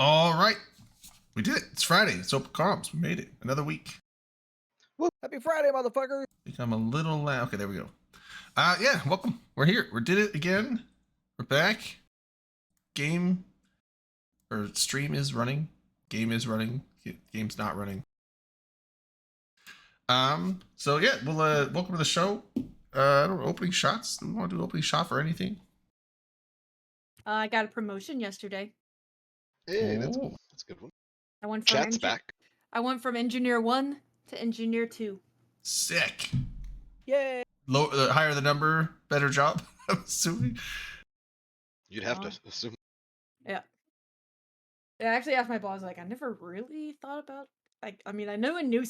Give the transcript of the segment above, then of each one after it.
All right. We did it. It's Friday. It's open comms. We made it. Another week. Woo. Happy Friday, motherfucker. I think I'm a little loud. Okay, there we go. Yeah, welcome. We're here. We did it again. We're back. Game or stream is running. Game is running. Game's not running. So yeah, well, welcome to the show. I don't know, opening shots. Do we want to do an opening shot for anything? I got a promotion yesterday. Hey, that's Oh. a good one. I went from Chat's back. I went from engineer 1 to engineer 2. Sick. Yay. Low, higher the number, better job. I'm assuming. You'd have to assume. Yeah. I actually asked my boss, like, I never really thought about, like, I mean, I know I knew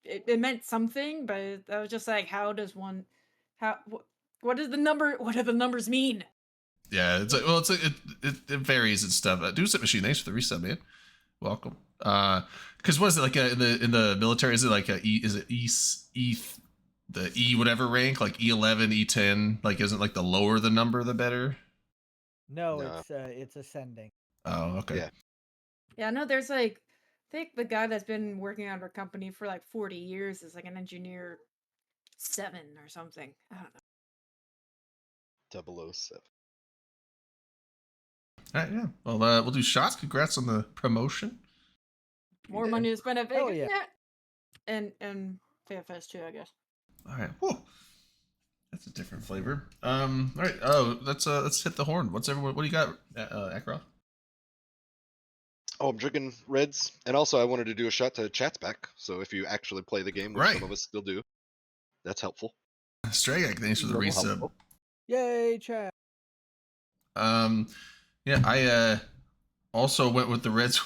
it meant something, but I was just like, how does one, what does the number, what do the numbers mean? Yeah, it's like, well, it varies and stuff. Do Sit Machine, thanks for the reset, man. Welcome. Because what is it like in the military? Is it like a E? Is it the E whatever rank, like E11, E10? Like, isn't like the lower the number, the better? No, No. it's ascending. Oh, okay. Yeah. Yeah, no, there's like, I think the guy that's been working at our company for like 40 years is like an engineer 7 or something. I don't know. 007. All right, yeah. Well, we'll do shots. Congrats on the promotion. More money to spend at Vegas. Oh, yeah. And FFS too, I guess. All right. Whew. That's a different flavor. All right. Oh, let's hit the horn. What's everyone? What do you got, Akrov? Oh, I'm drinking Reds, and also I wanted to do a shot to Chat's back. So if you actually play the game, which Right. some of us still do, that's helpful. Stragak, thanks for the Little resub. helpful. Yay, chat. Yeah, I also went with the Reds.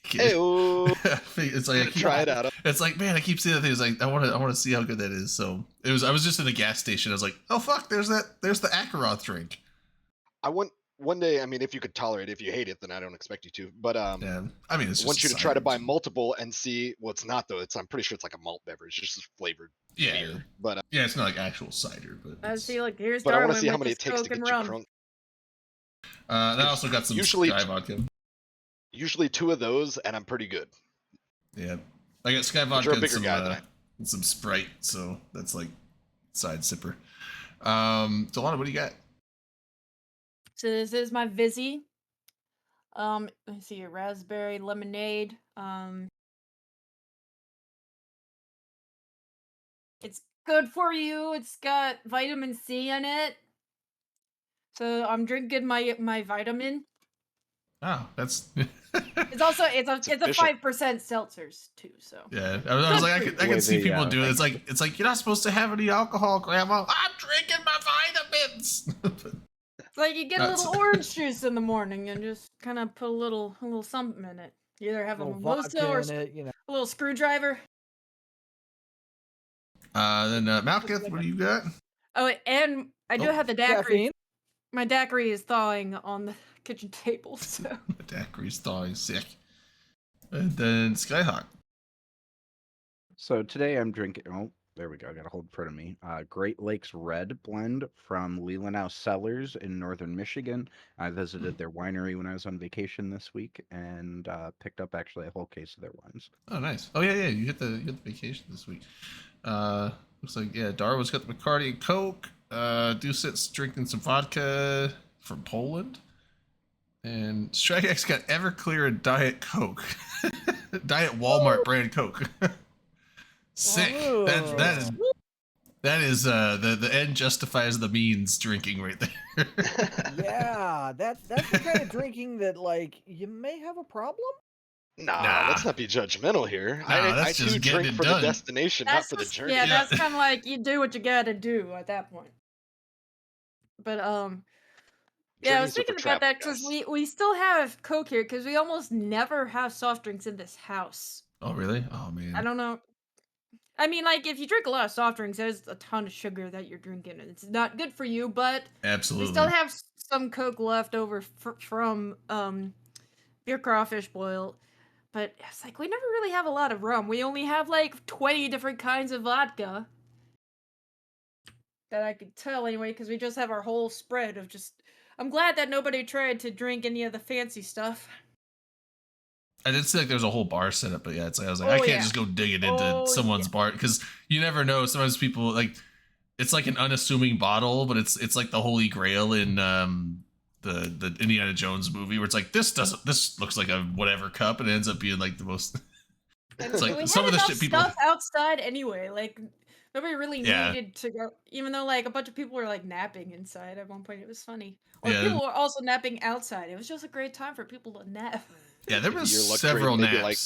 Hey, It's like I keep, try it out. it's like, man, I keep seeing the things like I want to see how good that is. So I was just in a gas station. I was like, oh fuck, there's the Akaroth drink. I want one day. I mean, if you could tolerate it, if you hate it, then I don't expect you to. But Yeah, I mean, it's I just want you to try to cider, buy too. multiple and see. Well, it's not though. I'm pretty sure it's like a malt beverage, just flavored Yeah, beer. But yeah, it's not like actual cider, but I see, like, here's I want Darwin to see how with many his it takes to Coke and get you rum. crunk. That also got some Sky vodka. Usually 2 of those, and I'm pretty good. Yeah, I got Sky But vodka you're a and bigger some, guy than I. and some Sprite, so that's like side sipper. Delana, what do you got? So this is my Vizzy. Let's see, raspberry lemonade. It's good for you. It's got vitamin C in it. So I'm drinking my vitamin. Oh, that's. It's also it's a efficient. 5% seltzers too. So Yeah, I was like, I can see people doing it. It's like you're not supposed to have any alcohol, Grandma. I'm drinking my vitamins. it's like you get a little orange juice in the morning and just kind of put a little something in it. You either have a mimosa or a little screwdriver. Then Malkith, what do you got? Oh, and I do have the daiquiri. caffeine. My daiquiri is thawing on the kitchen table, so. The daiquiri's thawing, sick. And then Skyhawk. So today I'm drinking. Oh, there we go. I got a hold in front of me. Great Lakes Red blend from Leelanau Cellars in northern Michigan. I visited their winery when I was on vacation this week and picked up actually a whole case of their wines. Oh, nice. Oh yeah, you hit the vacation this week. Looks like Darwin's got the McCarty and Coke. Dusit's drinking some vodka from Poland. And Stragak's got Everclear and Diet Coke. Diet Walmart brand Coke. Sick. That is the end justifies the means drinking right there. Yeah, that's the kind of drinking that like you may have a problem. Nah, let's not be judgmental here. I just too drink for the destination, not for the journey. Yeah, that's kind of like you do what you gotta do at that point. But yeah, I was thinking about that because we still have Coke here because we almost never have soft drinks in this house. Oh really? Oh man. I don't know. I mean, like, if you drink a lot of soft drinks, there's a ton of sugar that you're drinking, and it's not good for you, but absolutely. we still have some Coke left over from Beer Crawfish Boil. But it's like, we never really have a lot of rum. We only have, like, 20 different kinds of vodka. That I could tell, anyway, because we just have our whole spread of just... I'm glad that nobody tried to drink any of the fancy stuff. I did see like there's a whole bar set up, but yeah, it's like I was like, I Oh, can't yeah. just go digging into Oh, someone's yeah. bar because you never know. Sometimes people like it's like an unassuming bottle, but it's like the Holy Grail in the Indiana Jones movie where it's like this looks like a whatever cup and it ends up being like the most. And It's like we had some of the enough shit people- stuff outside anyway. Like nobody really Yeah. needed to go, even though like a bunch of people were like napping inside at one point. It was funny, or Yeah. people were also napping outside. It was just a great time for people to nap. Yeah, there Maybe was your luck several trading, naps.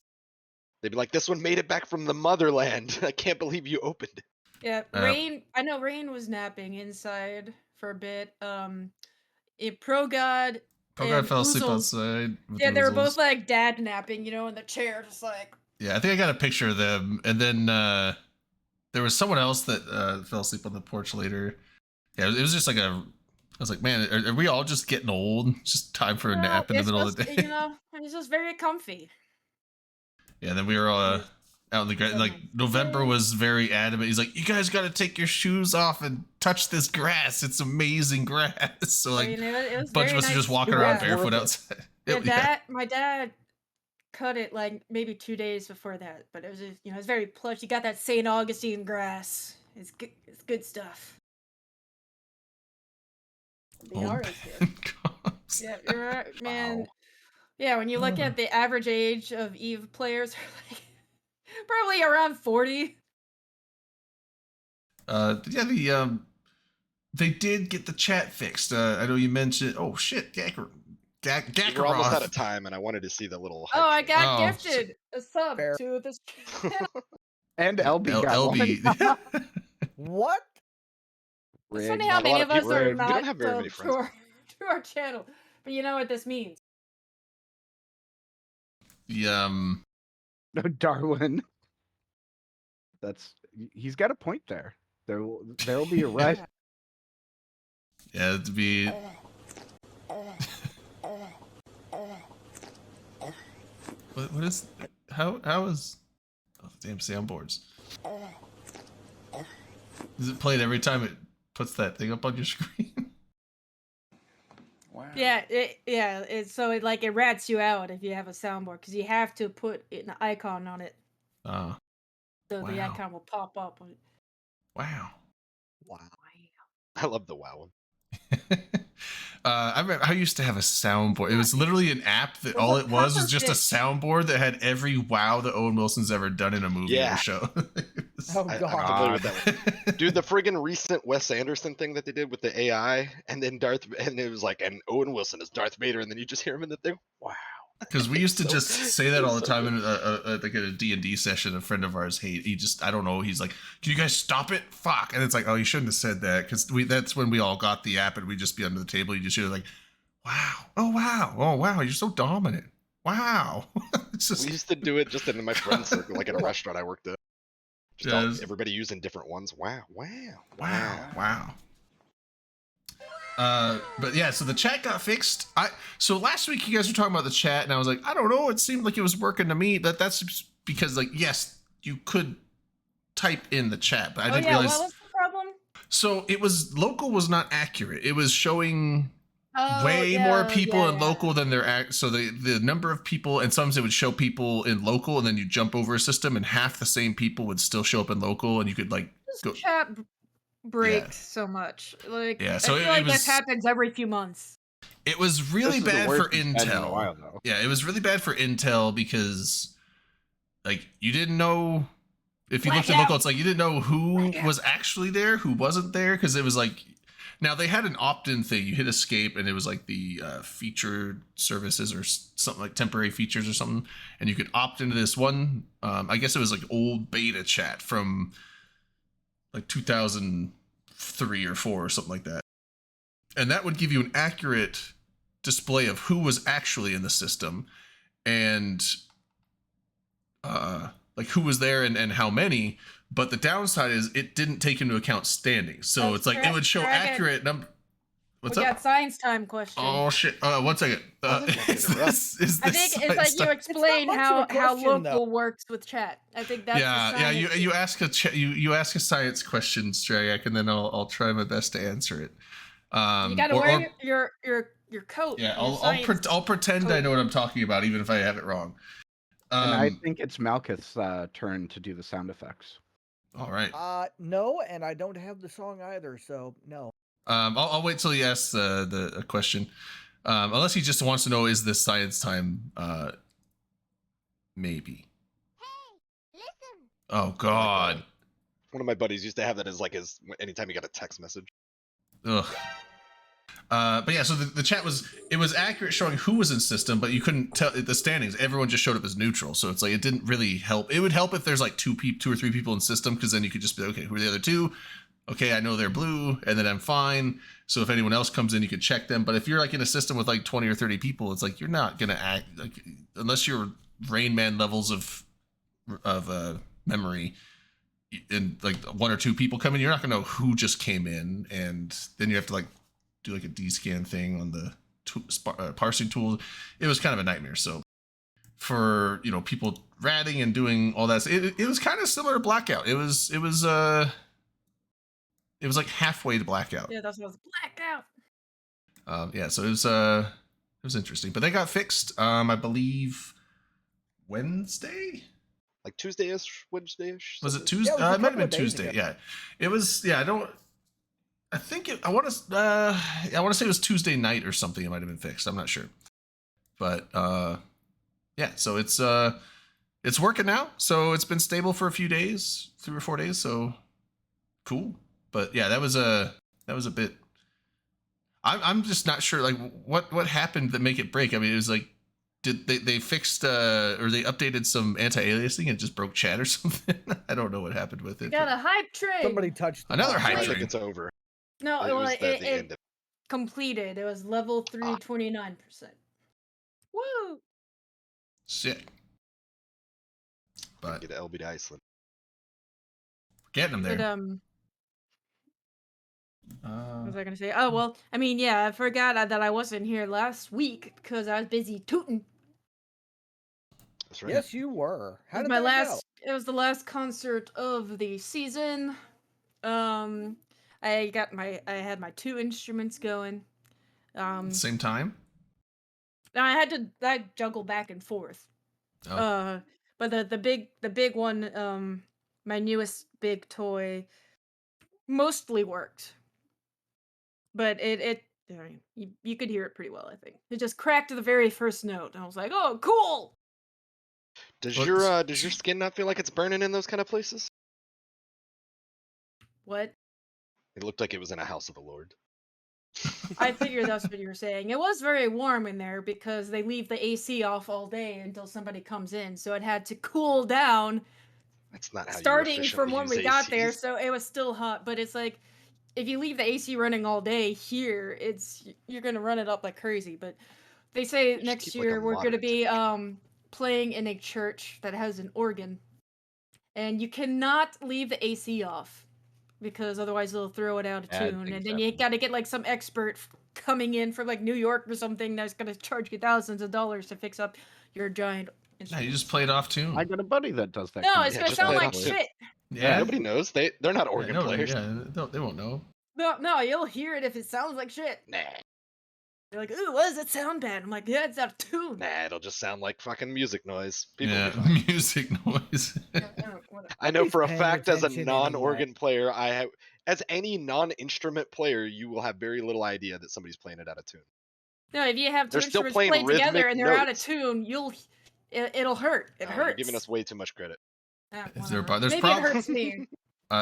they'd be like, this one made it back from the motherland. I can't believe you opened it. Yeah, Uh, Rain. I know Rain was napping inside for a bit. Pro God. Oh God, and fell asleep Oozles- outside. With Yeah, the they were Oozles. both like dad napping, in the chair, just like. Yeah, I think I got a picture of them, and then there was someone else that fell asleep on the porch later. Yeah, it was just like I was like, man, are we all just getting old? It's just time for a nap in the it's middle of the just, day. it's just very comfy. Yeah, then we were all out in the grass. So Like nice. November was very adamant. He's like, you guys got to take your shoes off and touch this grass. It's amazing grass. So like, it was a bunch of very us are just nice. walking It around was barefoot worth it. outside. Yeah, my dad cut it like maybe 2 days before that, but it was just, it's very plush. You got that St. Augustine grass. It's good. It's good stuff. The Old aura's here. man comes. Yeah, you're right, man. Wow. Yeah, when you look at the average age of Eve players, like, probably around 40. Yeah, they did get the chat fixed. I know you mentioned. Oh shit, We're almost out of Gakaroth. time, and I wanted to see the little. Oh, I hype got Oh, gifted a sub Fair. to this channel. And LB got one. LB. What? It's Rigged. funny how Not a lot many of of us people- are rigged. we don't not have very many subbed friends. to our channel, but you know what this means. the No, Darwin. He's got a point there. There'll be a red. yeah, it'd be. What is how is oh, the damn soundboards? Is it played every time it puts that thing up on your screen? Wow. Yeah, it rats you out if you have a soundboard because you have to put an icon on it Ah, so the Wow. icon will pop up. wow. Wow. I love the WoW one. I remember I used to have a soundboard. It was literally an app that It was all a it was just a pufferfish. soundboard that had every WoW that Owen Wilson's ever done in a movie Yeah. or show. It was- Oh I'm god. familiar with that one. Dude, the friggin' recent Wes Anderson thing that they did with the AI, and then and it was like, and Owen Wilson is Darth Vader, and then you just hear him in the thing. Wow. Because we used to So- just say that all the so time good. in like a D&D session. A friend of ours, he just, I don't know, he's like, can you guys stop it? Fuck. And it's like, oh, you shouldn't have said that. Because that's when we all got the app and we'd just be under the table. You just hear like, wow. Oh, wow. Oh, wow. You're so dominant. Wow. It's just, We used to do it just in my friend circle, like at a restaurant I worked at. Just all, Yes. everybody using different ones. Wow. wow. But yeah, so the chat got fixed. So last week you guys were talking about the chat, and I was like, I don't know. It seemed like it was working to me, but that's just because, like, yes, you could type in the chat, but I Oh didn't yeah, realize. what was the problem? So it was local was not accurate. It was showing Oh, way yeah, more people yeah, in yeah. local than there. So the number of people, and sometimes it would show people in local, and then you jump over a system, and half the same people would still show up in local, and you could like This go. chat breaks so much. Like, Yeah, so I it feel like was- this happens every few months. It was really This is the bad worst for it's been in a Intel. while, though. Yeah, it was really bad for Intel because, like, you didn't know if you looked at Blackout. local. It's like you didn't know who Blackout. was actually there, who wasn't there, because it was like. Now they had an opt-in thing. You hit escape, and it was like the featured services or something like temporary features or something, and you could opt into this one. I guess it was like old beta chat from like 2003 or 4 or something like that, and that would give you an accurate display of who was actually in the system and like who was there and how many. But the downside is it didn't take into account standing, so Oh, it's like it would show Dragon. accurate number. What's we up? got science time question. Oh shit! 1 second. Is this Is I this think it's like you science explain much of how a question, local though. works with chat. I think that's yeah, the yeah. science. You ask you ask a science question, Strayak, and then I'll try my best to answer it. You gotta or- wear or- your coat. Yeah, your science I'll pretend I coat. know what I'm talking about, even if I have it wrong. And I Um, think it's Malkuth's turn to do the sound effects. all right. No, and I don't have the song either, so no. I'll wait till he asks a question. Unless he just wants to know, is this science time? Maybe. Oh God. One of my buddies used to have that as like his anytime he got a text message. Ugh. But yeah, so the chat was accurate showing who was in system, but you couldn't tell the standings. Everyone just showed up as neutral, so it's like it didn't really help. It would help if there's like two or three people in system, because then you could just be like, okay, who are the other two? Okay, I know they're blue, and then I'm fine. So if anyone else comes in, you could check them. But if you're like in a system with like 20 or 30 people, it's like you're not gonna act like, unless you're Rain Man levels of memory, and like one or two people come in, you're not gonna know who just came in, and then you have to like do like a D-scan thing on the parsing tool. It was kind of a nightmare. So for people ratting and doing all that, it was kind of similar to Blackout. It was like halfway to Blackout. Yeah, that's what I was blackout. Yeah, so it was interesting, but they got fixed. I believe Wednesday. Like Tuesday-ish, Wednesday-ish. Was it something? Tuesday? Yeah, it was a It might have couple been of days Tuesday. ago. Yeah, it was. Yeah, I think I want to say it was Tuesday night or something. It might have been fixed. I'm not sure, but yeah. So it's working now. So it's been stable for a few days, 3 or 4 days. So cool. But yeah, that was a bit. I'm just not sure like what happened that make it break. I mean, it was like, did they fixed or they updated some anti-aliasing and it just broke chat or something? I don't know what happened with it. Got a hype train. Somebody touched the Another button. hype I train. think it's over. No, It was it, the it end of completed. It was level 3, Ah. 29%. Woo! Sick. But get LB to Iceland. getting them But there. what was I gonna say? Oh well, I mean, yeah, I forgot that I wasn't here last week because I was busy tooting. That's right. Yes, you were. How It did was my that last. It was the last concert of the season. I had my 2 instruments going. Same time. I had to juggle back and forth. Oh. But the big one, my newest big toy, mostly worked. But I mean, you could hear it pretty well. I think it just cracked the very first note, and I was like, "Oh, cool!" Does Well, your skin not feel like it's burning in those kind of places? What? It looked like it was in a house of the Lord. I figured that's what you were saying. It was very warm in there because they leave the AC off all day until somebody comes in, so it had to cool down That's not how starting you from when we efficiently got there. use ACs. So it was still hot, but it's like if you leave the AC running all day here, you're gonna run it up like crazy. But they say Just next keep, like, a year we're gonna moderate be temperature. playing in a church that has an organ, and you cannot leave the AC off because otherwise they'll throw it out of Bad tune, things and then you happen. got to get like some expert coming in from like New York or something that's gonna charge you thousands of dollars to fix up your giant No, instrument. you just play it off tune. I got a buddy that does that. No, kind it's of gonna just sound play it like off tune. shit. Yeah. Nobody knows. They're not Yeah, organ no, players. yeah, they won't know. No, you'll hear it if it sounds like shit. Nah, They're like, "Ooh, why does it sound bad?" I'm like, "Yeah, it's out of tune." nah, it'll just sound like fucking music noise. People will Yeah, be fine. music noise. Whatever. I know Nobody's for a paying fact, as a attention anyway. non-organ player, as any non-instrument player, you will have very little idea that somebody's playing it out of tune. No, if you have 2 They're still instruments playing played together rhythmic and they're out of notes. tune, it'll hurt. It You're hurts. giving us way too much credit. Is there a Whatever. bar? There's Maybe it prob- hurts me.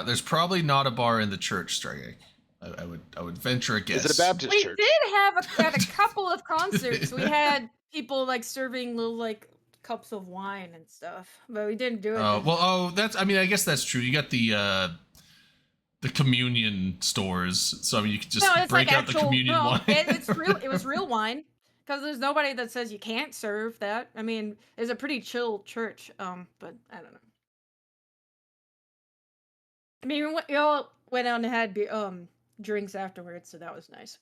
There's probably not a bar in the church, Strike. I would venture a guess. Is it a Baptist We church? did have at a couple of concerts. We had people like serving little like cups of wine and stuff, but we didn't do it. That's. I mean, I guess that's true. You got the communion stores, so I mean, you could just no, it's break like out actual, the communion no, wine. it's real. It was real wine because there's nobody that says you can't serve that. I mean, it's a pretty chill church. But I don't know. I mean, we all went out and had drinks afterwards, so that was nice.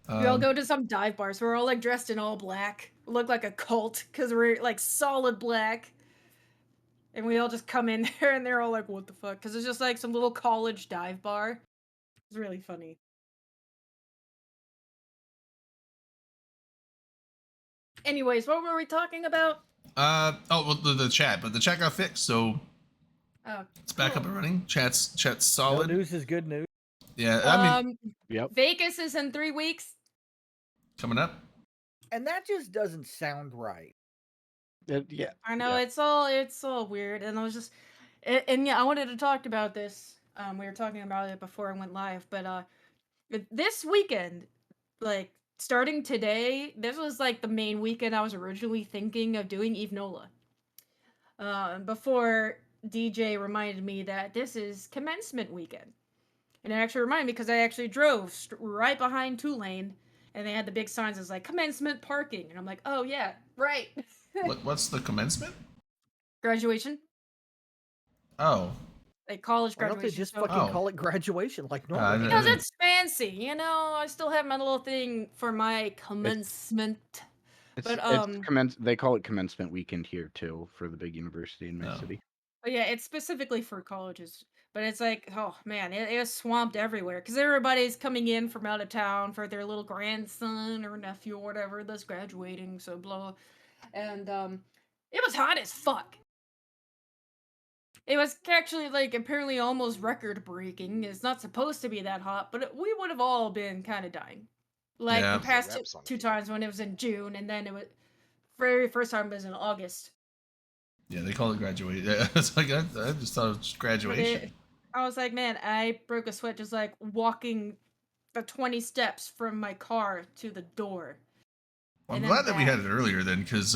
We all go to some dive bars. We're all like dressed in all black, look like a cult because we're like solid black, and we all just come in there and they're all like, "What the fuck?" Because it's just like some little college dive bar. It's really funny. Anyways, what were we talking about? Oh, well, the chat, but the chat got fixed, so Oh, it's back up cool. and running. Chat's No solid. news is good news. Yeah, I mean, Yep. Vegas is in 3 weeks. coming up. And that just doesn't sound right. Yeah. I know Yeah. it's all weird, and I was just, and yeah, I wanted to talk about this. We were talking about it before I went live, but this weekend, like starting today, this was like the main weekend I was originally thinking of doing Eve Nola. Before DJ reminded me that this is commencement weekend, and it actually reminded me because I actually drove right behind Tulane, and they had the big signs that was like commencement parking, and I'm like, oh yeah, right. What's the commencement? Graduation. Oh, Like college Why don't they graduation. just So fucking Oh. call it graduation like I normal? didn't- because it's fancy, you know. I still have my little thing for my commencement. But They call it commencement weekend here too for the big university in my Oh. city. but yeah, it's specifically for colleges. But it's like, oh man, it is swamped everywhere because everybody's coming in from out of town for their little grandson or nephew or whatever that's graduating. So blah, and it was hot as fuck. It was actually like apparently almost record breaking. It's not supposed to be that hot, but we would have all been kind of dying. Like Yeah. the past Wrap song. two times when it was in June, and then it was very first time was in August. Yeah, they call it graduate. Yeah, it's like I just thought it was But graduation. I was like, man, I broke a sweat just like walking the 20 steps from my car to the door. Well, I'm and then glad that we back. had it earlier then, because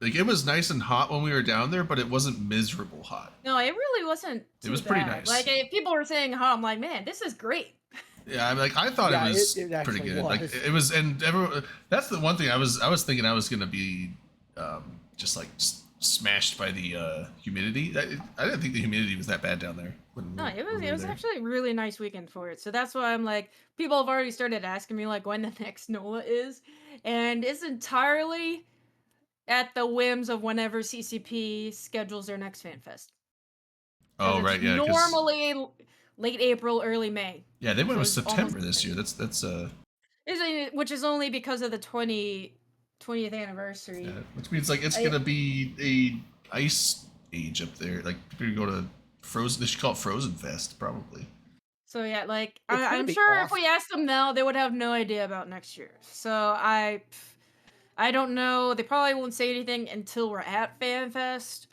like it was nice and hot when we were down there, but it wasn't miserable hot. No, it really wasn't. It was pretty bad. nice. Like if people were saying hot, I'm like, man, this is great. Yeah, I'm like I thought Yeah, it was it pretty actually good. Like was. it was, and everyone. That's the one thing I was thinking I was gonna be just like smashed by the humidity. I didn't think the humidity was that bad down there. No, it was when we were there. actually a really nice weekend for it. So that's why I'm like, people have already started asking me like when the next NOLA is, and it's entirely at the whims of whenever CCP schedules their next fan fest. 'Cause Oh it's right, yeah. 'Cause- normally late April, early May. yeah, they went so with it's almost September the this same. year. That's Which is only because of the 20th anniversary. yeah, which means like it's I- gonna be a ice age up there. Like people go to Frozen. They should call it Frozen Fest probably. So yeah, like It's gonna I'm be sure if awesome. we asked them now, they would have no idea about next year. So I don't know. They probably won't say anything until we're at FanFest.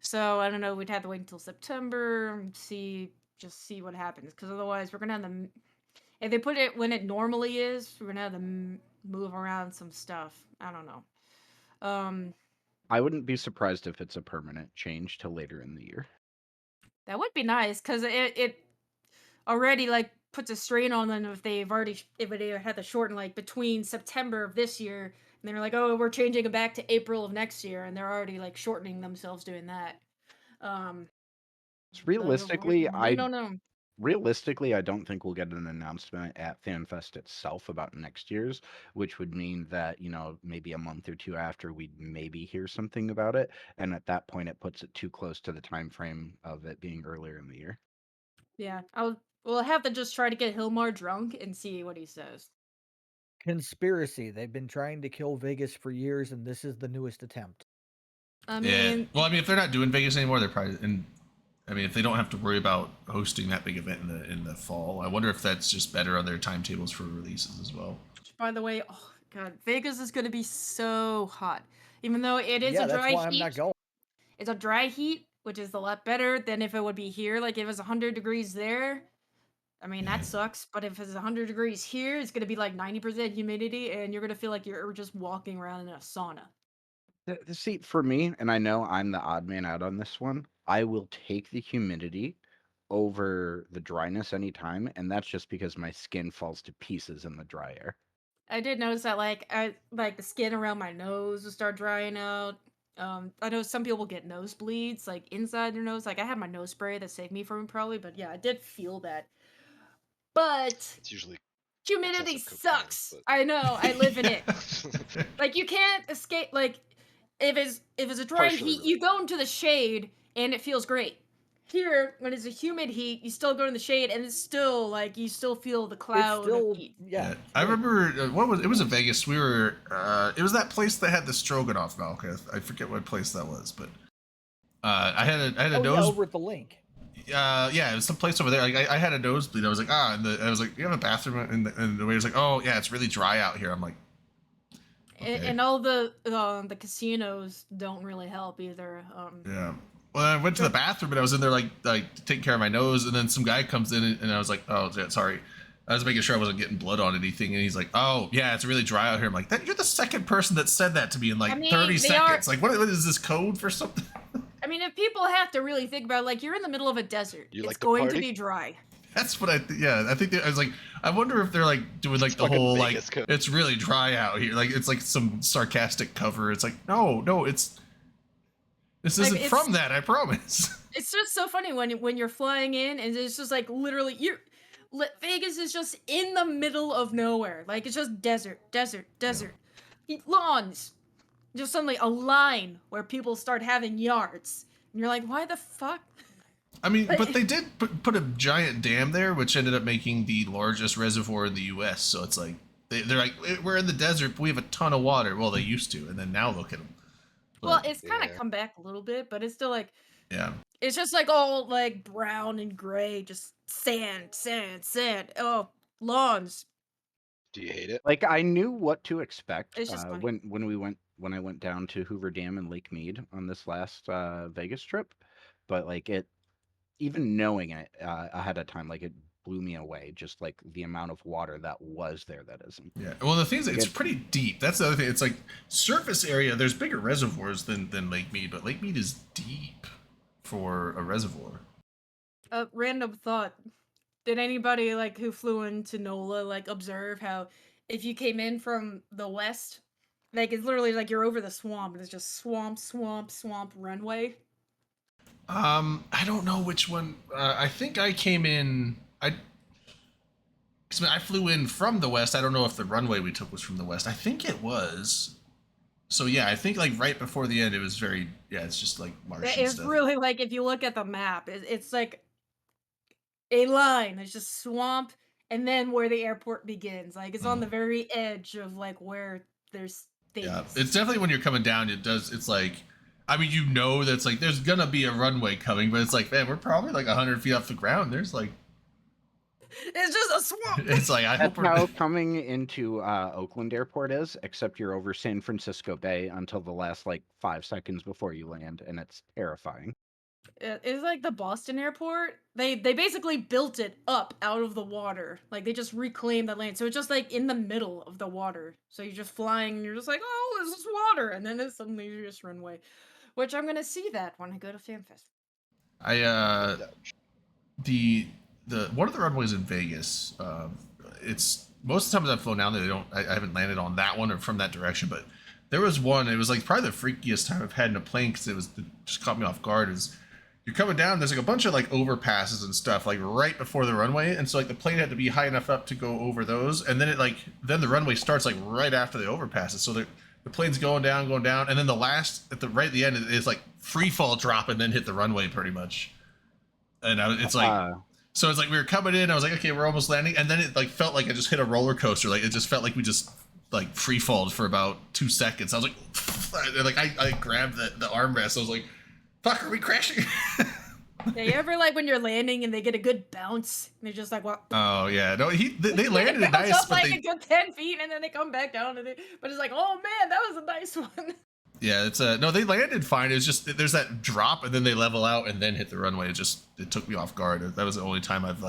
So I don't know. We'd have to wait until September and see what happens. Because otherwise, we're gonna have to. If they put it when it normally is, we're gonna have to move around some stuff. I don't know. I wouldn't be surprised if it's a permanent change to later in the year. That would be nice because it already like puts a strain on them if they had to shorten like between September of this year and they're like, oh, we're changing it back to April of next year, and they're already like shortening themselves doing that. Realistically, I don't know. Realistically, I don't think we'll get an announcement at FanFest itself about next year's, which would mean that, maybe a month or two after we'd maybe hear something about it. And at that point, it puts it too close to the time frame of it being earlier in the year. Yeah, we'll have to just try to get Hilmar drunk and see what he says. Conspiracy. They've been trying to kill Vegas for years, and this is the newest attempt. I Yeah. mean, Well, I mean, if they're not doing Vegas anymore, they're probably and I mean, if they don't have to worry about hosting that big event in the fall, I wonder if that's just better on their timetables for releases as well. by the way, oh god, Vegas is gonna be so hot. Even though it is Yeah, a that's dry why I'm heat, not going. it's a dry heat, which is a lot better than if it would be here. Like if it was 100 degrees there, I mean Yeah. that sucks. But if it's 100 degrees here, it's gonna be like 90% humidity, and you're gonna feel like you're just walking around in a sauna. See, for me, and I know I'm the odd man out on this one, I will take the humidity over the dryness anytime, and that's just because my skin falls to pieces in the dry air. I did notice that like the skin around my nose will start drying out. I know some people get nosebleeds like inside their nose. Like I had my nose spray that saved me from it probably, but yeah, I did feel that. But It's usually humidity excessive cocaine, sucks. but- I know. I live in it. Like you can't escape. Like if it's a dry Partially heat, right. you go into the shade and it feels great. here, when it's a humid heat, you still go in the shade, and it's still like you still feel the It's cloud still of heat. yeah. I right. remember it was in Vegas. We were it was that place that had the stroganoff milk. I forget what place that was, but I had a Oh, yeah, nose. over at the link. Yeah, it was some place over there. Like I had a nosebleed. I was like, and I was like, you have a bathroom? And the waiter's like, oh yeah, it's really dry out here. I'm like, okay. And all the casinos don't really help either. Yeah. Well, I went to the bathroom and I was in there like taking care of my nose, and then some guy comes in and I was like, oh yeah, sorry. I was making sure I wasn't getting blood on anything, and he's like, oh yeah, it's really dry out here. I'm like, you're the second person that said that to me in like I mean, 30 they seconds. Like, what is this code for something? I mean, if people have to really think about it, like you're in the middle of a desert, You it's like to going to party? be dry. That's what I think I was like, I wonder if they're like doing like It's the fucking whole Vegas like code. it's really dry out here, like it's like some sarcastic cover. It's like no, this Like, isn't it's- from that, I promise. It's just so funny when you're flying in, and it's just like literally Vegas is just in the middle of nowhere. Like it's just desert. Lawns. Just suddenly a line where people start having yards. And you're like, why the fuck? I mean, but they did put a giant dam there, which ended up making the largest reservoir in the U.S. So it's like they're like, we're in the desert, but we have a ton of water. Well, they used to, and then now look at them. Well, it's kind of Yeah. come back a little bit, but it's still like Yeah. it's just like all like brown and gray, just sand. Oh, lawns. Do you hate it? Like I knew what to expect It's just funny. when I went down to Hoover Dam and Lake Mead on this last Vegas trip, but like it, even knowing it ahead of time, like it blew me away. Just like the amount of water that was there that isn't. Yeah. Well, the thing is, it's pretty deep. That's the other thing. It's like surface area. There's bigger reservoirs than Lake Mead, but Lake Mead is deep for a reservoir. A random thought. Did anybody like who flew into NOLA like observe how if you came in from the west, like it's literally like you're over the swamp and it's just swamp runway. I don't know which one. I think I came in. I flew in from the west. I don't know if the runway we took was from the west. I think it was. So yeah, I think like right before the end, it was very. Yeah, it's just like Martian It's stuff. really like if you look at the map, it's like a line. It's just swamp, and then where the airport begins. Like it's on the very edge of like where there's things. Yeah, it's definitely when you're coming down. It's like, I mean, you know, that's like there's gonna be a runway coming, but it's like, man, we're probably like 100 feet off the ground. There's like, It's just a swamp. it's like I hope That's how we're. coming into Oakland Airport is, except you're over San Francisco Bay until the last like 5 seconds before you land, and it's terrifying. It's like the Boston airport. They basically built it up out of the water. Like they just reclaimed that land. So it's just like in the middle of the water. So you're just flying and you're just like, oh, this is water. And then it's suddenly you're just runway. Which I'm gonna see that when I go to FanFest. The one of the runways in Vegas, it's most of the times I've flown down there, I haven't landed on that one or from that direction, but there was one. It was like probably the freakiest time I've had in a plane because it just caught me off guard. Is you're coming down, there's like a bunch of like overpasses and stuff like right before the runway, and so like the plane had to be high enough up to go over those, and then then the runway starts like right after the overpasses, so the plane's going down, and then the last at the end is like free fall drop and then hit the runway pretty much, and it's like. So it's like we were coming in, I was like, okay, we're almost landing, and then it like felt like I just hit a roller coaster. Like it just felt like we just like free falled for about 2 seconds. I was like, I grabbed the armrest. I was like, fuck, are we crashing? Yeah, you ever like when you're landing and they get a good bounce? And they're just like, what? Oh yeah, no, they landed it bounce nice, up but like a good 10 feet and then they come back down. But it's like, oh man, that was a nice one. yeah, it's no, they landed fine. It was just there's that drop and then they level out and then hit the runway. It took me off guard. That was the only time I've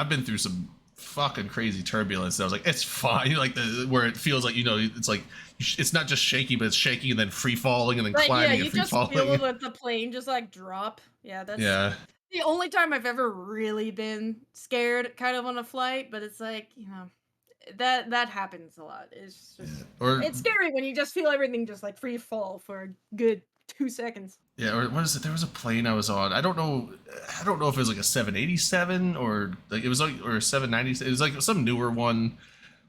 been through some fucking crazy turbulence. And I was like, it's fine. Like where it feels like it's like it's not just shaky, but it's shaking and then free falling and then But yeah, climbing you and free just falling. feel the plane just like drop. Yeah, that's the only time I've ever really been scared kind of on a flight. But it's like, that happens a lot. It's just it's scary when you just feel everything just like free fall for a good 2 seconds. Yeah, or what is it? There was a plane I was on. I don't know if it was like a 787 or like it was like or a 790. It was like some newer one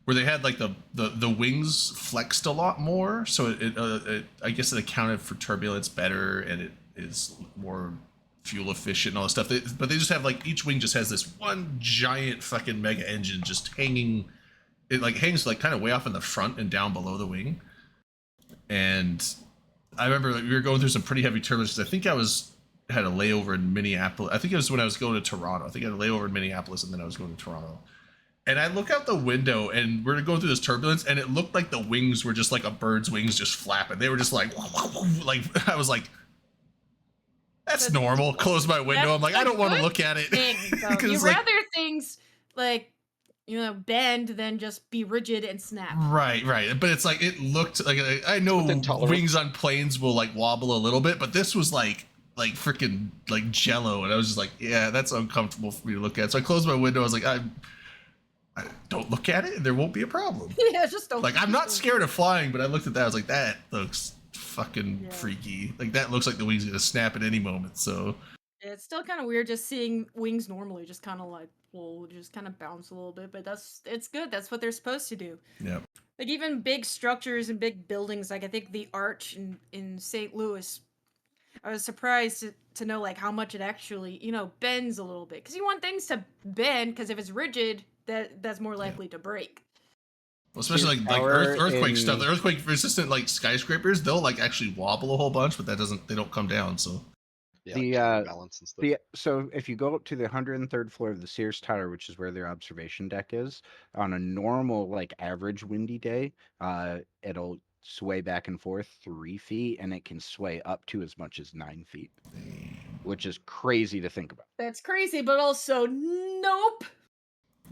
where they had like the wings flexed a lot more, so it I guess it accounted for turbulence better and it is more fuel efficient and all this stuff. But they just have like each wing just has this one giant fucking mega engine just hanging. It like hangs like kind of way off in the front and down below the wing. And I remember like, we were going through some pretty heavy turbulence because I think had a layover in Minneapolis. I think it was when I was going to Toronto. I think I had a layover in Minneapolis and then I was going to Toronto. And I look out the window and we're going through this turbulence and it looked like the wings were just like a bird's wings just flapping. They were just like I was like, that's normal. Close my window. I'm like, I don't want to look at it. You'd rather things like, bend than just be rigid and snap. Right. But it's like, it looked like, I know wings on planes will like wobble a little bit, but this was like freaking like jello. And I was just like, yeah, that's uncomfortable for me to look at. So I closed my window. I was like, I don't look at it and there won't be a problem. Yeah, just don't. Like, I'm not scared of flying, but I looked at that. I was like, that looks fucking freaky. Like, that looks like the wing's gonna snap at any moment. So it's still kind of weird just seeing wings normally just kind of like just kind of bounce a little bit, but it's good. That's what they're supposed to do. Yeah. Like even big structures and big buildings, like I think the Arch in St. Louis, I was surprised to know like how much it actually bends a little bit, because you want things to bend, because if it's rigid, that's more likely to break. Well, especially like earthquake stuff. The earthquake resistant like skyscrapers, they'll like actually wobble a whole bunch, but they don't come down. So Yeah, balance and stuff. So if you go up to the 103rd floor of the Sears Tower, which is where their observation deck is, on a normal like average windy day, it'll sway back and forth 3 feet, and it can sway up to as much as 9 feet, which is crazy to think about. That's crazy, but also nope.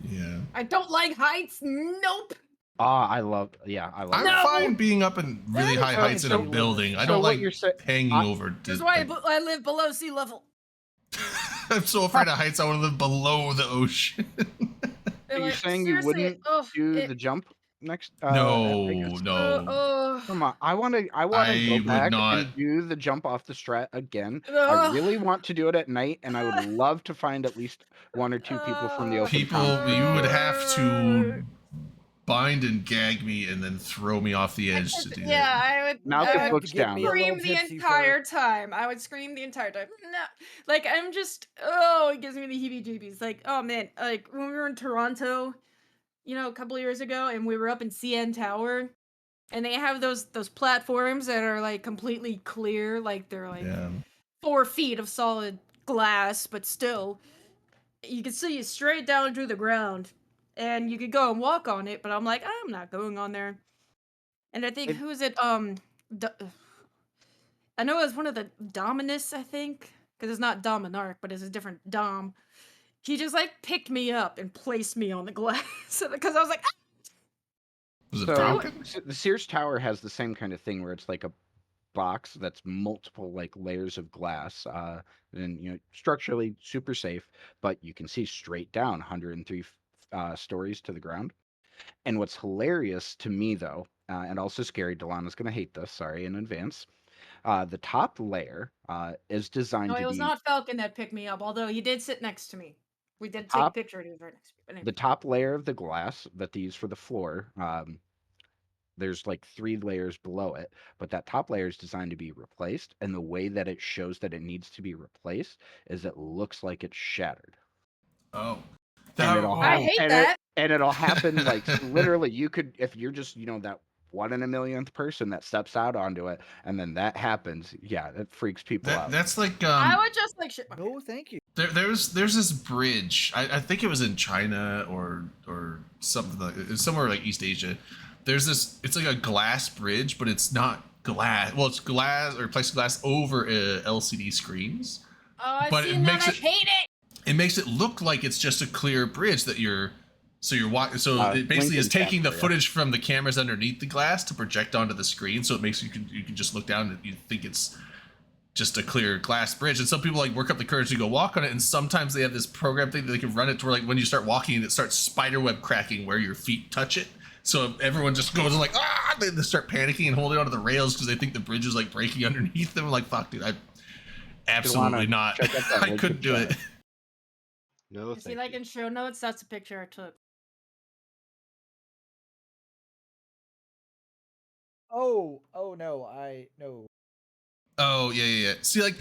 Yeah. I don't like heights. Nope. I love. I'm No! fine being up in really high heights in a building. I don't like hanging over. That's why I live below sea level. I'm so afraid of heights. I want to live below the ocean. Are you saying you wouldn't do the jump next? No. Come on, I want to go back and do the jump off the Strat again. I really want to do it at night, and I would love to find at least 1 or 2 people from the open. You would have to bind and gag me and then throw me off the edge to do that. Yeah, I would. Mouth I the books down. Scream the entire time. I would scream the entire time. No, like I'm just. Oh, it gives me the heebie-jeebies. Like, oh man, like when we were in Toronto, a couple of years ago, and we were up in CN Tower, and they have those platforms that are like completely clear, like they're like 4 feet of solid glass, but still, you can see it straight down through the ground. And you could go and walk on it, but I'm like, I'm not going on there. And I think, who is it? I know it was one of the Dominus, I think. Because it's not Dominarch, but it's a different Dom. He just, like, picked me up and placed me on the glass. Because I was like, ah! Was it Falcon? The Sears Tower has the same kind of thing where it's like a box that's multiple like layers of glass, and structurally super safe, but you can see straight down 103 stories to the ground. And what's hilarious to me though, and also scary, Delana's gonna hate this, sorry in advance, the top layer is designed to be... No, it was not Falcon that picked me up, although he did sit next to me. We did take a picture and he was right next to me. But anyway. The top layer of the glass that they use for the floor, there's like 3 layers below it, but that top layer is designed to be replaced, and the way that it shows that it needs to be replaced is it looks like it's shattered. Oh. I hate that. And it'll happen like literally. You could, if you're just that 1 in a millionth person that steps out onto it, and then that happens. Yeah, that freaks people out. That's like I would just like shit. No, thank you. There's this bridge. I think it was in China or something like somewhere like East Asia. There's this. It's like a glass bridge, but it's not glass. Well, it's glass or plexiglass over LCD screens. Oh, I hate it. It makes it look like it's just a clear bridge that you're walking. So it basically is taking the footage from the cameras underneath the glass to project onto the screen. So it makes you can just look down and you think it's just a clear glass bridge. And some people like work up the courage to go walk on it. And sometimes they have this program thing that they can run it to where like when you start walking, it starts spiderweb cracking where your feet touch it. So everyone just goes like, they start panicking and holding onto the rails because they think the bridge is like breaking underneath them. Like, fuck, dude, I absolutely not. I couldn't do it. No, see, like in show notes, that's a picture I took. Oh no, no. Oh yeah. See, like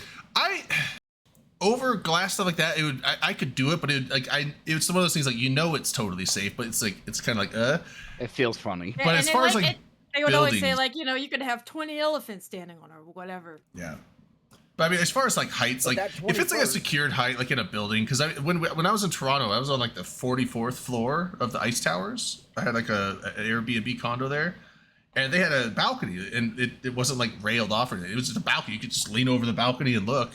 over glass stuff like that, I could do it, but it was some of those things like it's totally safe, but it's like it's kind of like It feels funny. But as far as like they would always say buildings- like you could have 20 elephants standing on or whatever. yeah. But I mean, as far as like heights, But like that if it's like a 21st secured height, like in a building, because when I was in Toronto, I was on like the 44th floor of the Ice Towers. I had like an Airbnb condo there, and they had a balcony, and it wasn't like railed off or anything. It was just a balcony. You could just lean over the balcony and look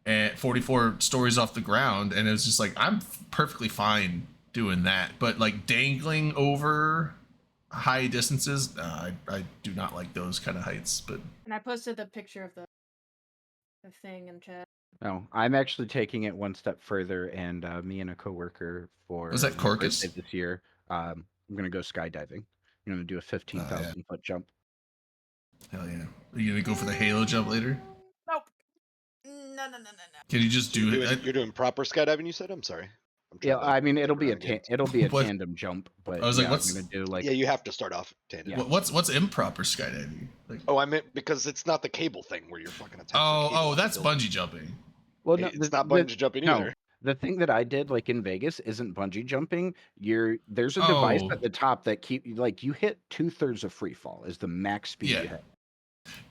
at 44 stories off the ground, and it was just like I'm perfectly fine doing that. But like dangling over high distances, I do not like those kind of heights. But And I posted the picture of the thing in chat. No, I'm actually taking it one step further, and me and a coworker for Was that my Corcus? birthday this year, I'm gonna go skydiving. I'm gonna do a 15,000 foot jump. hell yeah, are you gonna go for the Halo jump later? Nope. No. Can you just do it? You're doing proper skydiving, you said? I'm sorry. I'm Yeah, trying to I mean it'll think be a around again. What- tandem jump, but I was like, yeah, what's- I'm gonna do like Yeah, you have to start off tandem. Yeah. What's improper skydiving? Like, Oh, I meant because it's not the cable thing where you're fucking attached. to a cable oh, on the that's building. bungee jumping. well, no, It's not bungee jumping no. either. The thing that I did like in Vegas isn't bungee jumping. There's a device Oh. at the top that you hit 2/3 of free fall is the max speed Yeah. you hit,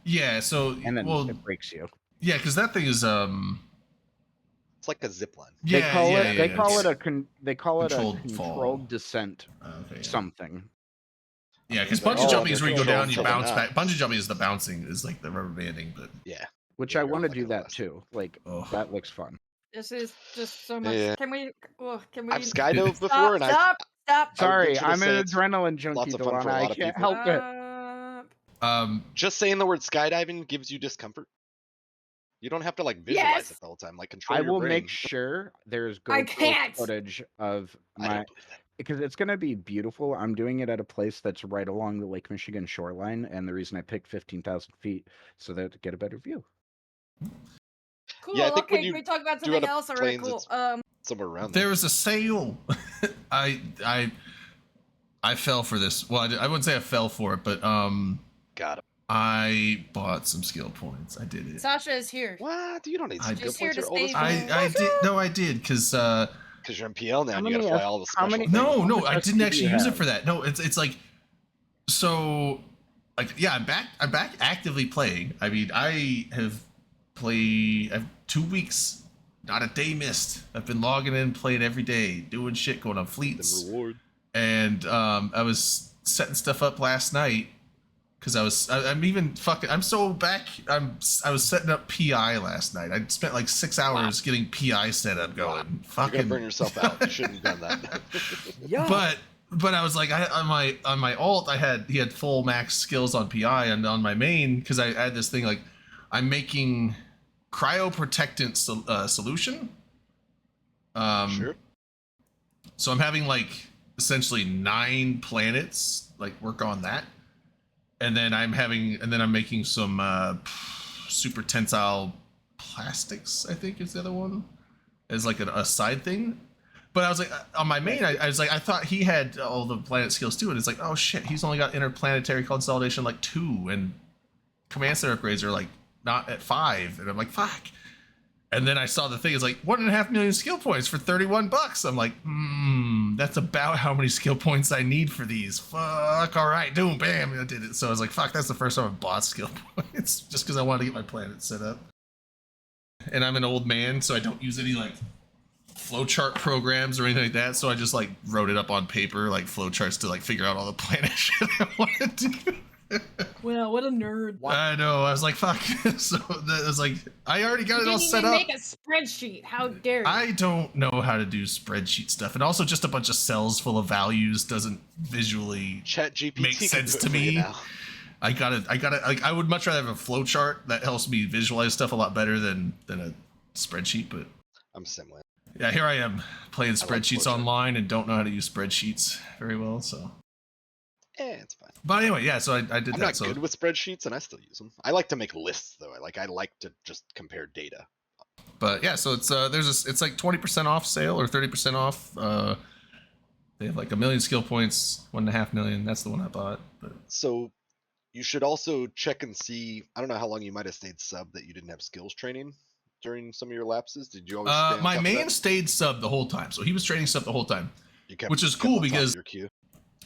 Yeah, so and then well, it breaks you. yeah, because that thing is It's like a zip line. yeah, they call yeah, it yeah, they yeah, call it's- it a controlled fall. controlled descent okay, yeah. something. Yeah, because They're bungee all jumping is where you go down, controlled you till they're bounce not. back. Bungee jumping is the bouncing, is like the rubber banding, but Yeah. Which Yeah, I you're want to like do a that less. too. Like oh, that looks fun. This is just so much. Yeah. Can we? I've skydove before, Stop! and Stop! I would Sorry, venture to I'm say an it's adrenaline junkie, lots of fun for a Delana. I lot of can't people. help it. just saying the word skydiving gives you discomfort. You don't have to like visualize Yes. it the whole time. Like control I your will brain. make sure there's I GoPro can't. footage of I my don't believe that. because it's gonna be beautiful. I'm doing it at a place that's right along the Lake Michigan shoreline, and the reason I picked 15,000 feet so that to get a better view. Cool. Yeah, I think when Okay, you can we talk about do it something on else? Alright, planes, cool. Somewhere around there was a sale. I fell for this. Well, I wouldn't say I fell for it, but Got it. I bought some skill points. I did it. Sasha is here. What? You don't need I skill just here points. to You're old as save fuck. I did. No, I did because Because you're in PL now, How and you gotta many fly all the how special many- things. no, How no, much I XP didn't do actually you use it have? for that. No, it's like so like yeah, I'm back actively playing. I mean, I have 2 weeks, not a day missed. I've been logging in, playing every day, doing shit, going on The fleets. reward. And I was setting stuff up last night because I'm so back. I was setting up PI last night. I spent like 6 hours getting PI set up going. Wow. You're gonna Fucking burn yourself out. You shouldn't have done that. Yeah. but I was like, on my alt, he had full max skills on PI, and on my main, because I had this thing like I'm making cryoprotectant solution. Sure. So I'm having like essentially 9 planets like work on that, and then I'm making some super tensile plastics. I think is the other one, as like a side thing. But I was like, on my main, I was like, I thought he had all the planet skills too, and it's like, oh shit, he's only got interplanetary consolidation like 2, and command center upgrades are like not at 5, and I'm like, fuck. And then I saw the thing is like 1.5 million skill points for $31. I'm like, that's about how many skill points I need for these. Fuck, all right, boom, bam, I did it. So I was like, fuck, that's the first time I bought skill points just because I wanted to get my planet set up. And I'm an old man, so I don't use any like flowchart programs or anything like that. So I just like wrote it up on paper, like flowcharts to like figure out all the planet shit I wanted to do. Well, what a nerd. I know. I was like, fuck. So that was like, I already got You it all didn't set even up. make a spreadsheet. How dare you? I don't know how to do spreadsheet stuff, and also just a bunch of cells full of values doesn't visually Chat GPT Makes can sense do it to for you me. now. I gotta like I would much rather have a flowchart that helps me visualize stuff a lot better than a spreadsheet. But I'm similar. yeah, here I am playing like spreadsheets flowchart. online and don't know how to use spreadsheets very well. So, It's fine. but anyway, yeah. So I did I'm that. not So good with spreadsheets, and I still use them. I like to make lists, though. I like to just compare data. but yeah, so it's it's like 20% off sale or 30% off. They have like 1 million skill points, 1.5 million. That's the one I bought. But So you should also check and see. I don't know how long you might have stayed sub that you didn't have skills training. during some of your lapses? Did you always stay on My top of main that? stayed sub the whole time, so he was trading sub the whole time, You kept, which is kept cool on top of because your queue.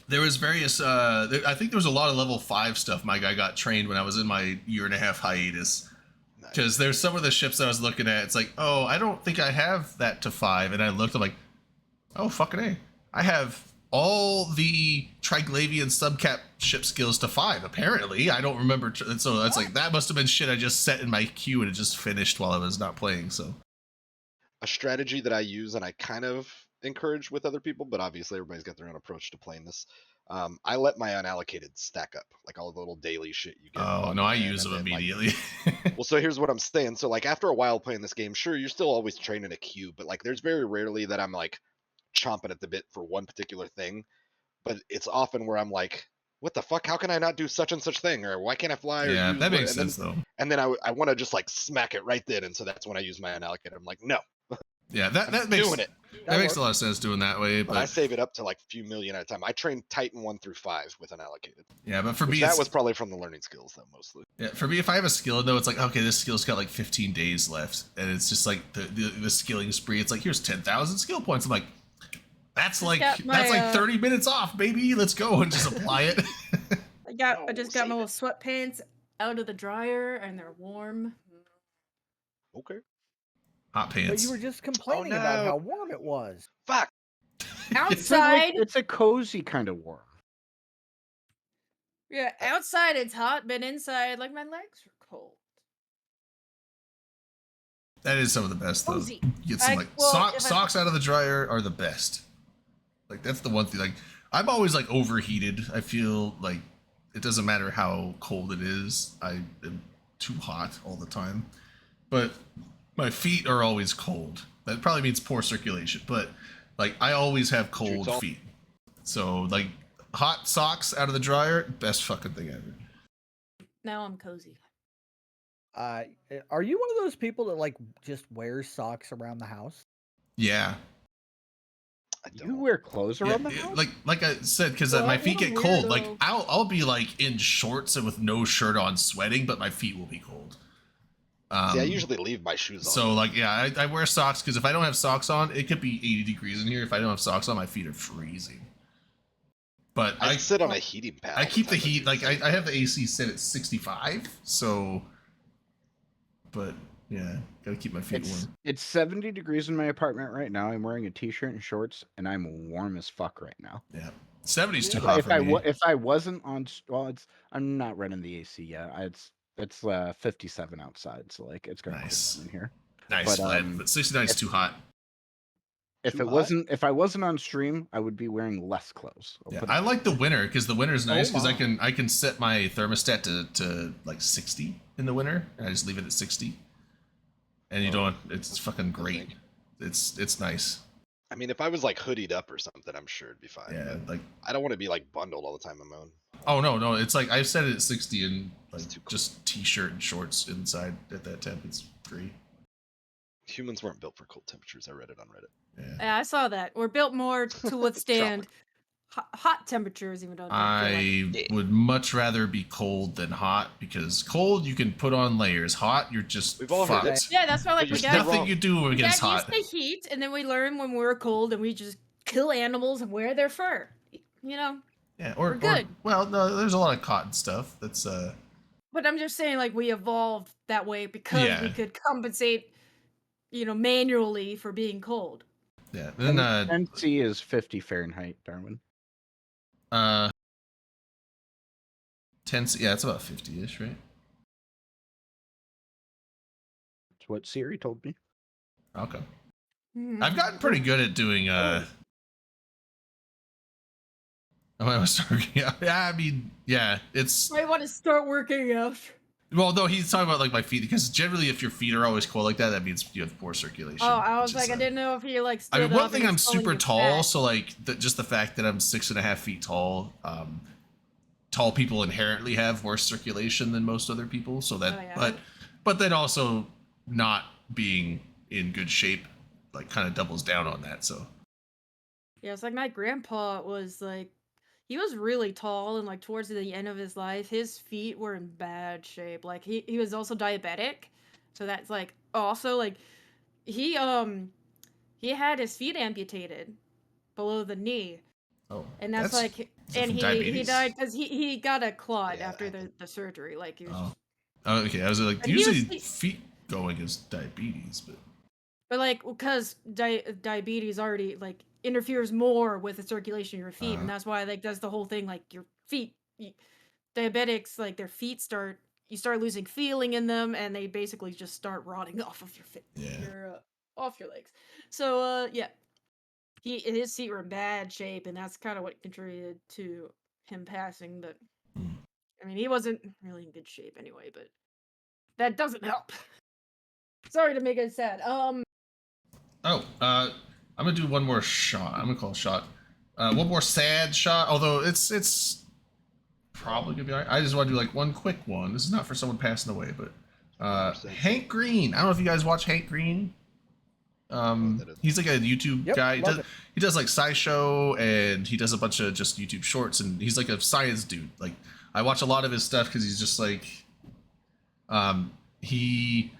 there was various. I think there was a lot of level 5 stuff. My guy got trained when I was in my 1.5 hiatus. Nice. Because there's some of the ships that I was looking at. It's like, oh, I don't think I have that to 5, and I looked. I'm like, oh fucking A, I have all the Triglavian subcap ship skills to 5. Apparently, I don't remember. So it's like that must have been shit I just set in my queue and it just finished while I was not playing. So A strategy that I use and I kind of encourage with other people, but obviously everybody's got their own approach to playing this. I let my unallocated stack up, like all the little daily shit you get. oh no, I use them and then, like, immediately. well, so here's what I'm saying. So like after a while playing this game, sure, you're still always training a queue, but like there's very rarely that I'm like chomping at the bit for one particular thing. But it's often where I'm like, what the fuck? How can I not do such and such thing? Or why can't I fly? Or Yeah, use that what- makes and then- sense though. And then I want to just like smack it right then. And so that's when I use my unallocated. I'm like, no, Yeah, that I'm makes doing it. that makes a lot of sense doing that way. But I But save it up to like a few million at a time. I trained Titan 1 through 5 with unallocated. yeah, but for Which me, that it's- was probably from the learning skills though, mostly. yeah, for me, if I have a skill though, it's like okay, this skill's got like 15 days left, and it's just like the skilling spree. It's like here's 10,000 skill points. I'm like, that's like got my, that's like 30 minutes off, baby. Let's go and just apply it. I just got my save little sweatpants out of the dryer and they're warm. Okay. Hot But pants. you were just complaining about no. how warm it was. Fuck. Outside, It's a cozy kind of warm. yeah, outside it's hot, but inside, like my legs are cold. That is some of the best though. Cozy. You get some like Well, if I- socks out of the dryer are the best. Like that's the one thing. Like I'm always like overheated. I feel like it doesn't matter how cold it is. I am too hot all the time. But my feet are always cold. That probably means poor circulation. But like I always have cold tall? feet. So like hot socks out of the dryer, best fucking thing ever. Now I'm cozy. Are you one of those people that like just wears socks around the house? Yeah. I You don't. wear clothes Yeah, around the house? like I said, because Well, my I'm feet a get cold. Like weirdo. I'll be like in shorts and with no shirt on, sweating, but my feet will be cold. See, I usually leave my shoes on. So like yeah, I wear socks because if I don't have socks on, it could be 80 degrees in here. If I don't have socks on, my feet are freezing. But I sit on a heating pad. I all keep the time, heat that's like insane. I have the AC set at 65. So, but yeah, gotta keep my feet warm. It's 70 degrees in my apartment right now. I'm wearing a t-shirt and shorts, and I'm warm as fuck right now. Yeah, 70's too If, hot if for I me. if I wasn't on, well, I'm not running the AC yet. It's 57 outside, so like it's gonna Nice. cool down in here. Nice, but, Vlad, but 69 is too hot. If Too if I wasn't on stream, I would be wearing less clothes. I'll Yeah, put it I that like the way. winter because the winter's nice because my. I can set my thermostat to like 60 in the winter and I just leave it at 60. And you don't. It's fucking great. It's nice. I mean, if I was like hoodied up or something, I'm sure it'd be fine. Yeah, but like I don't want to be like bundled all the time on my own. oh no, it's like I've set it at 60 and like That's too cold. just t-shirt and shorts inside at that temp. It's great. Humans weren't built for cold temperatures. I read it on Reddit. Yeah. Yeah, I saw that. We're built more to withstand hot temperatures, even though I don't feel like I Yeah. would much rather be cold than hot because cold you can put on layers. Hot you're just We've all heard it. fucked. Yeah, that's why like But we you're got still Nothing wrong. you do we against got hot. used to heat, and then we learn when we were cold, and we just kill animals and wear their fur. You know. Yeah, We're or good. well, no, there's a lot of cotton stuff that's But I'm just saying, like we evolved that way because we Yeah. could compensate, manually for being cold. yeah. Then 10C is 50 Fahrenheit, Darwin. 10 yeah, it's about 50ish, right? That's what Siri told me. Okay. Mhm. I've gotten pretty good at doing Oh, I was starting. Yeah, I mean, yeah, it's I want to start working out. well, no, he's talking about like my feet because generally, if your feet are always cold like that, that means you have poor circulation. Oh, I was which is, like, I didn't know if he like. I Stood mean, one up thing and I'm was calling super you tall, fat. so like just the fact that I'm 6.5 feet tall, tall people inherently have worse circulation than most other people. So that, Oh, yeah. but then also not being in good shape, like kind of doubles down on that. So Yeah, it's like my grandpa was like, he was really tall, and like towards the end of his life, his feet were in bad shape. Like he was also diabetic, so that's like also like he had his feet amputated below the knee, Oh, and that's like, is that and from he diabetes? died because he got a clot Yeah, after I the surgery. Like he was Oh. just, Oh, okay. I was like, and he was usually feet going is diabetes, but like because diabetes already like interferes more with the circulation of your feet, and Uh. that's why like that's the whole thing. Like your feet, diabetics, like their feet you start losing feeling in them, and they basically just start rotting off of your Yeah. off your legs. So yeah, his feet were in bad shape, and that's kind of what contributed to him passing. But Hmm. I mean, he wasn't really in good shape anyway. But that doesn't help. Sorry to make it sad. Oh, I'm gonna do one more shot. I'm gonna call a shot. One more sad shot. Although it's probably gonna be alright. I just want to do like one quick one. This is not for someone passing away, but 100%. Hank Green. I don't know if you guys watch Hank Green. that is. He's like a YouTube Yep, guy. love it. He does like SciShow, and he does a bunch of just YouTube shorts, and he's like a science dude. Like I watch a lot of his stuff because he's just like, he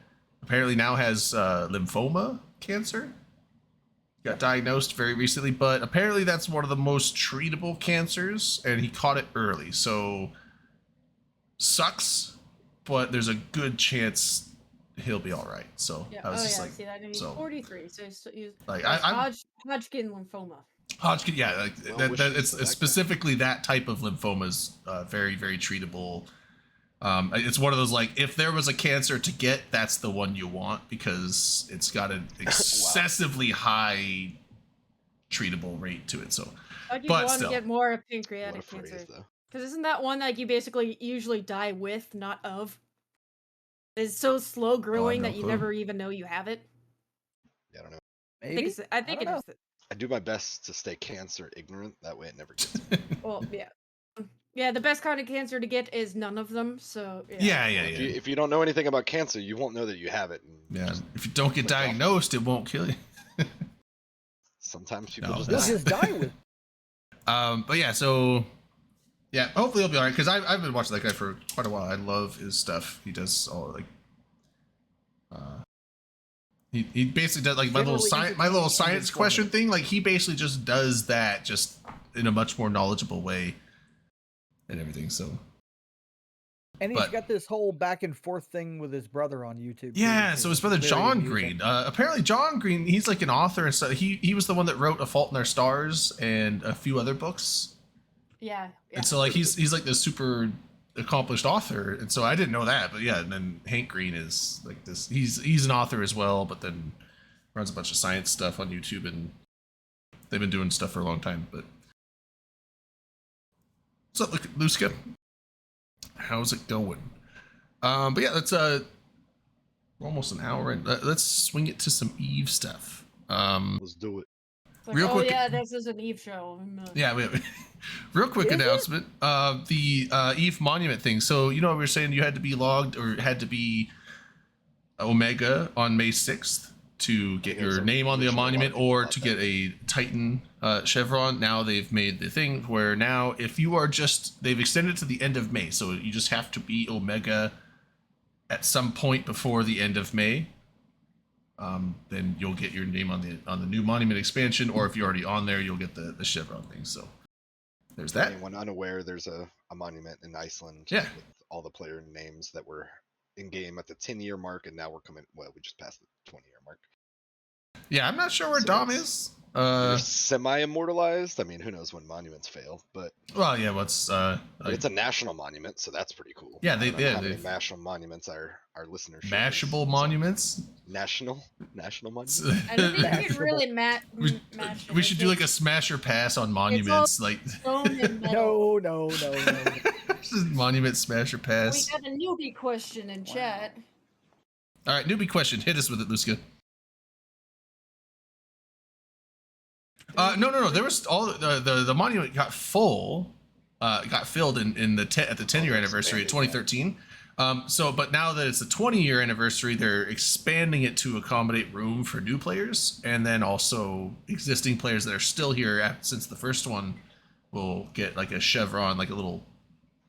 apparently now has lymphoma cancer. Got diagnosed very recently, but apparently that's one of the most treatable cancers, and he caught it early. So sucks, but there's a good chance he'll be all right. So yeah. I was Oh just yeah. like, See that? He's so 43. So he's like has I'm Hodgkin lymphoma. Hodgkin, yeah, like Well, wishes it's for that guy. specifically that type of lymphoma is very, very treatable. It's one of those like if there was a cancer to get, that's the one you want because it's got an excessively high treatable rate to it. So, I'd but want still, to get more What a pancreatic phrase, cancer. though. Because isn't that one like you basically usually die with, not of? It's so slow growing no that you clue. never even know you have it. Yeah, I don't know. Maybe. I think don't it know. is. I do my best to stay cancer ignorant. That way, it never gets me. Well, yeah. Yeah, the best kind of cancer to get is none of them. So yeah. If you don't know anything about cancer, you won't know that you have it. And Yeah, just if you don't get click off. diagnosed, it won't kill you. Sometimes people No, just You'll that's- die. just die with. But yeah, so yeah, hopefully he'll be alright because I've been watching that guy for quite a while. I love his stuff. He does all like, he basically does like my little Generally science entertaining and science question informative. thing. Like he basically just does that just in a much more knowledgeable way and everything. So And he's But- got this whole back and forth thing with his brother on YouTube. too, yeah, which so is his brother very John amusing. Green. Apparently John Green, he's like an author and stuff. He was the one that wrote A Fault in Our Stars and a few other books. yeah. And so like he's like this super accomplished author, and so I didn't know that, but yeah. And then Hank Green is like this. He's an author as well, but then runs a bunch of science stuff on YouTube, and they've been doing stuff for a long time. But what's up, Luska? How's it going? But yeah, let's we're almost an hour in. Let's swing it to some Eve stuff. Let's do it. It's like, real oh quick- yeah, this is an Eve show. Yeah, real quick Is it? announcement. The Eve monument thing. So you know we were saying you had to be logged or had to be Omega on May 6th to get Yeah, your so name on the we should monument log or about to that. get a Titan chevron. Now they've made the thing where now if you are they've extended it to the end of May, so you just have to be Omega at some point before the end of May. Then you'll get your name on the new monument expansion, or if you're already on there, you'll get the chevron thing. So there's For that. anyone unaware, there's a monument in Iceland Yeah. with all the player names that were in game at the 10-year mark, and now we're coming. Well, we just passed the 20-year mark. Yeah, I'm not sure where So Dom it's- is. They're semi-immortalized. I mean, who knows when monuments fail? But Well, yeah, what's it's a national monument, so that's pretty cool. Yeah, I don't know how many they've- national monuments our listeners mashable monuments. National monuments. I don't think you Mashable. can really we, match. we should do like a smash or pass on monuments, like bone and metal. No. just monument smash or We pass. got a newbie question in chat. All right, newbie question. Hit us with it, Luska. No. There was all the monument got full, got filled in the at the 10-year they're anniversary at expanding 2013. But now that it's the 20-year anniversary, they're expanding it to accommodate room for new players, and then also existing players that are still here since the first one will get like a chevron, like a little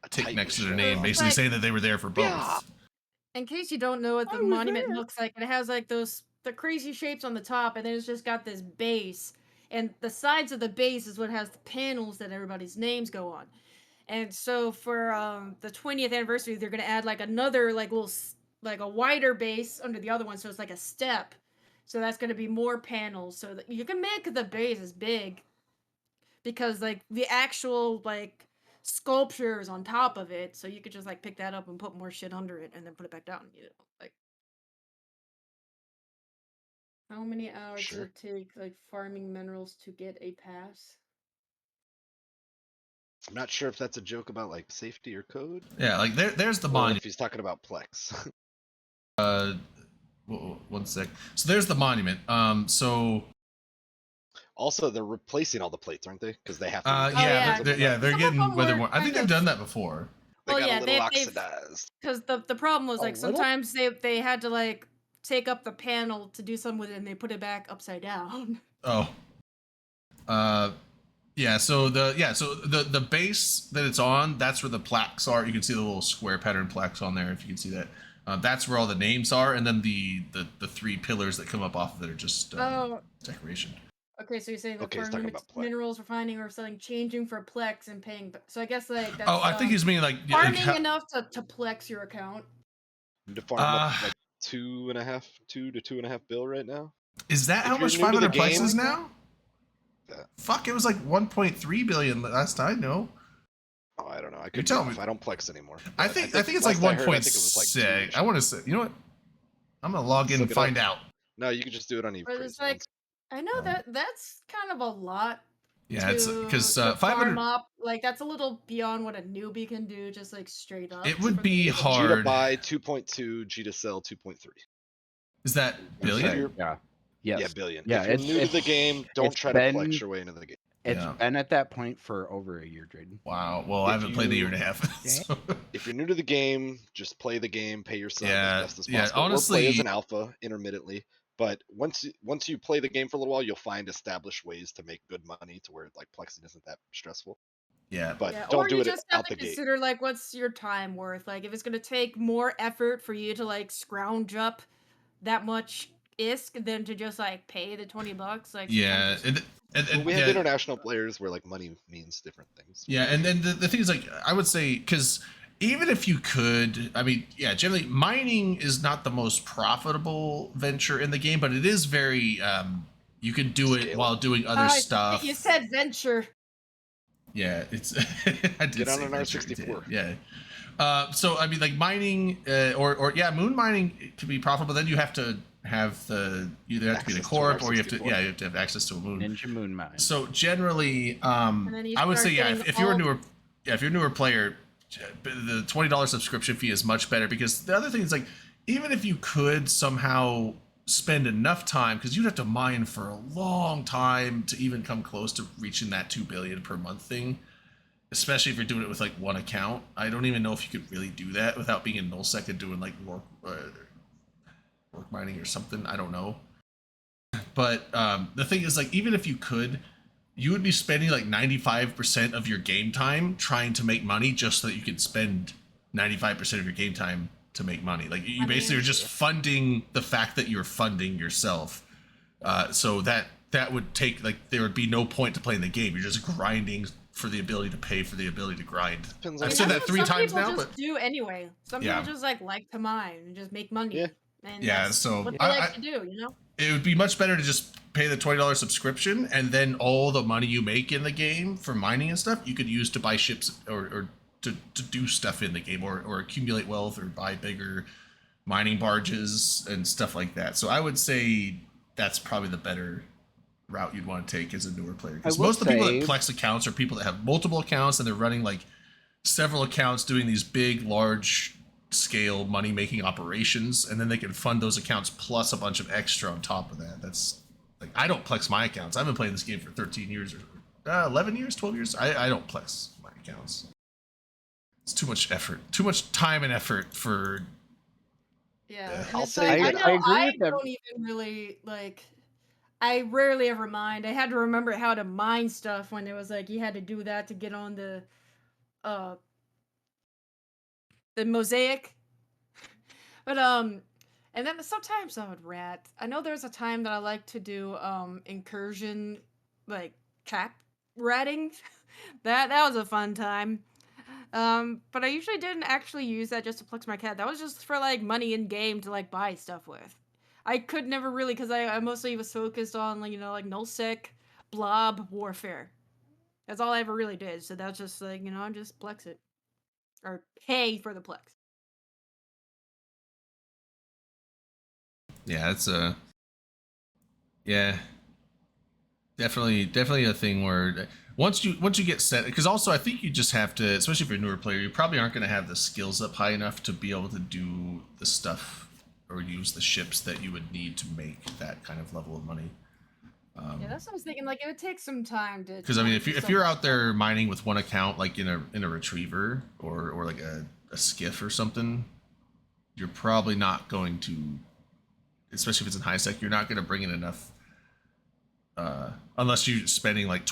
A tick Titan next to their chevron. name, basically Like- saying that they were there for both. Yeah. In case you don't know what I the was monument there. looks like, it has like the crazy shapes on the top, and then it's just got this base. And the sides of the base is what has the panels that everybody's names go on. And so for the 20th anniversary, they're gonna add like another like like a wider base under the other one, so it's like a step. So that's gonna be more panels, so that you can make the base as big because like the actual like sculpture is on top of it, so you could just like pick that up and put more shit under it and then put it back down. Like how many hours does Sure. it take like farming minerals to get a pass? I'm not sure if that's a joke about like safety or code, Yeah, like there's the or monument. if he's talking about Plex. One sec. So there's the monument. So Also, they're replacing all the plates, aren't they? Because they have to. yeah, replace yeah. them with they're that. Some of getting them whether were more. I think kind they've of- done that before. They Well, got yeah, a little they've oxidized. because the problem was A like little? sometimes they had to like take up the panel to do something with it and they put it back upside down. Oh. Yeah, so the base that it's on, that's where the plaques are. You can see the little square pattern plaques on there if you can see that. That's where all the names are, and then the three pillars that come up off of it are just Oh, decoration. okay. So you're saying the Okay, he's farming talking about Plex. minerals, refining, or selling, changing for Plex and paying. So I guess like that's. Oh, I think he's meaning like, yeah, farming like enough to Plex your account. To farm up like 2 to 2.5 bill right now. is that if how you're much new to the 500 Plex is game- now? Yeah. Fuck, it was like 1.3 billion last I know. Oh, I don't know. I You're could telling tell me. I don't Plex anymore. I but think it's like last I heard, I 1.6. think it was like 2-ish. I want to say, you know what? I'm gonna log in Look and it find up. out. No, you could just do it on your But crazy it's like ones. I know that's kind of a lot. Yeah, it's because to 500. farm up, like that's a little beyond what a newbie can do, just like straight up. It would for be the- G to hard. buy 2.2, G to sell 2.3. Is that billion? you're- Yeah. Yes. Yeah, billion. Yeah, if you're it's- new to the it's- game, don't it's try to been- flex your way into the game. It's Yeah. been at that point for over a year, Drayden. Wow. Well, I If haven't played a year you- and a half. so- If you're new to the game, just play the game, pay your sub Yeah, as best as yeah, possible. Or play as honestly- an alpha intermittently. But once you play the game for a little while, you'll find established ways to make good money to where like plexing isn't that stressful. Yeah. But Yeah, don't or do you it just have out to the gate. consider like what's your time worth. Like if it's gonna take more effort for you to like scrounge up that much ISK than to just like pay the $20. Like Yeah. sometimes Well, we have yeah, international players where like money means different things. yeah, and then the thing is, like, I would say, because even if you could, I mean, yeah, generally mining is not the most profitable venture in the game, but it is very you can do it while doing other stuff. You said venture. Yeah, it's I did Get on say an venture, R64. yeah. So I mean, like mining, or yeah, moon mining to be profitable, then you have to have the either have to be the Access to an corp or you have to R64. you have to have access to a moon. Ninja Moon Mine. So generally, then you I would start say, yeah, getting if you're a all- newer, yeah, if you're a newer player, the $20 subscription fee is much better, because the other thing is, like, even if you could somehow spend enough time, because you'd have to mine for a long time to even come close to reaching that 2 billion per month thing, especially if you're doing it with like one account. I don't even know if you could really do that without being in nullsec and doing like work mining or something. I don't know. But the thing is, like, even if you could, you would be spending like 95% of your game time trying to make money just so that you could spend 95% of your game time to make money. Like, you I basically mean- are just funding the fact that you're funding yourself. So that would take, like, there would be no point to playing the game. You're just grinding for the ability to pay for the ability to grind. Depends I've on said the that That's 3 what some times people now, just but do anyway. Some Yeah. people just like to mine and just make money. Yeah. And Yeah, that's so what they I- like to do, you know? it would be much better to just pay the $20 subscription, and then all the money you make in the game for mining and stuff you could use to buy ships or to do stuff in the game, or accumulate wealth, or buy bigger mining barges and stuff like that. So I would say that's probably the better route you'd want to take as a newer player, because I will most of the people say- that Plex accounts are people that have multiple accounts and they're running like several accounts doing these big, large scale money making operations, and then they can fund those accounts plus a bunch of extra on top of that. That's like, I don't Plex my accounts. I've been playing this game for 13 years or 11 years, 12 years. I don't Plex my accounts. It's too much effort, too much time and effort for. Yeah. Yeah. and I'll it's say like, that- I I know agree I with that. don't even really like. I rarely ever mined. I had to remember how to mine stuff when it was like you had to do that to get on the mosaic. But and then sometimes I would rat. I know there's a time that I like to do incursion, like cap ratting. That was a fun time. But I usually didn't actually use that just to flex my cat. That was just for like money in game to like buy stuff with. I could never really, because I mostly was focused on like like nullsec, blob warfare. That's all I ever really did. So that's just like I just plex it or pay for the plex. Yeah, it's yeah, definitely a thing where once you get set, because also I think you just have to, especially if you're a newer player, you probably aren't going to have the skills up high enough to be able to do the stuff or use the ships that you would need to make that kind of level of money. Yeah, that's what I was thinking. Like, it would take some time to. Because I mean, do if you're something. out there mining with one account, like in a retriever or like a skiff or something, you're probably not going to, especially if it's in high sec, you're not going to bring in enough. Unless you're spending like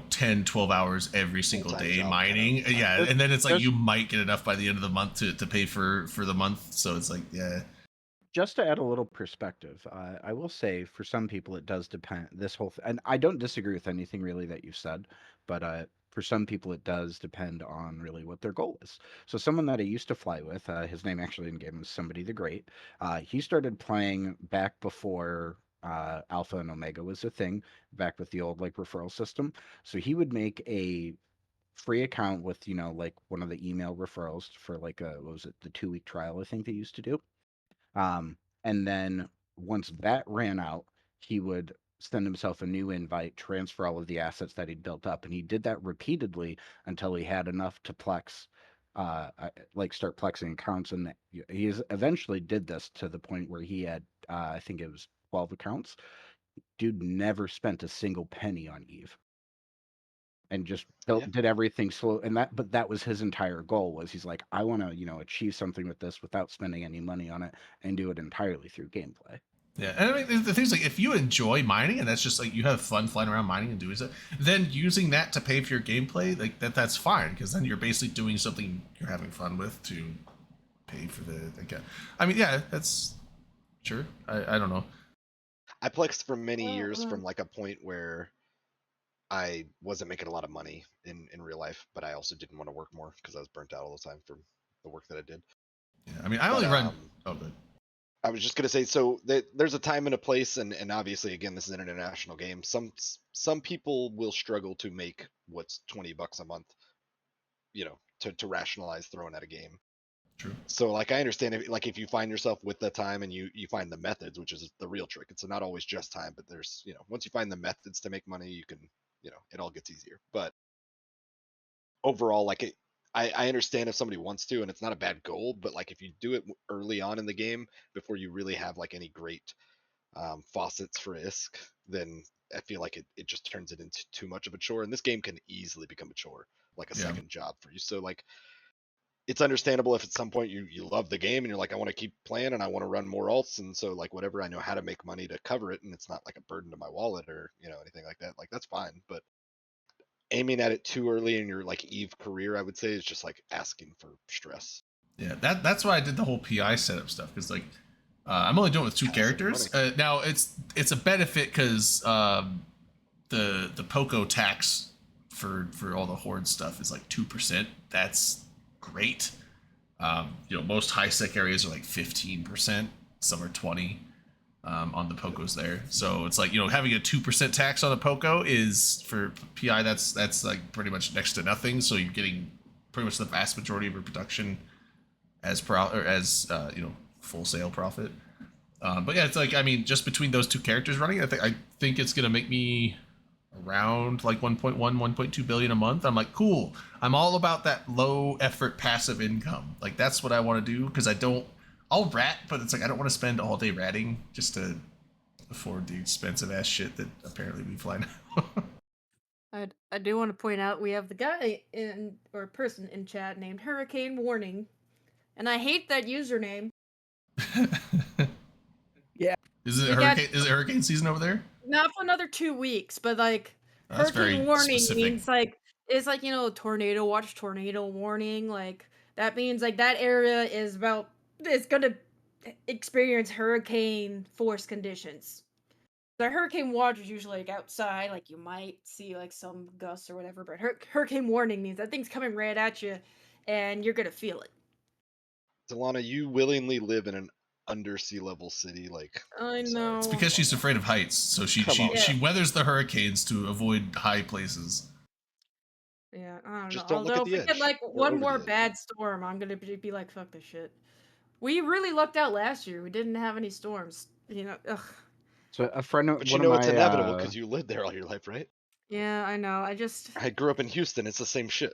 10 12 hours every single Full-time day job mining, kind of. yeah, and then it's like There's- you might get enough by the end of the month to pay for the month, so it's like, yeah. Just to add a little perspective, I will say for some people it does depend. This whole and I don't disagree with anything really that you said, but for some people it does depend on really what their goal is. So someone that I used to fly with, his name actually in game was Somebody the Great. He started playing back before Alpha and Omega was a thing, back with the old like referral system. So he would make a free account with like one of the email referrals for like a what was it, the 2-week trial I think they used to do. And then once that ran out, he would send himself a new invite, transfer all of the assets that he'd built up, and he did that repeatedly until he had enough to plex, like start plexing accounts. And eventually did this to the point where he had, I think it was 12 accounts. Dude never spent a single penny on Eve. And just did everything slow, and that was his entire goal. Was he's like, I want to achieve something with this without spending any money on it and do it entirely through gameplay. Yeah, and I mean the thing's like, if you enjoy mining and that's just like you have fun flying around mining and doing stuff, then using that to pay for your gameplay, like that's fine, because then you're basically doing something you're having fun with to pay for the account. I mean, yeah, that's sure. I don't know. I plexed for many years from like a point where I wasn't making a lot of money in real life, but I also didn't want to work more because I was burnt out all the time from the work that I did. Yeah, I mean, I only run. Oh, good. I was just gonna say, so there's a time and a place, and obviously, again, this is an international game. Some people will struggle to make what's $20 a month, to rationalize throwing at a game. True. So like I understand if you find yourself with the time and you find the methods, which is the real trick. It's not always just time, but there's once you find the methods to make money, you can it all gets easier. But overall, like I understand if somebody wants to, and it's not a bad goal, but like if you do it early on in the game before you really have like any great faucets for ISK, then I feel like it just turns it into too much of a chore. And this game can easily become a chore, like a second job for you. So like it's understandable if at some point you love the game and you're like, I want to keep playing and I want to run more alts, and so like whatever, I know how to make money to cover it, and it's not like a burden to my wallet or anything like that. Like that's fine, but aiming at it too early in your like Eve career, I would say, is just like asking for stress. Yeah, that's why I did the whole PI setup stuff, because like I'm only doing it with 2 characters. Now it's a benefit because the Poco tax for all the horde stuff is like 2%. That's great. Most high sec areas are like 15%. Some are 20 on the Pocos there. So it's like having a 2% tax on the Poco is for PI. That's like pretty much next to nothing. So you're getting pretty much the vast majority of your production as full sale profit. But yeah, it's like, I mean, just between those 2 characters running, I think it's gonna make me around like 1.2 billion a month. I'm like, cool. I'm all about that low effort passive income. Like that's what I want to do, because I'll rat, but it's like I don't want to spend all day ratting just to afford the expensive ass shit that apparently we fly now. I do want to point out we have the guy or person in chat named Hurricane Warning, and I hate that username. Yeah. Is it hurricane season over there? Not for another 2 weeks, but like That's Hurricane very Warning specific. means like it's like tornado watch, tornado warning. Like that means like that area is it's gonna experience hurricane force conditions. The hurricane watch is usually like outside, like you might see like some gusts or whatever, but hurricane warning means that thing's coming right at you, and you're gonna feel it. Delana, you willingly live in an under sea level city. Like, I I'm sorry. It's know. because she's afraid of heights, so she Come she on. she weathers the hurricanes to avoid high places. Yeah, I don't Just know. don't look at Although the if we get edge. like Or one over more the edge. bad storm, I'm gonna be like, fuck this shit. We really lucked out last year. We didn't have any storms. You know, ugh. So a friend of But one you know of it's my inevitable because you lived there all your life, right? Yeah, I know. I just I grew up in Houston. It's the same shit.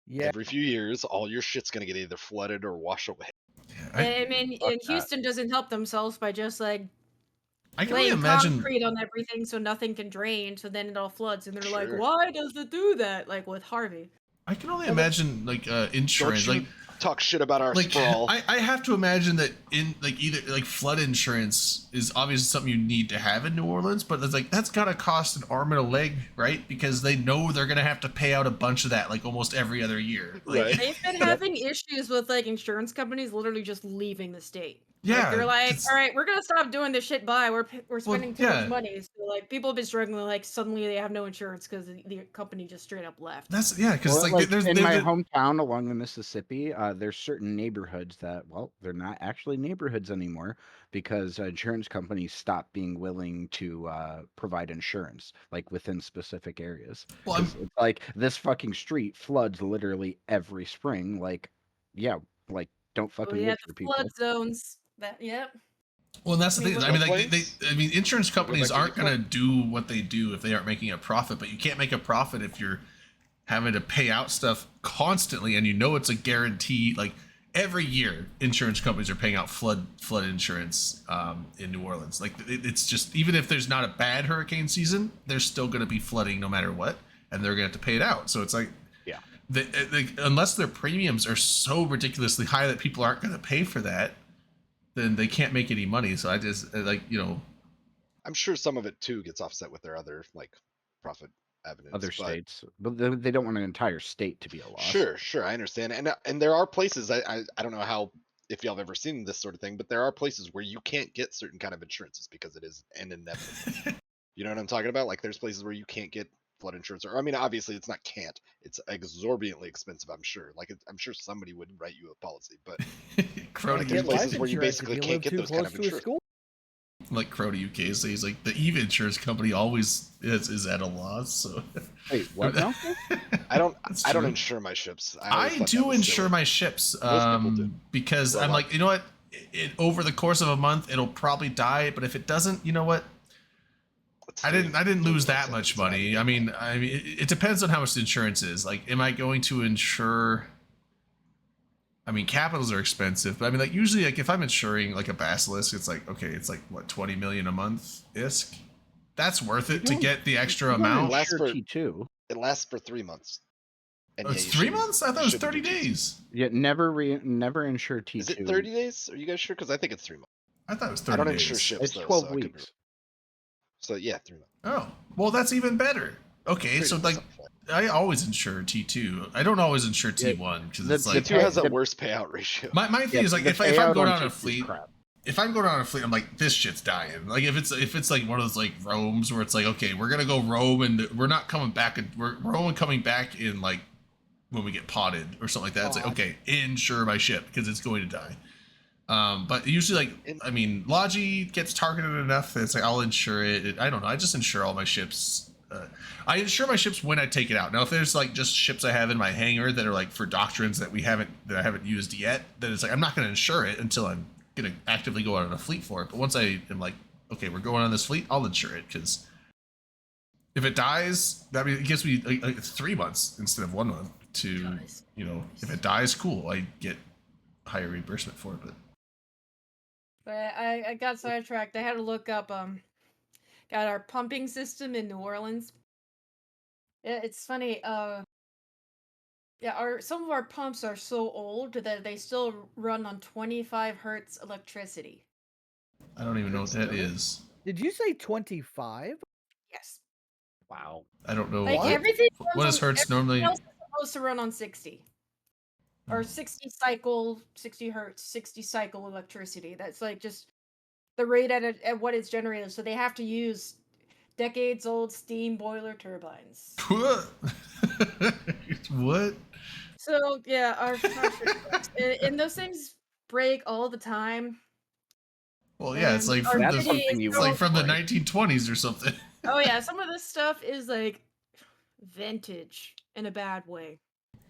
Yeah, Every few years, all your shit's gonna get either flooded or washed away. Yeah, I mean, Fuck and that. Houston doesn't help themselves by just like I can only laying imagine. concrete on everything so nothing can drain, so then it all floods, and they're like, Sure. why does it do that? Like with Harvey. I can only Well, the- imagine like Don't insurance, you like talk shit about our sprawl. I have to imagine that in like either like flood insurance is obviously something you need to have in New Orleans, but it's like that's gotta cost an arm and a leg, right? Because they know they're gonna have to pay out a bunch of that like almost every other year. Like, Right. They've been having issues with like insurance companies literally just leaving the state. Yeah, Like, they're like, it's- all right, we're gonna stop doing this shit. Bye. We're spending too yeah. much money. So like, people have been struggling. Like, suddenly they have no insurance because the company just straight up left. That's yeah, because Well, like, there's in there's my the- hometown along the Mississippi, there's certain neighborhoods that, well, they're not actually neighborhoods anymore because insurance companies stopped being willing to provide insurance, like within specific areas. Well, I'm- 'Cause it's like this fucking street floods literally every spring. Like, yeah, like don't Oh fucking yeah, live the here, people. flood zones. That yep. Well, and that's the I mean, thing. look- I mean, like Floodplains? I mean, insurance Go companies back to aren't the gonna do what they do if they aren't making a profit. But you can't make a profit if you're having to pay out stuff constantly, and you know it's a guarantee. Like every year, insurance companies are paying out flood insurance in New Orleans. Like it's just even if there's not a bad hurricane season, there's still gonna be flooding no matter what, and they're gonna have to pay it out. So it's like. Yeah. Unless their premiums are so ridiculously high that people aren't going to pay for that, then they can't make any money. So I just like I'm sure some of it too gets offset with their other like profit avenues. Other but- states, but they don't want an entire state to be a loss. Sure, I understand. And there are places I don't know how if y'all have ever seen this sort of thing, but there are places where you can't get certain kind of insurances because it is an inevitable. You know what I'm talking about? Like there's places where you can't get flood insurance, or I mean, obviously it's not can't. It's exorbitantly expensive. I'm sure. Like I'm sure somebody would write you a policy, but Crowdy Like, there's UK, places life where you insurance basically if you can't live get too those kind close of to a insurance. school. like Crowdy UK says, like the EVE insurance company always is at a loss. So Wait, what now? I don't That's I don't true. insure my ships. I always thought that do was insure silly. my ships people do. because Well, I'm like- like, you know what? Over the course of a month, it'll probably die. But if it doesn't, you know what? It's I didn't $3 lose that cents, much it's not a money. big I mean, deal. it depends on how much the insurance is. Like, am I going to insure? I mean, capitals are expensive, but I mean, like usually, like if I'm insuring like a basilisk, it's like okay, it's like what 20 million a month isk. That's worth it to don't- get the extra You don't amount. Last insure for- T2. It lasts for 3 months. And Oh, yeah, it's you 3 shouldn't- months. I you thought it was shouldn't 30 do T2s. days. Yeah, never insure T2. Is it 30 days? Are you guys sure? Because I think it's 3 months. I thought it was 30 I don't days. insure ships It's though, 12 so I could be- weeks. So yeah, 3 months. Oh, well, that's even better. Okay, Pretty so much like something like I always insure T2. I don't always insure Yeah, T1 because the- it's that. like T2 has a the- worse payout ratio. my thing Yeah, is like the if I'm payout going on on a T2 is fleet. crap. If I'm going on a fleet, I'm like, this shit's dying. Like if it's like one of those like roams where it's like, okay, we're gonna go roam and we're not coming back, and we're only coming back in like when we get potted or something like that. It's like, okay, insure my ship because it's going to die. But usually, like, I mean, Logi gets targeted enough that it's like I'll insure it. I don't know. I just insure all my ships. I insure my ships when I take it out. Now, if there's like just ships I have in my hangar that are like for doctrines that I haven't used yet, then it's like I'm not going to insure it until I'm going to actively go out on a fleet for it. But once I am like, okay, we're going on this fleet, I'll insure it because if it dies, that means it gives me like 3 months instead of 1 month to, Dies. you know, if it dies, cool, I get higher reimbursement for it. But I got sidetracked. I had to look up got our pumping system in New Orleans. Yeah, it's funny. Yeah, some of our pumps are so old that they still run on 25 hertz electricity. I don't even know what that is. Did you say 25? Yes. Wow. I don't know. Like what- everything. What is hertz normally? Everything else is supposed to run on 60. or 60 cycle, 60 hertz, 60 cycle electricity. That's like just the rate at what it's generated. So they have to use decades old steam boiler turbines. What? What? So yeah, our shit sucks. And those things break all the time. Well, yeah, it's And like our from That's the city something is you it's so- like from the Right. 1920s or something. Oh yeah, some of this stuff is like vintage in a bad way.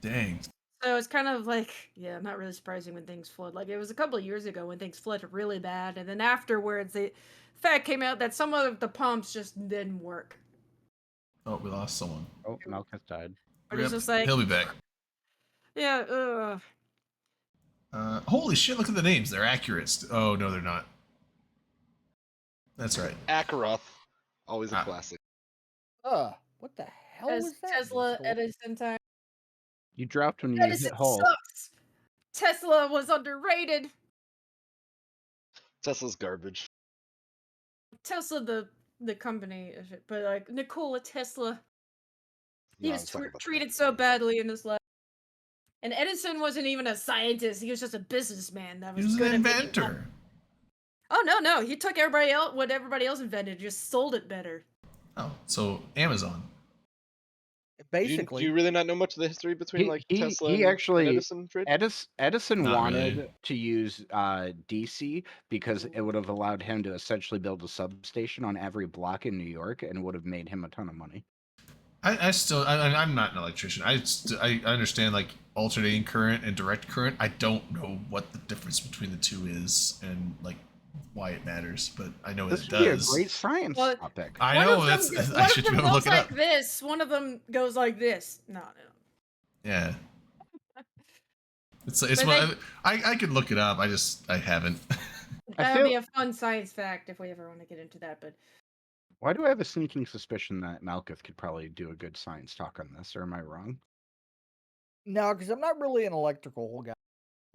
Dang. So it's kind of like, yeah, not really surprising when things flood. Like it was a couple of years ago when things flooded really bad, and then afterwards, the fact came out that some of the pumps just didn't work. Oh, we lost someone. Oh, Malkuth died. But it's Rip. just like, He'll be back. yeah, Holy shit! Look at the names. They're accurate. Oh no, they're not. That's right. Akaroth, always a Ah. classic. What the hell as was that? Tesla Discord? Edison time. You dropped when you Edison hit Hull. sucks. Tesla was underrated. Tesla's garbage. Tesla, the company, but like Nikola Tesla, he No, was let's talk about that. treated so badly in his life. And Edison wasn't even a scientist; he was just a businessman that He was was an good at making inventor. Oh no, he took everybody else what everybody else invented, just sold it better. Oh, so Amazon. Basically, Do you really not know much of the history between like Tesla and actually Edison? Fred? Edison Not wanted really. to use DC because it would have allowed him to essentially build a substation on every block in New York and would have made him a ton of money. I'm not an electrician. I understand like alternating current and direct current. I don't know what the difference between the two is and like why it matters, but I know This it would be a does. great science Well, topic. I One know of that's. them, I one should of be them able to goes look it like up. this. One of them goes like this. No. Yeah. It's But what I could look it up. I haven't. That feel- would be a fun science fact if we ever want to get into that. But Why do I have a sneaking suspicion that Malkuth could probably do a good science talk on this, or am I wrong? no, because I'm not really an electrical guy.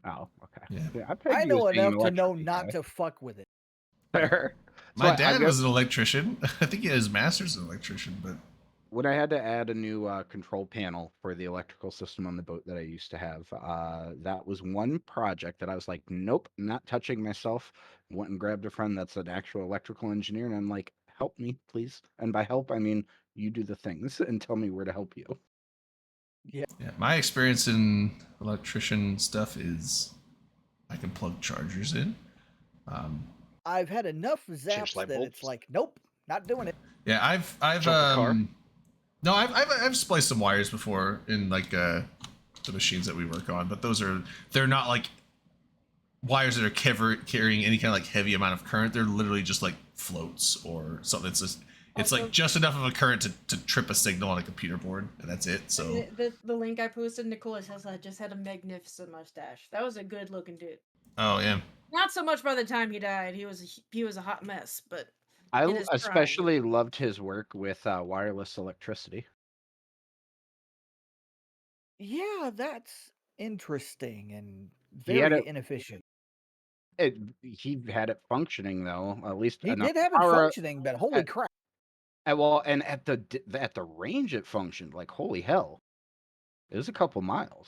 Oh, okay. Yeah. I, pegged I you know as being an enough to know electricity not guy. to fuck with it. Fair. My So I dad guess- was an electrician. I think he had his master's in electrician, but When I had to add a new control panel for the electrical system on the boat that I used to have, that was one project that I was like, nope, not touching myself. Went and grabbed a friend that's an actual electrical engineer, and I'm like, help me, please. And by help, I mean you do the things and tell me where to help you. yeah, my experience in electrician stuff is I can plug chargers in. I've had enough zaps light that bulbs. it's like, nope, not doing it. Yeah, I've Jump a car? no, I've spliced some wires before in like the machines that we work on, but they're not like wires that are carrying any kind of like heavy amount of current. They're literally just like floats or something. It's Also- like just enough of a current to trip a signal on a computer board, and that's it. So the link I posted, Nikola Tesla just had a magnificent mustache. That was a good looking dude. oh yeah. Not so much by the time he died. He was a hot mess, but I in his prime. especially loved his work with wireless electricity. Yeah, that's interesting and He had very it- inefficient. He had it functioning though, at least He enough did have it power. functioning, but holy at- crap. And at the range it functioned, like holy hell, it was a couple miles.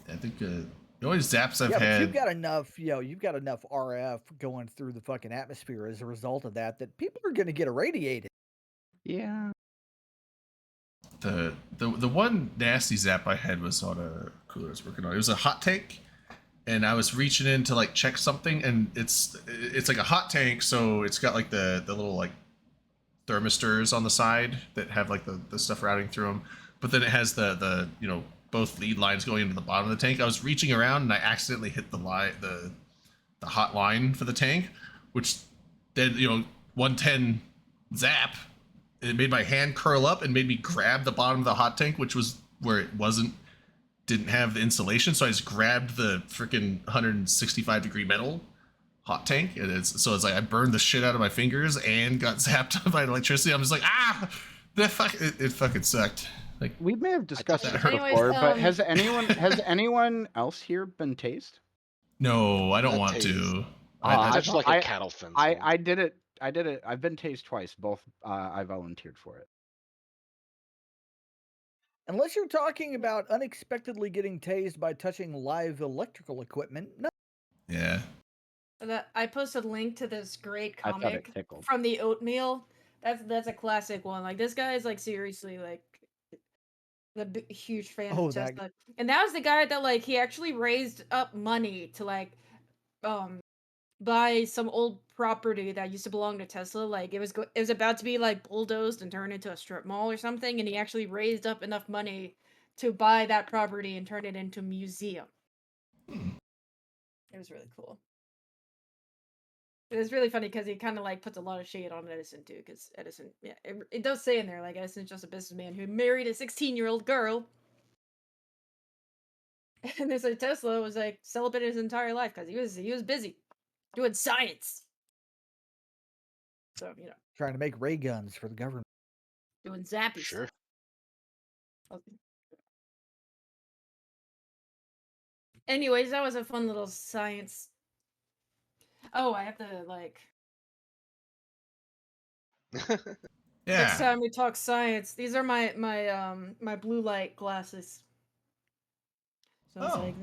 I think the only zaps I've Yeah, but had. you've got enough, you've got enough RF going through the fucking atmosphere as a result of that people are going to get irradiated. Yeah. The one nasty zap I had was on a cooler I was working on. It was a hot tank, and I was reaching in to like check something, and it's like a hot tank, so it's got like the little like thermistors on the side that have like the stuff routing through them, but then it has the both lead lines going into the bottom of the tank. I was reaching around and I accidentally hit the hot line for the tank, which then 110 zap. It made my hand curl up and made me grab the bottom of the hot tank, which was where it didn't have the insulation. So I just grabbed the freaking 165-degree metal hot tank, and it's like I burned the shit out of my fingers and got zapped by electricity. I'm just like, it fucking sucked. Like, We may have discussed that this hurt. Anyways, before, but has anyone else here been tased? no, I don't Not want tased. to. I- Touched like I- a cattle fence. I did it. I've been tased twice. Both I volunteered for it. Unless you're talking about unexpectedly getting tased by touching live electrical equipment, no. Yeah. I posted a link to this great I thought it comic tickled. from the Oatmeal. That's a classic one. Like this guy is like seriously like huge fan Oh, of that Tesla, and that was the guy that like he actually raised up money to like buy some old property that used to belong to Tesla. Like it was about to be like bulldozed and turned into a strip mall or something, and he actually raised up enough money to buy that property and turn it into a museum. Hmm. It was really cool. It was really funny because he kind of like puts a lot of shade on Edison too, because Edison, yeah, it does say in there like Edison's just a businessman who married a 16-year-old girl, and this like Tesla was like celibate his entire life because he was busy doing science. So trying to make ray guns for the government. doing zappy Sure. stuff. Okay. Anyways, that was a fun little science. Oh, I have to like next Yeah. time we talk science. These are my my blue light glasses. So it's Oh. like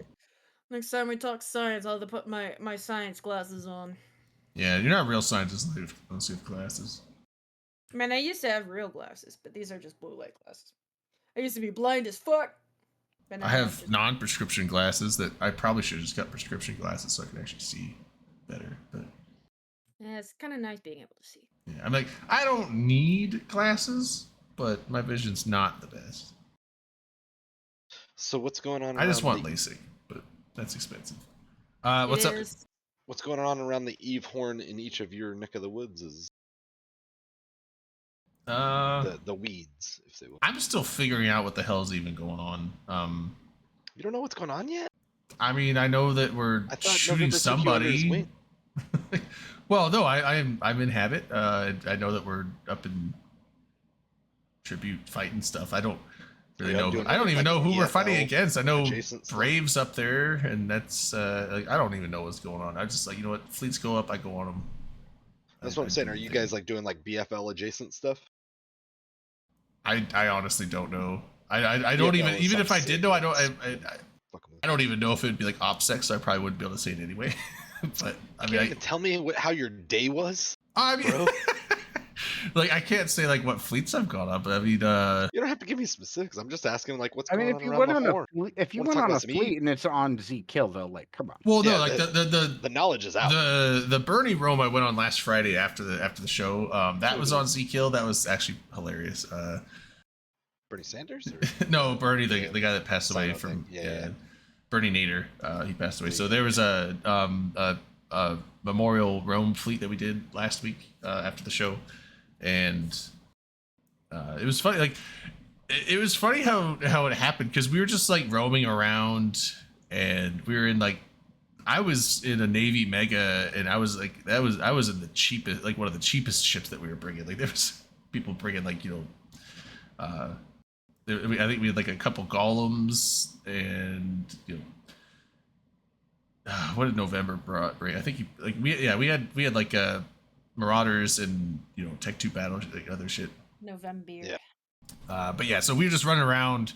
next time we talk science, I'll have to put my science glasses on. Yeah, you're not a real scientist unless you have glasses. I mean, I used to have real glasses, but these are just blue light glasses. I used to be blind as fuck. But now I have just- non-prescription glasses that I probably should have just got prescription glasses so I can actually see better. But Yeah, it's kind of nice being able to see. yeah, I'm like, I don't need glasses, but my vision's not the best. So what's going on? I just around want the- LASIK, but that's expensive. What's It up? is- What's going on around the Eve horn in each of your neck of the woods? Is the weeds, if they will. I'm still figuring out what the hell's even going on. You don't know what's going on yet? I mean, I know that we're I thought shooting November took you under his somebody. wing. Well, no, I'm in habit. I know that we're up in tribute fighting stuff. I don't really Yeah, I'm know. doing I don't even like know who we're EFL fighting against. I know adjacent stuff. Braves up there, and that's like I don't even know what's going on. I just like, you know what, fleets go up, I go on them. That's what I'm saying. Are you guys like doing like BFL adjacent stuff? I honestly don't know. I don't BFL even is if I some did sick know, I ones. don't. Fuck 'em. I don't even know if it would be like OPSEC, so I probably wouldn't be able to say it anyway. But I You mean, can't even tell me how your day was. I mean, bro. like I can't say like what fleets I've gone up. I mean, You don't have to give me specifics. I'm just asking like what's I mean, going if on you around went the on a horn. if you Wanna went talk on a about some Eve? fleet and it's on Zeke Kill though, like come on. well, no, Yeah, like the knowledge is out. the Bernie Rome I went on last Friday after the show. That was on Z-Kill. That was actually hilarious. Bernie Sanders? Or? No, Bernie, Yeah. the guy that passed away Silo from thing. Yeah. Bernie Nader. He passed away. So there was a memorial Rome fleet that we did last week after the show, and it was funny. Like it was funny how it happened because we were just like roaming around, and we were in like. I was in a Navy Mega, and I was like, I was in the cheapest, like one of the cheapest ships that we were bringing. Like there was people bringing like I think we had like a couple golems, and what did November bring? I think we had like marauders and Tech 2 battle, like other shit. November. Yeah. But yeah, so we were just running around,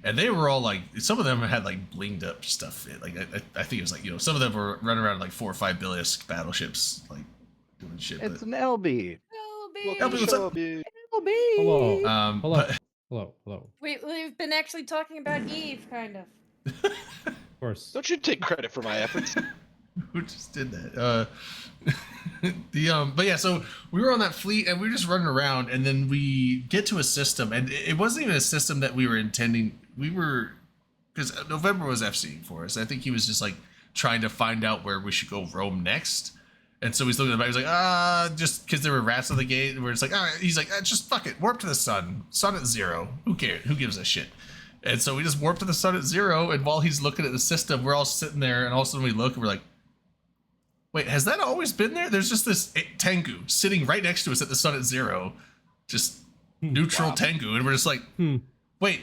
and they were all like, some of them had like blinged up stuff. Like I think it was like some of them were running around like 4 or 5 Bilisk battleships, like doing shit. It's But, an LB. Welcome to what's show, up? B. LB. Hello. Hello. but Hello. We've been actually talking about Eve, kind of. Of course. Don't you take credit for my efforts? who just did that? But yeah, so we were on that fleet and we were just running around, and then we get to a system, and it wasn't even a system that we were intending. We were, because November was FCing for us. I think he was just like trying to find out where we should go roam next. And so he's looking at the back. He's like, just because there were rats on the gate. And we're just like, all right. He's like, just fuck it. Warp to the sun. Sun at 0. Who cares? Who gives a shit? And so we just warp to the sun at 0. And while he's looking at the system, we're all sitting there. And all of a sudden we look and we're like, wait, has that always been there? There's just this Tengu sitting right next to us at the sun at 0. Just neutral Wow. Tengu. And we're just like, wait,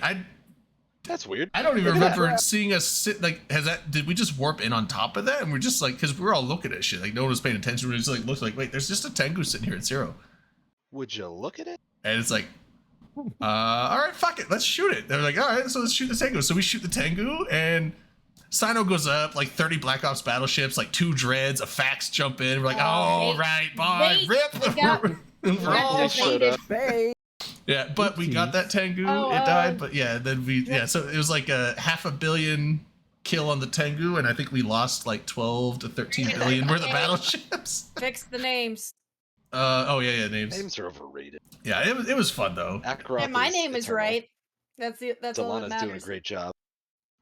That's weird. I don't even Look at that. remember seeing us sit like. Did we just warp in on top of that? And we're just like, because we were all looking at shit, like no one was paying attention. We just like looked like, wait, there's just a Tengu sitting here at 0, Would you look at it? and it's like, all right, fuck it, let's shoot it. They're like, all right, so let's shoot the Tengu. So we shoot the Tengu, and Sino goes up, like 30 Black Ops battleships, like 2 dreads, a fax jump in. We're like, all right, bye, rip. We're all showed up. Bay. Yeah, but we got that Tengu. Oh, It died, but yeah, then so it was like a 500 million kill on the Tengu, and I think we lost like 12 to 13 billion worth of battleships. Fix the names. Names. Names are overrated. Yeah, it was fun though. Akrov And my name is eternal. right. That's all that Solana's matters. doing a great job.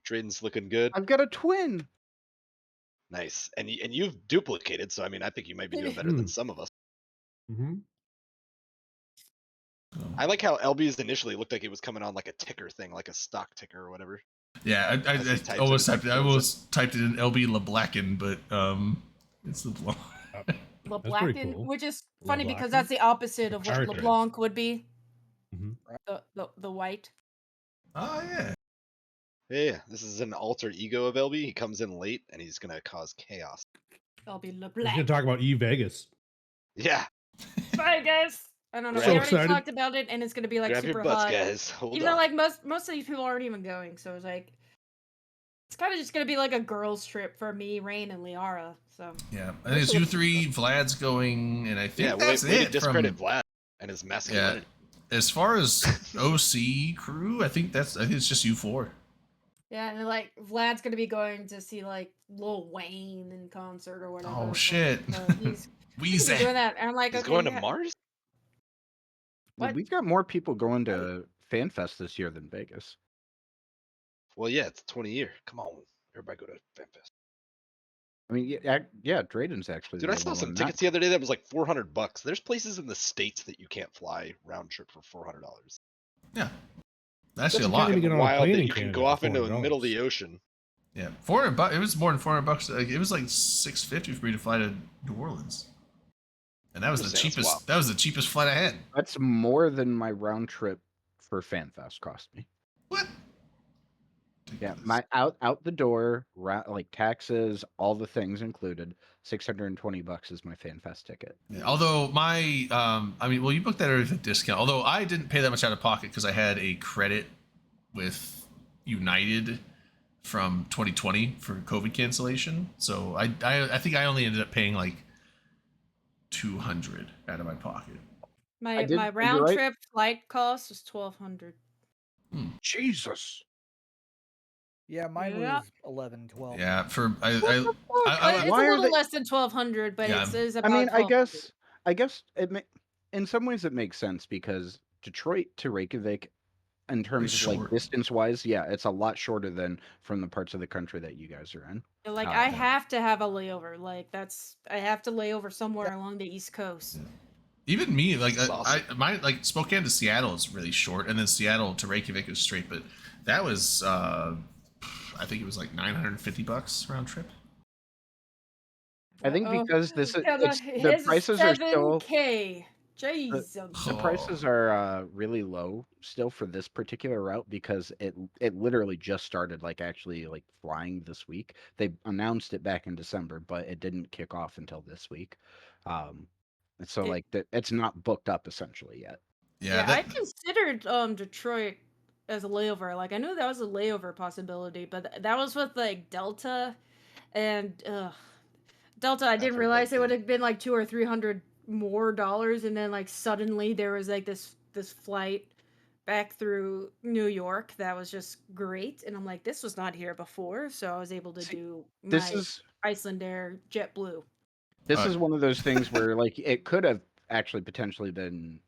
Drayden's looking good. I've got a twin. Nice. And you've duplicated, so I mean, I think you might be doing better than some of us. Mm-hmm. I like how LB's initially looked like it was coming on like a ticker thing, like a stock ticker or whatever. Yeah, As he I types almost it, typed it. I almost typed it in LB LeBlacken, but it's LeBlanc. LeBlacken, cool. which is funny because LeBlacken? that's the opposite of what Character. LeBlanc would be. Mhm. The white. Oh yeah. Yeah, this is an alter ego of LB. He comes in late and he's gonna cause chaos. I'll be We're gonna LeBlanc. talk about E Vegas. Yeah, Bye guys. I don't know. So We already excited. talked about it, and it's gonna be like grab super your butts, hot. guys. Hold Even on. though like most of these people aren't even going, so it's like it's kind of just gonna be like a girls' trip for me, Rain, and Liara. So Yeah, I think it's you three. Vlad's going, and I think yeah, that's way to it. discredit From, Vlad and his masculinity. as far as OC crew, I think it's just you 4. yeah, and like Vlad's gonna be going to see like Lil Wayne in concert or whatever. Oh so, shit. he's gonna be doing that, and I'm like, He's okay, going to yeah. Mars? What? We've got more people going to FanFest this year than Vegas. Well, yeah, it's 20 year. Come on, everybody go to FanFest. I mean, yeah, Drayden's actually. Dude, the I saw only some one tickets the other day that was like $400. There's places in the States that you can't fly round trip for $400. Yeah, that's actually a You lot. can't even get on a Wild plane that in you can Canada go off for into the $400. middle of the ocean. Yeah, $400. It was more than $400. Like, it was like $650 for me to fly to New Orleans, and that was the Understand, it's cheapest. wild. That was the cheapest flight I had. That's more than my round trip for FanFest cost me. What? Yeah, my out the door, like taxes, all the things included, $620 is my FanFest ticket. Yeah, although my, you booked that with a discount. Although I didn't pay that much out of pocket because I had a credit with United from 2020 for COVID cancellation. So I think I only ended up paying like $200 out of my pocket. My you're round right. trip flight cost was $1,200. Jesus. Yeah, mine Yeah. was 11, 12. Yeah, for It's Why a are little they- less than 1,200, but Yeah. it's I about. mean, I 1,200. guess in some ways it makes sense because Detroit to Reykjavik, in terms of like short. distance wise, yeah, it's a lot shorter than from the parts of the country that you guys are in. Like Oh, I yeah. have to have a layover. Like I have to lay over somewhere along the East Coast. Even me, like This is awesome. my like Spokane to Seattle is really short, and then Seattle to Reykjavik is straight. But that was, I think it was like $950 round trip. I think because this is Yeah, the prices are still $7K. Jesus. the prices are really low still for this particular route because it literally just started like actually like flying this week. They announced it back in December, but it didn't kick off until this week. So It- like it's not booked up essentially yet. Yeah, Yeah, I considered Detroit as a layover. Like I knew that was a layover possibility, but that was with like Delta, and Delta. I didn't heard realize that it would too. have been like $200 or $300 more dollars, and then like suddenly there was like this flight back through New York that was just great, and I'm like, this was not here before, so I was able to See, do This my is Icelandair JetBlue. This Uh, is one of those things where like it could have actually potentially been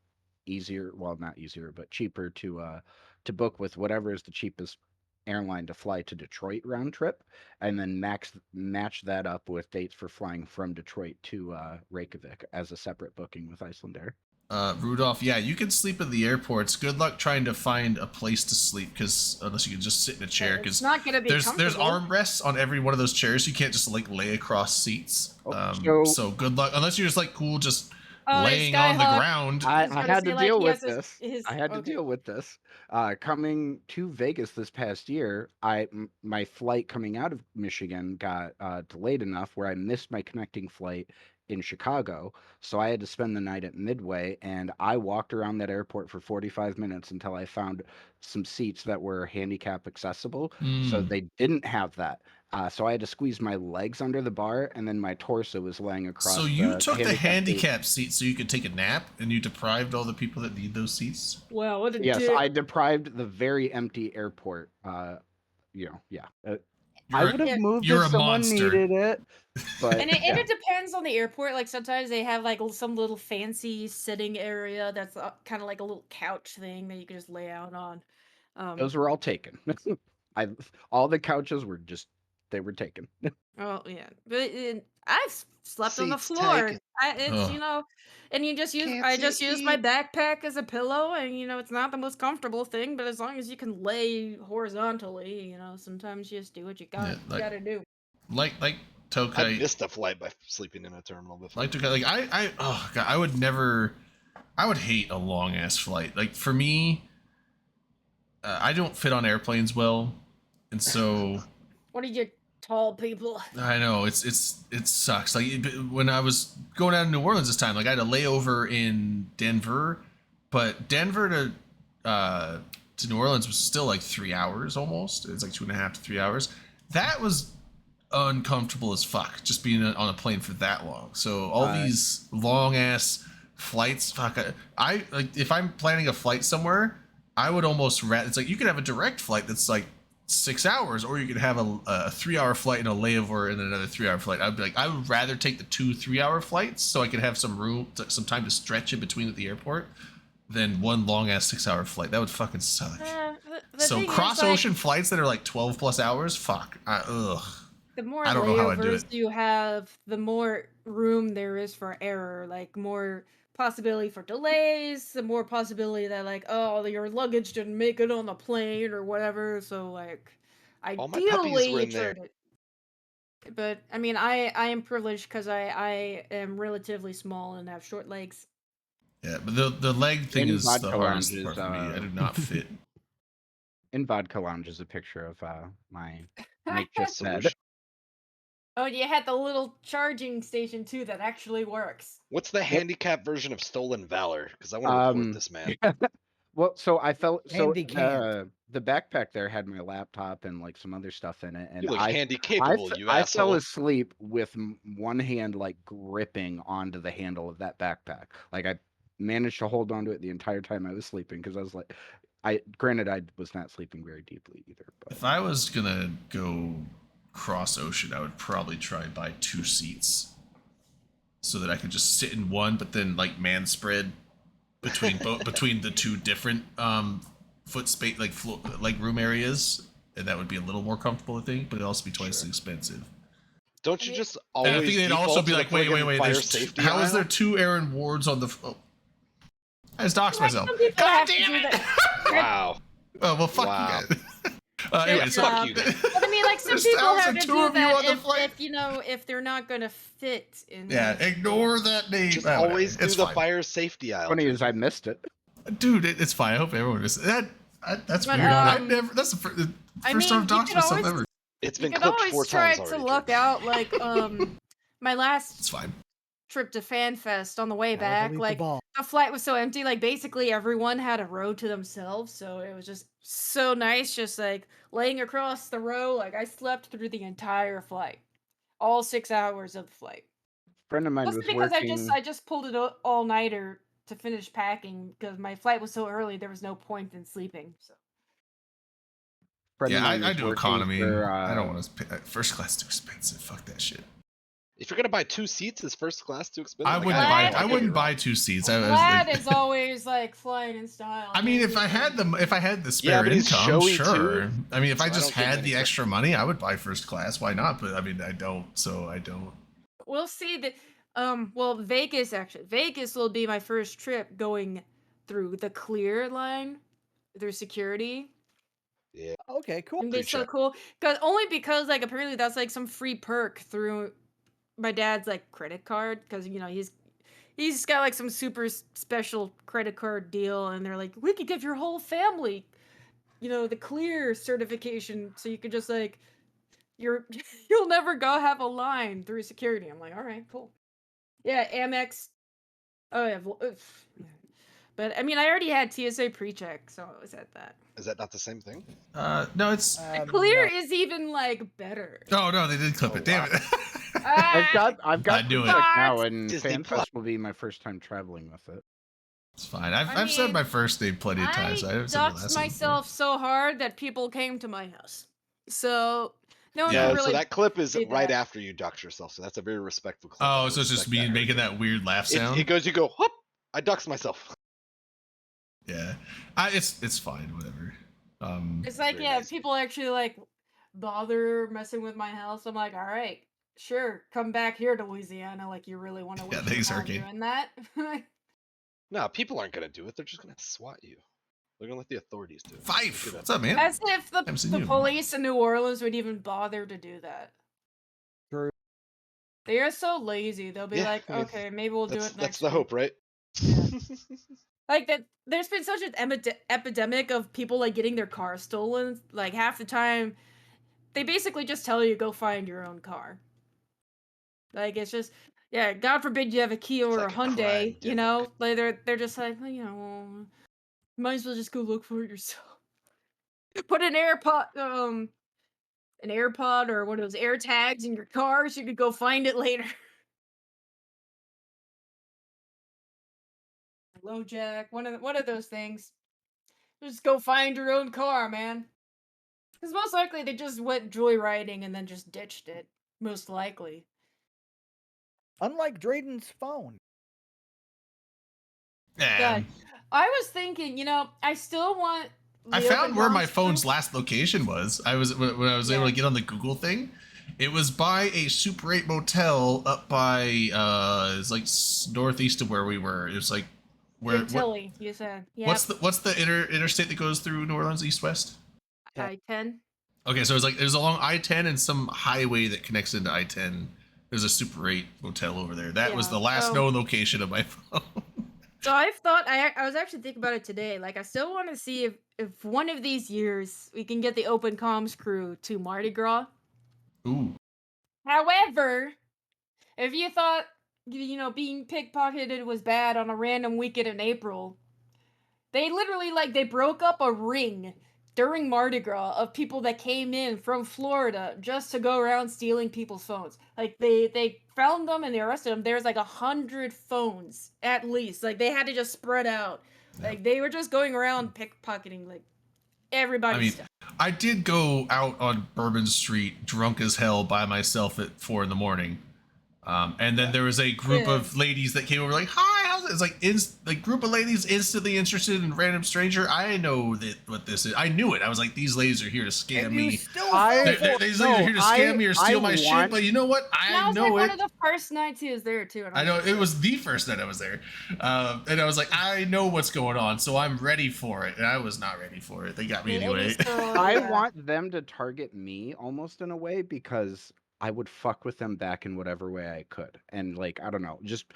easier, well not easier, but cheaper to book with whatever is the cheapest airline to fly to Detroit round trip and then match that up with dates for flying from Detroit to Reykjavik as a separate booking with Icelandair. Rudolph, yeah, you can sleep in the airports. Good luck trying to find a place to sleep, because unless you can just sit in a chair, It's because not gonna be there's comfortable. armrests on every one of those chairs. You can't just like lay across seats. Oh, So good luck, unless you're just like cool, just Oh, laying on the Skyhawk. ground. I was gonna had say, to like, deal he with has this. his- I had to okay. deal with this. Coming to Vegas this past year, my flight coming out of Michigan got delayed enough where I missed my connecting flight in Chicago. So I had to spend the night at Midway, and I walked around that airport for 45 minutes until I found some seats that were handicap accessible. So Mm. they didn't have that. So I had to squeeze my legs under the bar, and then my torso was laying across. So you the took the handicap seat. handicap seat so you could take a nap, and you deprived all the people that need those seats. Well, what a Yes, dick. I deprived the very empty airport. Yeah. I You're would have Yeah. moved You're if a someone monster. needed it, but And it, yeah. and it depends on the airport. Like sometimes they have like some little fancy sitting area that's kind of like a little couch thing that you can just lay out on. Those were all taken. All the couches were they were taken. Oh yeah, but I've slept on the Seats floor. taken. It's Ugh. and you just use Can't I see just use my eat. backpack as a pillow, and it's not the most comfortable thing, but as long as you can lay horizontally, sometimes you just do what you Yeah, gotta do. like I Tokai, missed a flight by sleeping in a terminal before. like Tokai, like oh god, I would hate a long ass flight. Like for me, I don't fit on airplanes well, and so What are you tall people? I know it sucks. Like when I was going out of New Orleans this time, like I had a layover in Denver, but Denver to New Orleans was still like 3 hours almost. It's like 2.5 to 3 hours. That was uncomfortable as fuck, just being on a plane for that long. So all these long ass flights, fuck. I like if I'm planning a flight somewhere, I would almost it's like you could have a direct flight that's like 6 hours, or you could have a 3-hour flight and a layover and then another 3-hour flight. I'd be like, I would rather take the 2 3-hour flights so I could have some room, some time to stretch in between at the airport, than one long ass 6-hour flight. That would fucking suck. The So thing is, cross like, ocean flights that are like 12 plus hours, fuck. Ugh. the more I don't know how I'd do layovers it. you have, the more room there is for error, like more possibility for delays, the more possibility that like, oh, your luggage didn't make it on the plane or whatever. So like, All my puppies ideally were you in there. trade it. But I mean, I am privileged because I am relatively small and have short legs. Yeah, but the leg thing In is the Vodka hardest Lounge part is, for me. I do not fit. In Vodka Lounge is a picture of my makeshift bed. Solution. Oh, you had the little charging station too that actually works. What's the handicap version of Stolen Valor? Because I want to report this man. Well, so I felt Handicap. the backpack there had my laptop and like some other stuff in it, and You look I handy capable, you I fell asshole. asleep with one hand like gripping onto the handle of that backpack. Like I managed to hold onto it the entire time I was sleeping because I was like, granted I was not sleeping very deeply either. But If I was gonna go cross ocean, I would probably try and buy 2 seats so that I could just sit in one, but then like man spread between between the 2 different foot space like room areas, and that would be a little more comfortable, I think, but it'd also be twice as expensive. Don't I you mean- just And always I think they'd default also to be the like, wait, friggin' fire there's safety how is aisle? there 2 Aaron Wards on the? I just doxed Like, myself. some people God have to damn do it! that. Wow. Oh well, fuck Wow. you guys. Anyway, so fuck you guys. But I mean, like some There's people have 1,000 to two do of you on the that flight. if they're not gonna fit in. yeah, ignore that name. Just Whatever. always do It's the fine. fire safety aisle. funny is I Drinker. missed it. Dude, it's fine. I hope everyone is that. That's But, weird. I um, never. That's the first I time I've mean, you doxed could myself always ever. It's you been could clipped always 4 try times to already. luck Drinker. out like my last It's fine. trip to FanFest on the way Gotta back, delete the like ball. the flight was so empty, like basically everyone had a row to themselves, so it was just so nice, just like laying across the row. Like I slept through the entire flight, all 6 hours of the flight. Friend of mine Mostly was because working. I just pulled it all nighter to finish packing because my flight was so early. There was no point in sleeping. So Friend of Yeah, mine I was do working economy. for, I don't want to pay. First class too expensive. Fuck that shit. If you're gonna buy 2 seats, is first class too expensive? I Like, wouldn't have buy. no Glad- I idea, wouldn't you're buy wrong. 2 seats. I was Vlad like, is always like flying in style. I mean, if I had the spare but he's income, showy, sure. too. I mean, if So I I just don't get had many the first- extra money, I would buy first class. Why not? But I mean, I don't. So I don't. We'll see that. Well, Vegas actually. Vegas will be my first trip going through the clear line, through security. Okay, cool. And it's so check. cool because like apparently that's like some free perk through my dad's like credit card because he's got like some super special credit card deal, and they're like, we could give your whole family, the clear certification, so you could just like you'll never go have a line through security. I'm like, all right, cool. Yeah, Amex. Oh yeah, but I mean, I already had TSA pre-check, so I was at that. Is that not the same thing? No, it's. Clear No. is even like better. Oh no, they did clip Oh, it. Damn wow. it. I've got I knew it. pre-check now, and Disney Plus. FanFest will be my first time traveling with it. It's fine. I I've said mean, my first name plenty of times. I I've said my last doxed name before. myself so hard that people came to my house. So no one Yeah. can No, really. so that clip is do right that. after you dox yourself. So that's a very respectful clip. Oh, I so it's just respect me making Harry. that weird laugh sound. It goes, you go, whoop! I doxed myself. Yeah, it's fine. Whatever. It's like, Very yeah, nice. people actually like bother messing with my house. I'm like, all right, sure, come back here to Louisiana. Like, you really want to Yeah, waste thanks, your time Arcade. doing that? No, people aren't gonna do it. They're just gonna swat you. They're gonna let the authorities do it. Fife. Look at What's that. up, man? As if Haven't seen the you in a while. police in New Orleans would even bother to do that. True. They are so lazy. They'll be Yeah, like, I mean, okay, maybe we'll do That's it that's next the week. hope, right? Yeah. Like that, there's been such an epidemic of people like getting their car stolen. Like half the time, they basically just tell you go find your own car. Like it's just, yeah. God forbid you have a Kia or like a a crime Hyundai. You know, demic. like they're just like, well, you know, might as well just go look for it yourself. Put an AirPod or one of those air tags in your car so you could go find it later. Low jack, one of those things. Just go find your own car, man. Because most likely they just went joyriding and then just ditched it. Most likely. Unlike Drayden's phone. God, I was thinking, you know, I still want. I the found open where my comms phone's crew- last location was. I was when I was able Yeah. to get on the Google thing. It was by a Super 8 motel up by it's like northeast of where we were. It was like where Big Tilly, you said. Yeah. what's the interstate that goes through New Orleans east west? I-10? Okay, so it's like there's along I-10 and some highway that connects into I-10. There's a Super 8 motel over there. That was Yeah, the last so- known location of my phone. So I've thought I was actually thinking about it today. Like I still want to see if one of these years we can get the open comms crew to Mardi Gras. Ooh. However, if you thought you know being pickpocketed was bad on a random weekend in April, they literally like they broke up a ring during Mardi Gras of people that came in from Florida just to go around stealing people's phones. Like they found them and they arrested them. There's like 100 phones at least. Like they had to just spread out. Like they were just going around pickpocketing like everybody's I mean, stuff. I did go out on Bourbon Street drunk as hell by myself at 4 a.m. And then there was a group Yeah. of ladies that came over like, "Hi, how's it?" It's like group of ladies instantly interested in random stranger. I know what this is. I knew it. I was like, these ladies are here to scam And you me. still I- fell These for it. ladies are here to scam me or steal I my shit. want- But you know what? And I that was know like one it. of the first nights he was there too. And I know was it like, was the first night I was there, and I was like, I know what's going on, so I'm ready for it. And I was not ready for it. They got me "Yeah, it anyway. is so- I yeah." want them to target me almost in a way because I would fuck with them back in whatever way I could. And like, I don't know, just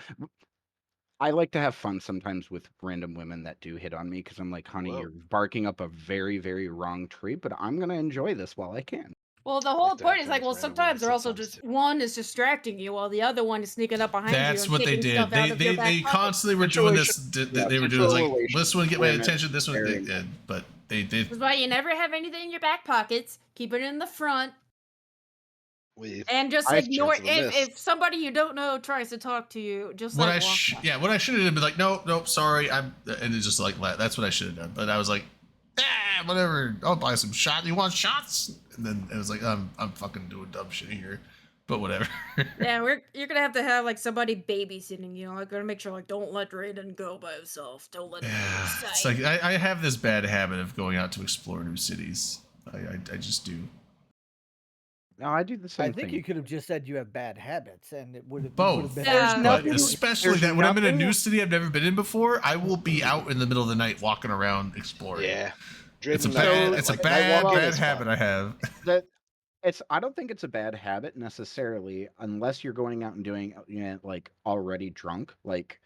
I like to have fun sometimes with random women that do hit on me because I'm like, honey, Whoa. you're barking up a very, very wrong tree, but I'm gonna enjoy this while I can. Well, the like whole to point have is fun like, with well, random sometimes they're women also sometimes, just too. one is distracting you while the other one is sneaking up behind you That's and what taking they did. stuff out of your back They pocket. constantly were doing this. Yeah, They were doing like situational this one get my women attention, this one, very but they did. That's why you never have anything in your back pockets. Keep it in the front, With and just I- ignore chance of a miss. if somebody you don't know tries to talk to you. Just What like I walk by. what I should have been like, nope, sorry, and it's just like that's what I should have done. But I was like, whatever, I'll buy some shots. You want shots? And then it was like, I'm fucking doing dumb shit here, but whatever. Yeah, you're gonna have to have like somebody babysitting you. Like, gotta make sure like don't let Raiden go by himself. Don't let him out of Yeah, your it's sight. like I have this bad habit of going out to explore new cities. I just do. No, I do the same I think thing. you could have just said you have bad habits, and it would have Both. been. Yeah. But nothing- especially there's that when I'm in a nothing- new city I've never been in before, I will be out in the middle of the night walking around exploring. yeah, It's a Drayden bad, knows it's a that, like, bad, night walking bad is habit fun. I have. That I don't think it's a bad habit necessarily, unless you're going out and doing like already drunk. Like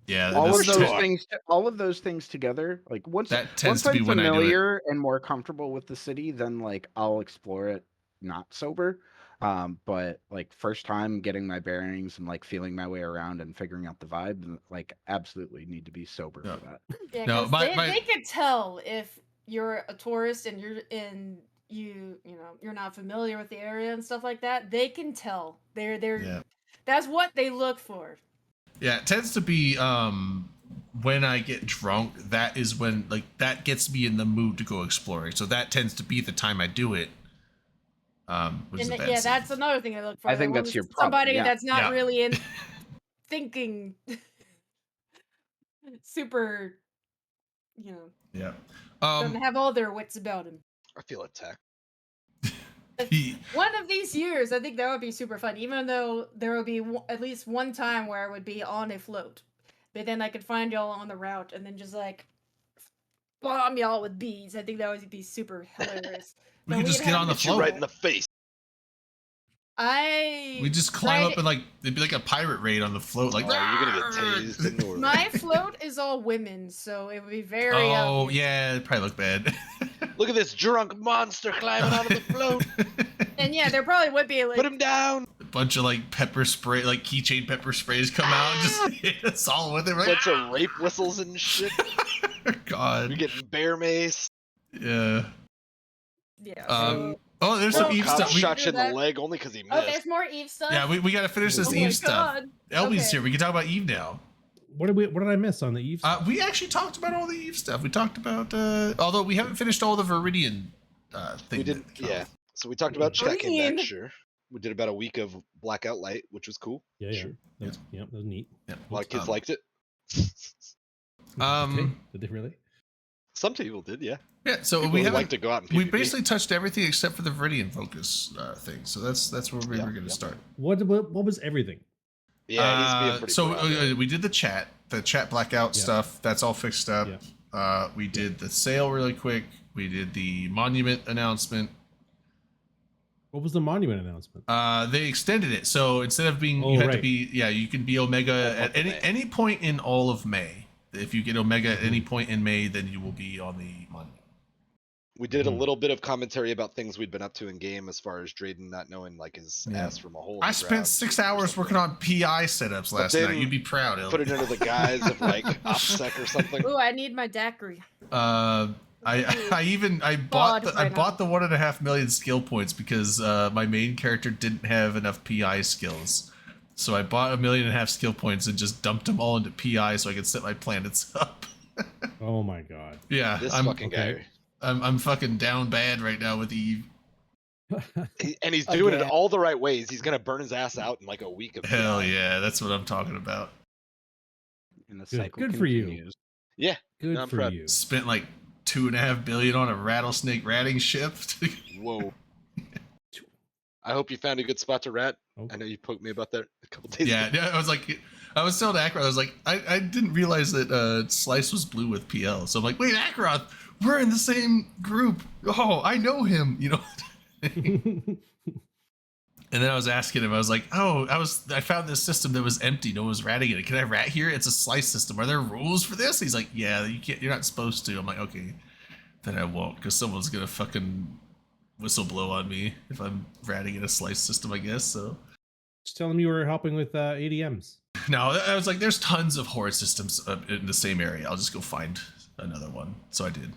Yeah, all that's of those sure. things, all of those things together. Like once That tends once to be I'm when I do it. familiar and more comfortable with the city, then like I'll explore it not sober. But like first time getting my bearings and like feeling my way around and figuring out the vibe, like absolutely need to be sober Yeah. for that. Yeah, No, 'cause they could tell if you're a tourist and you're not familiar with the area and stuff like that. They can tell. Yeah. That's what they look for. Yeah, it tends to be when I get drunk, that is when like that gets me in the mood to go exploring. So that tends to be the time I do it. Which is And a bad yeah, sign. that's another thing I look for. I They think want that's your problem, somebody yeah. that's not Yeah. really in thinking super, Yeah. doesn't have all their wits about him. I feel attacked. One of these years, I think that would be super fun. Even though there would be at least one time where I would be on a float, but then I could find y'all on the route and then just like bomb y'all with bees. I think that would be super hilarious. We Then could just we'd get have on the Hit you float. right in the face. We just climb ride up and like it'd be like a pirate raid on the float. Like, Oh, you're gonna get tased in Norway. My float is all women, so it would be very. oh obvious. yeah, it'd probably look bad. Look at this drunk monster climbing onto the float. And yeah, there probably would be like. Put him down. A bunch of like pepper spray, like keychain pepper sprays come out and just hit us all with it. Right? Bunch of rape whistles and shit. God. You're getting bear mace. Yeah. Yeah. Oh, there's some Well, Eve Cop stuff. We, shot you in the that. leg only because he Oh, missed. there's more Eve stuff. yeah, we gotta finish this Oh my Eve stuff. God. Elby's Okay. here. We can talk about Eve now. What did I miss on the Eve? We actually talked about all the Eve stuff. We talked about although we haven't finished all the Viridian thing. We did, that- yeah. So we talked about Chet came Green. back, sure. We did about a week of Blackout Light, which was cool. yeah. Sure. That was neat. Yeah. A lot of kids liked it. Did they really? Some people did, yeah. Yeah, so People we who haven't like to go out and we PvP. basically touched everything except for the Viridian focus thing. So that's where we Yeah, were going to yeah. start. What was everything? Yeah, he's being pretty so proud. we did the chat blackout Yeah. stuff. That's all fixed up. Yeah. We did the sale really quick. We did the monument announcement. What was the monument announcement? They extended it, so instead of being Oh, you had to right. be you can be Omega at month of May. any point in all of May. If you get Omega at any point in May, then you will be on the monument. We did a Mhm. little bit of commentary about things we'd been up to in game as far as Drayden not knowing like his Yeah. ass from a hole. in I the spent ground 6 or hours something. working on PI setups last night. then You'd be proud, El. Put it under the guise of like OPSEC or something. Ooh, I need my daiquiri. I bought God, I right bought the 1.5 million skill points because my main character didn't have enough PI skills. So I bought 1.5 million skill points and just dumped them all into PI so I could set my planets up. Oh my god. Yeah, This I'm fucking okay. I'm fucking down bad right now with Eve. And he's doing it Again. all the right ways. He's gonna burn his ass out in like a week of Hell PI. yeah, that's what I'm talking about. And the Good- cycle good for you. continues. Yeah, Good I'm for proud. you. Spent like 2.5 billion on a rattlesnake ratting ship. whoa. I hope you found a good spot to rat. Oh. I know you poked me about that a couple days Yeah, ago. I was like, I was telling Akrath, I was like, I didn't realize that Slice was blue with PL. So I'm like, wait, Akrath, we're in the same group. Oh, I know him, you know. And then I was asking him, I was like, I found this system that was empty. No one was ratting it. Can I rat here? It's a Slice system. Are there rules for this? He's like, yeah, you're not supposed to. I'm like, okay, then I won't, because someone's gonna fucking whistle blow on me if I'm ratting in a Slice system, I guess. So Just tell them you were helping with ADMs. no, I was like, there's tons of horde systems in the same area. I'll just go find another one. So I did.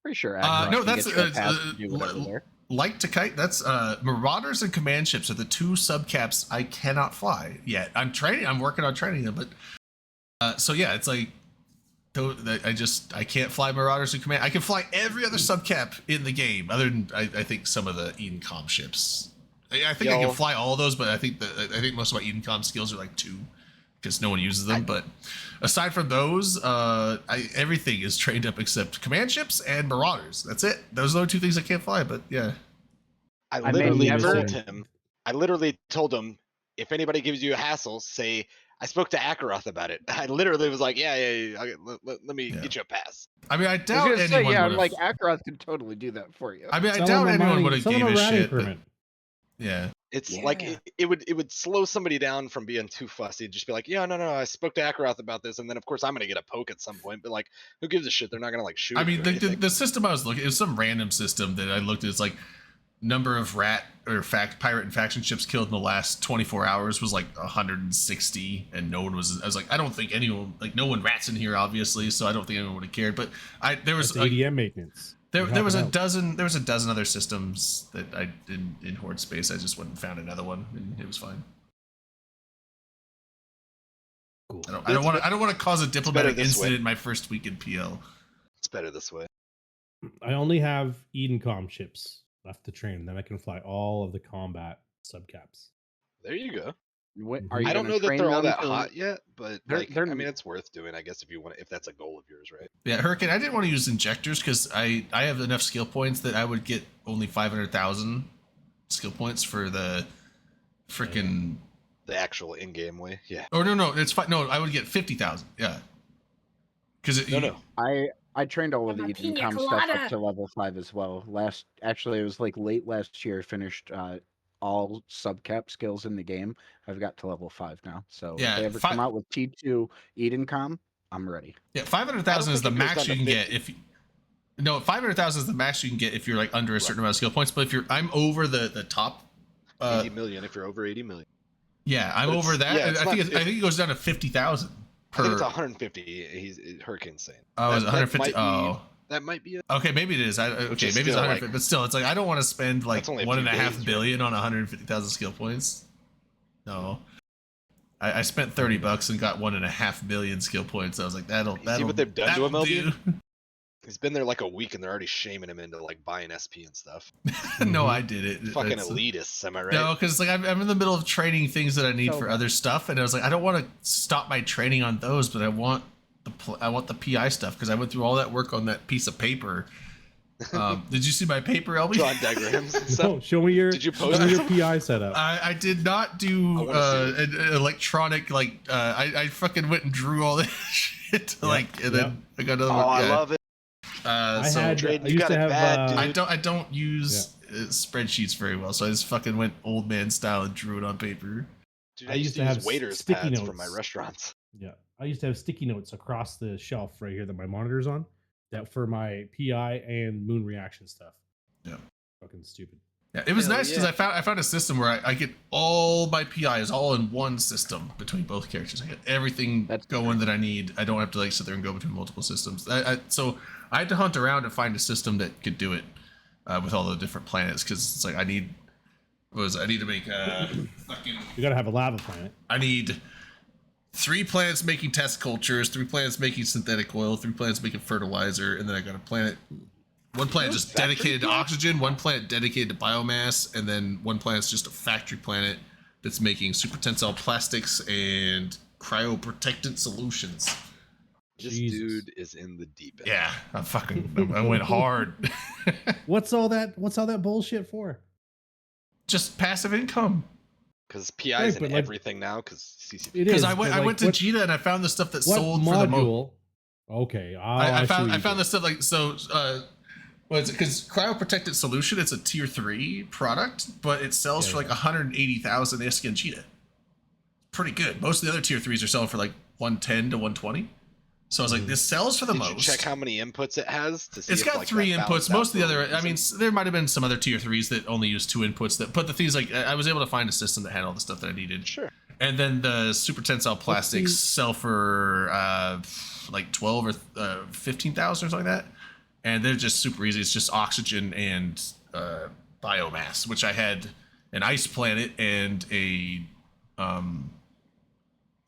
Pretty sure. No, Agroth can that's get you a pass to do whatever there. Like to kite. That's Marauders and command ships are the two subcaps I cannot fly yet. I'm working on training them, but so yeah, it's like I can't fly Marauders and command. I can fly every other subcap in the game, other than I think some of the Edencom ships. I think I Yo. can fly all those, but I think most of my Edencom skills are like 2 because no one uses them. But aside from those, everything is trained up except command ships and Marauders. That's it. Those are the 2 things I can't fly. But yeah, I may literally never- told him. I literally told him, if anybody gives you a hassle, say I spoke to Akaroth about it. I literally was like, yeah. Let me Yeah. get you a pass. I mean, I I was doubt gonna say, anyone yeah, I'm would like, have. Akrath could totally do that for you. I mean, I Sell doubt them a anyone mining- would have sell them gave a ratting shit. But, permit. yeah, It's like Yeah. it would slow somebody down from being too fussy. Just be like, yeah, no, I spoke to Akaroth about this, and then of course I'm gonna get a poke at some point. But like, who gives a shit? They're not gonna like shoot. I at mean, you or the anything. system I was looking, it was some random system that I looked at. It's like number of pirate and faction ships killed in the last 24 hours was like 160, and no one was. I was like, I don't think anyone, like, no one rats in here, obviously, so I don't think anyone would have cared. But there was That's ADM maintenance. there You're was a helping out. dozen other systems that I in Horde space. I just went and found another one, and it was fine. Cool. I don't want to cause a diplomatic this way. incident in my first week in PL. It's better this way. I only have Edencom ships left to train. Then I can fly all of the combat subcaps. There you go. What, Mhm. are you I don't gonna know that train they're all them that for- hot yet, but They're- like, they're- I mean, it's worth doing, I guess, if that's a goal of yours, right? Yeah, Hurricane. I didn't want to use injectors because I have enough skill points that I would get only 500,000 skill points for the freaking. The actual in-game way, yeah. Oh no, it's fine. No, I would get 50,000. Yeah, because No. I trained all of I'm the a pina Edencom stuff colada. up to level 5 as well. Actually, it was like late last year. Finished all subcap skills in the game. I've got to level 5 now. So Yeah, if they ever come out with T2 Edencom, I'm ready. yeah, 500,000 is the think it goes max down you to can get 50. if. No, 500,000 is the max you can get if you're like under a certain amount of skill points. But if I'm over the top. 80 million if you're over 80 million. Yeah, I'm But over it's- that. yeah, it's I think not- I think it goes down to 50,000 I think it's per. 150. Hurricane's saying. Oh, is it That 150? might be- Oh. That might be it. Okay, maybe it is. Okay, is maybe it's still, 150, like- but still, it's like I don't want to spend like That's only a one few and a half days, right? billion on 150,000 skill points. No, I spent $30 and got 1.5 billion skill points. I was like, that'll. what they've done to him, that'll LB? do. He's been there like a week and they're already shaming him into like buying SP and stuff. No, I did it. Fucking It's- elitists, am I right? No, because like I'm in the middle of training things that I need So for bad. other stuff, and I was like, I don't want to stop my training on those, but I want the PI stuff because I went through all that work on that piece of paper. Did you see my paper, LB? Drawing diagrams and stuff. No, show me your. Did you show post me it? your PI setup? I did not do I wanna see an electronic I fucking went and drew all this shit to, like, and then I got another Oh, one. I Yeah. love it. So had. Drayden, I you used got to it have. bad, dude. I don't use spreadsheets very well, so I just fucking went old man style and drew it on paper. Dude, I I used to have use waiters sticky pads for my notes. restaurants. Yeah, I used to have sticky notes across the shelf right here that my monitor's on. That for my PI and moon reaction stuff. Yeah. Fucking stupid. Yeah, it was Hell nice because yeah. I found a system where I get all my PIs all in one system between both characters. I get everything That's going that I need. I don't have to like sit there and go between multiple systems. So I had to hunt around to find a system that could do it with all the different planets because it's like I need to make fucking. You gotta have a lava planet. I need 3 planets making test cultures, 3 planets making synthetic oil, 3 planets making fertilizer, and then I got a planet. One planet just factory dedicated to planets? oxygen, one planet dedicated to biomass, and then one planet's just a factory planet that's making super tensile plastics and cryoprotectant solutions. This Jesus. dude is in the deep end. Yeah, I went hard. What's all that? What's all that bullshit for? Just passive income. Because PI's Right, in but, like, everything now. Because CCP. It Because is. I went but, like, to what, Jita and I found the stuff that what sold for the most. module? Okay, I see found what I you found did. the stuff like so. What is it? Because cryoprotected solution, it's a tier 3 product, but it sells Yeah, for like 180,000 ISK and Cheetah. Pretty good. Most of the other tier 3s are selling for like 110 to 120. So I was like, this sells for the Did most. you check how many inputs it has to see? It's if, got like, 3 that inputs. balanced Most of the out for other, a I mean, reason? there might have been some other tier 3s that only use 2 inputs. But the things like I was able to find a system that had all the stuff that I needed. Sure. And then the super tensile plastics sell for like 12 or 15,000 or something like that. And they're just super easy. It's just oxygen and biomass, which I had an ice planet and a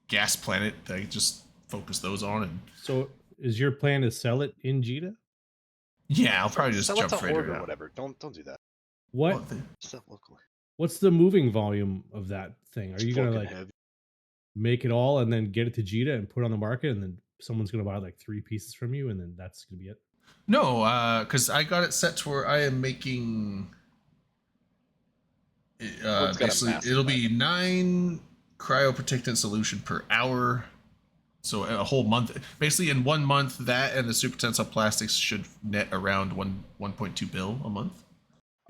gas planet that I just focus those on. And So, is your plan to sell it in Jita? yeah, I'll probably just Sell it jump to straight Horde right or out. whatever. Don't do that. What? Sell locally. What's the moving volume of that thing? Are It's you gonna fucking like heavy. make it all and then get it to Jita and put it on the market, and then someone's gonna buy like 3 pieces from you, and then that's gonna be it? No, because I got it set to where I am making. Well, it's got a Basically, massive it'll be 9 cryoprotectant solution per hour. So a whole month, basically in 1 month, that and the super tensile plastics should net around 1.2 bill a month.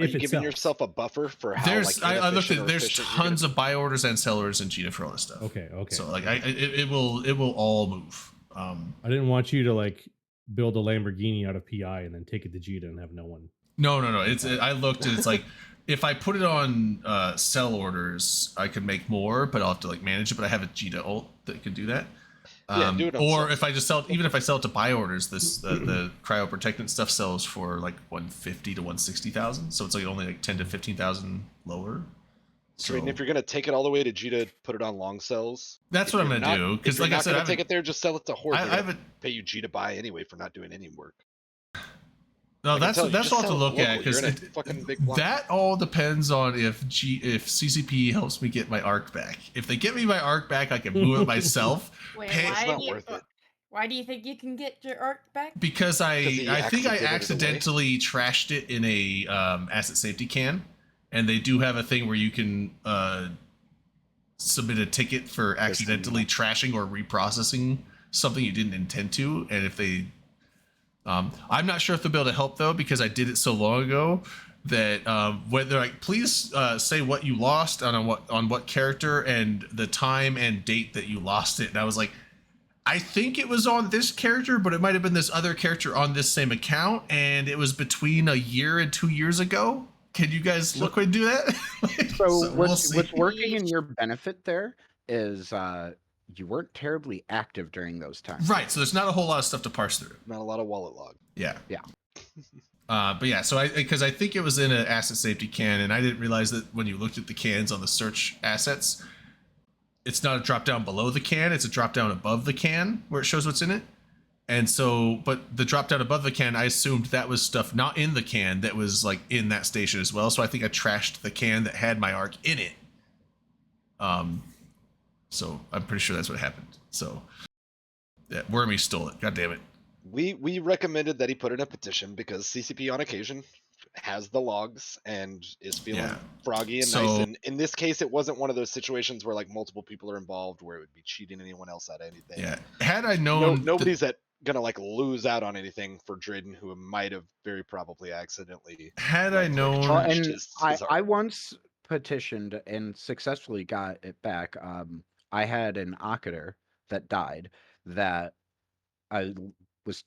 if you it giving sells. yourself a buffer for how There's like I looked inefficient at or there's efficient you're gonna tons of buy orders and sell orders in Jita for all this stuff. Okay. So like it will all move. I didn't want you to like build a Lamborghini out of PI and then take it to Jita and have no one. No. I looked and it's like if I put it on sell orders, I could make more, but I'll have to like manage it. But I have a Jita ult that can do that. Yeah, do it on or sell. if I just sell, even if I sell it to buy orders, the cryo protectant stuff sells for like 150 to 160,000. So it's like only like 10 to 15,000 lower. So Drayden, if you're gonna take it all the way to Jita, put it on long cells. that's If what I'm you're gonna not- do. if Because you're like I not said, gonna take it there, just sell it to Horde. I They're have gonna a pay you Jita buy anyway for not doing any work. no. I can That's tell you, that's just all to sell it look at local. You're because in a fucking big block. that all depends on if CCP helps me get my arc back. If they get me my arc back, I can move it myself. Wait, Pay- It's why, not do you, worth it. why do you think you can get your arc back? Because 'Cause he I think I accidentally did it away. accidentally trashed it in a asset safety can, and they do have a thing where you can submit a ticket for accidentally trashing or reprocessing something you didn't intend to, and if they I'm not sure if they'll be able to help though, because I did it so long ago that when they're like, please say what you lost on what character and the time and date that you lost it, and I was like, I think it was on this character, but it might have been this other character on this same account, and it was between a year and 2 years ago. Can you guys look and do that? So we'll what's see. working in your benefit there is you weren't terribly active during those times. Right, so there's not a whole lot of stuff to parse through. Not a lot of wallet log. Yeah. Yeah. But yeah, so because I think it was in an asset safety can, and I didn't realize that when you looked at the cans on the search assets, it's not a drop down below the can, it's a drop down above the can where it shows what's in it. And so, but the drop down above the can, I assumed that was stuff not in the can that was like in that station as well. So I think I trashed the can that had my arc in it. So I'm pretty sure that's what happened. So yeah, Wormy stole it. God damn it. We recommended that he put in a petition because CCP on occasion has the logs and is feeling Yeah. froggy and So- nice. And in this case, it wasn't one of those situations where like multiple people are involved where it would be cheating anyone else out of anything. Yeah. Had I No, known nobody's gonna like lose out on anything for Drayden, who might have very probably accidentally. had I right-clicked known Well, trashed and his I arc. once petitioned and successfully got it back. I had an Akater that died that I was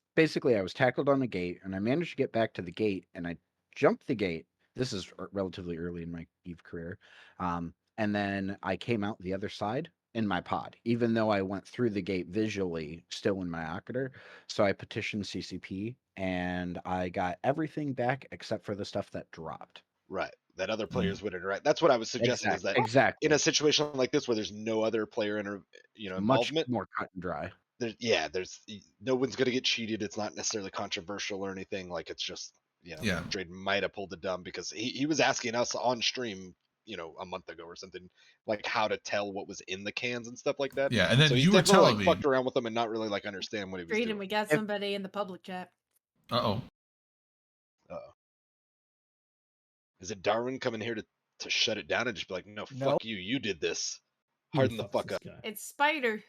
tackled on the gate, and I managed to get back to the gate, and I jumped the gate. This is relatively early in my EVE career. And then I came out the other side in my pod, even though I went through the gate visually still in my Akater. So I petitioned CCP and I got everything back except for the stuff that dropped. Right. That other players would interact. That's what I was suggesting is that exactly in a situation like this where there's no other player much involvement, more cut and dry. there's no one's gonna get cheated. It's not necessarily controversial or anything. Like it's just Yeah. Drayden might have pulled the dumb because he was asking us on stream, a month ago or something, like how to tell what was in the cans and stuff like that. Yeah, and then So he you were definitely telling me. fucked around with them and not really like understand what he was Freedom, doing. we got somebody in the public chat. Uh-oh. Is it Darwin coming here to shut it down and just be like, no, No. fuck you, you did this. Who Harden the fuck's fuck this up. guy? It's Spider.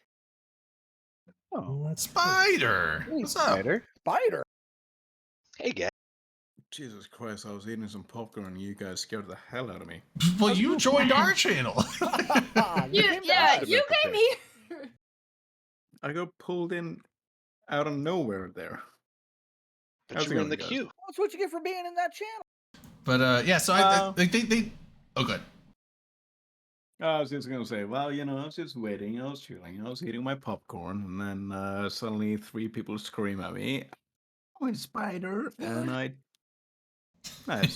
Oh, that's Spider! Hey, What's up? Spider. Spider. Hey, guy. Jesus Christ, I was eating some popcorn and you guys scared the hell out of me. Well, you joined our channel. You, came to yeah, us. you came here. I got pulled in out of nowhere there. But How's you it were in going, the guys? queue. That's what you get for being in that channel. But yeah, so I they oh good. I was just gonna say, well, I was just waiting, I was chilling, I was eating my popcorn, and then suddenly 3 people scream at me, "Oh, it's Spider!" And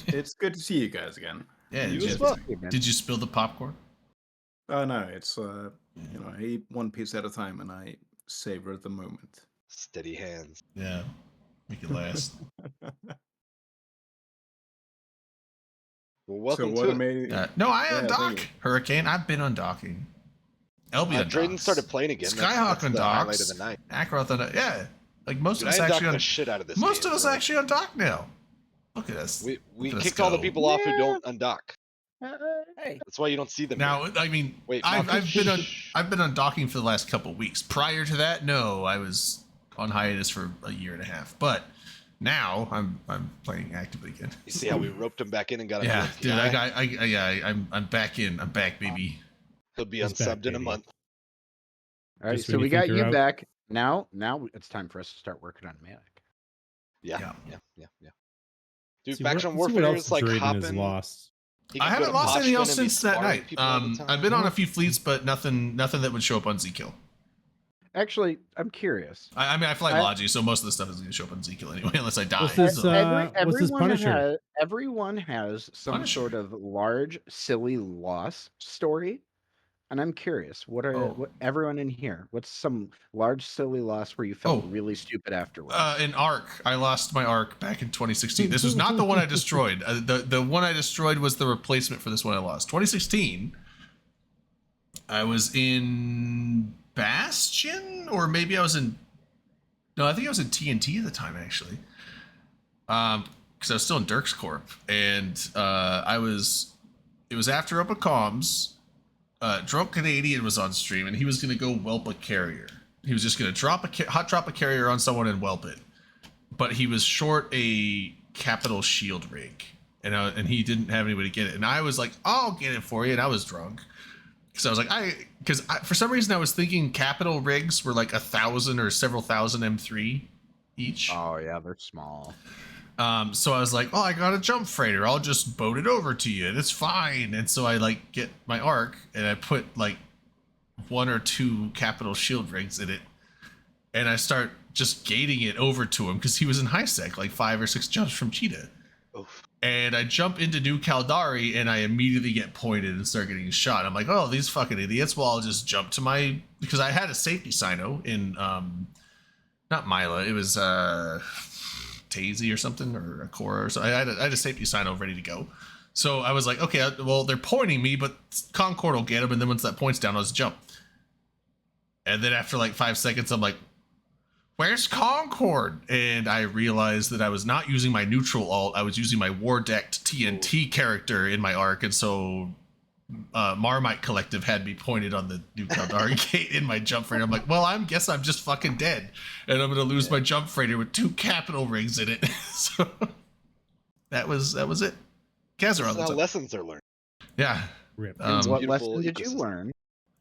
it's good to see you guys again. Yeah, You did as you, well. did you spill the popcorn? Oh no, it's I eat one piece at a time and I savor the moment. Steady hands. Yeah. Make it last. Well, welcome so what to it. made No, I Yeah, undock. thank you. Hurricane, I've been undocking. LB Drayden undocks. started playing again. Skyhawk that's the highlight undocks. of the night. Ackroth undocks. Yeah. Like most Dude, of us I undocked actually the shit out of this. most game, of us bro. actually undock now. Look at us. We Look at us kicked all the go. people off who don't undock. Hey, That's why you don't see them. Now, here. I mean, Wait, I've Malcolm, been shh. I've been undocking for the last couple of weeks. Prior to that, no, I was on hiatus for a year and a half. But Now I'm playing actively again. You see how we roped him back in and got him. Yeah, to dude, LTI? I'm back in. I'm back, baby. He'll be He's back, unsubbed in a baby. month. All right, Just so when you we think got you're you out. back. Now it's time for us to start working on Manic. Yeah. Dude, See faction what warfare else is like Drayden has hopping. lost. He I could go haven't to lost anything Pochven else and be since that sparring night. people all the I've been on a time. few fleets, but nothing that would show up on Z-Kill. Actually, I'm curious. I mean, I fly I- Logi, so most of the stuff is going to show up on Z-Kill anyway, unless I die. What's his, so. what's his Punisher? Everyone has some Punisher. sort of large, silly loss story, and I'm curious. What everyone in here? What's some large, silly loss where you felt really stupid afterwards? In Arc, I lost my Arc back in 2016. This was not the one I destroyed. The one I destroyed was the replacement for this one I lost. 2016, I was in Bastion, or maybe I was in. No, I think I was in TNT at the time actually. Because I was still in Dirk's Corp, and It was after Up a Comms. Drunk Canadian was on stream, and he was going to go whelp a carrier. He was just going to hot drop a carrier on someone and whelp it. But he was short a capital shield rig, and he didn't have anybody to get it. And I was like, I'll get it for you, and I was drunk. So I was like, for some reason I was thinking capital rigs were like 1,000 or several thousand M3 each. Oh yeah, they're small. So I was like, oh, I got a jump freighter. I'll just boat it over to you. It's fine. And so I like get my Arc and I put like 1 or 2 capital shield rigs in it. And I start just gating it over to him because he was in high sec, like 5 or 6 jumps from Cheetah. Oof. And I jump into New Caldari and I immediately get pointed and start getting shot. I'm like, oh, these fucking idiots. Well, I'll just jump to because I had a safety sino in, not Mila. It was, Tazy or something, or a Cora or something. I had a safety sino ready to go. So I was like, okay, well, they're pointing me, but Concord will get him. And then once that point's down, I'll just jump. And then after like 5 seconds, I'm like, where's Concord? And I realized that I was not using my neutral alt. I was using my war decked TNT character in my Arc. And so Marmite Collective had me pointed on the New Caldari gate in my jump freighter. I'm like, well, I guess I'm just fucking dead. And I'm going to lose my jump freighter with 2 capital rigs in it. So that was it. Kazaron, That's how lessons are learned. yeah. Rip. What Beautiful lesson did you ecosystem. learn?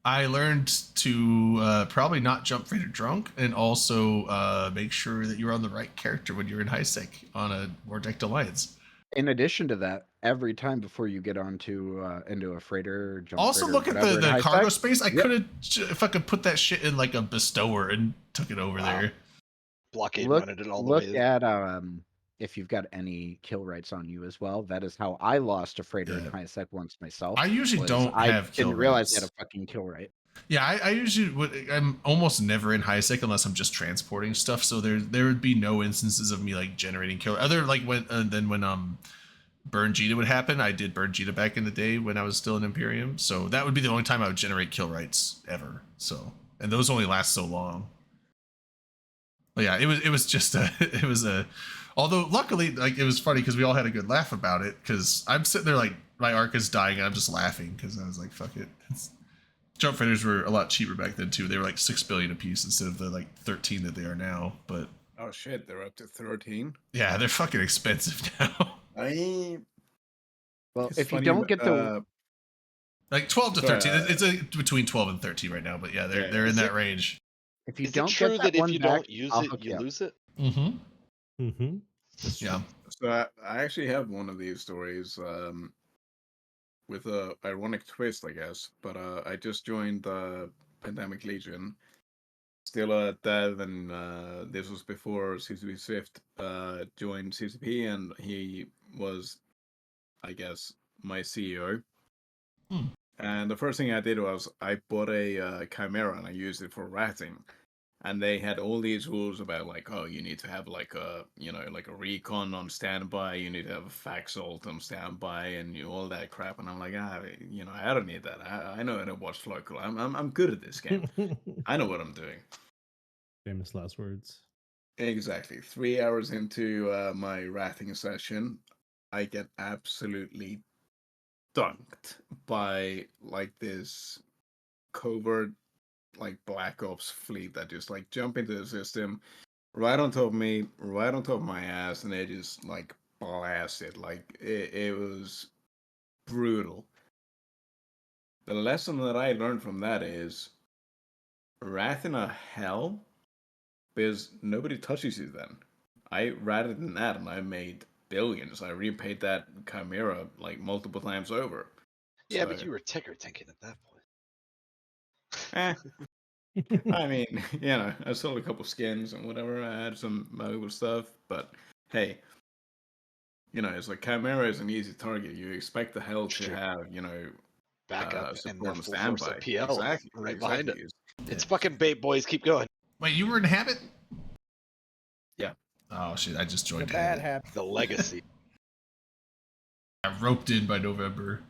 I learned to probably not jump freighter drunk, and also make sure that you're on the right character when you're in high sec on a war decked alliance. In addition to that, every time before you get onto into a freighter, jump Also freighter, look at whatever, in the high cargo sec, space. I Yep. could have, if I could put that shit in like a bestower and took it over Wow. there. Blockade look running it all the look way. at if you've got any kill rights on you as well. That is how I lost a freighter in Yeah. high sec once myself. I usually was don't I have kill didn't realize I rights. had a fucking kill right. Yeah, I usually would. I'm almost never in high sec unless I'm just transporting stuff. So there would be no instances of me like generating kill. Other like when Burn Jita would happen. I did Burn Jita back in the day when I was still in Imperium. So that would be the only time I would generate kill rights ever. So, and those only last so long. But yeah, it was just although luckily like it was funny because we all had a good laugh about it because I'm sitting there like my Arc is dying and I'm just laughing because I was like, fuck it. Jump freighters were a lot cheaper back then too. They were like 6 billion a piece instead of the like 13 that they are now. But Oh shit, they're up to 13. yeah, they're fucking expensive now. Well, It's if you funny, don't but, get the Like 12 to Sorry, 13. It's between 12 and 13 right now, but yeah, they're Yeah, in is that it- range. if you Is it don't true get that if one you back, don't use I'll it, hook you up. lose it? Mm-hmm. Mm-hmm. Yeah. So I actually have one of these stories with a ironic twist, I guess. But I just joined the Pandemic Legion, still a dev, and this was before CCP Swift joined CCP, and he was, I guess, my CEO. Hmm. And the first thing I did was I bought a Chimera and I used it for ratting. And they had all these rules about like, oh, you need to have like a, like a recon on standby, you need to have a faxalt on standby, and all that crap. And I'm like, I don't need that. I know how to watch local. I'm good at this game. I know what I'm doing. Famous last words. Exactly. 3 hours into my ratting session, I get absolutely dunked by like this covert like Black Ops fleet that just like jump into the system, right on top of me, right on top of my ass, and they just like blasted. Like it was brutal. The lesson that I learned from that is Wrath in a hell, because nobody touches you then. I rather than that, and I made billions. I repaid that Chimera like multiple times over. Yeah, but So, you were ticker tanking at that point. eh, I mean, I sold a couple skins and whatever. I had some valuable stuff, but hey, it's like Chimera is an easy target. You expect the hell to Sure. have, Backup and support the on full force of standby. PL Exactly, right behind it. exactly. It's fucking bait, boys. Keep going. Wait, you were in Habit? Yeah. Oh shit! I just The joined bad Habit. habit. The legacy. I roped in by November.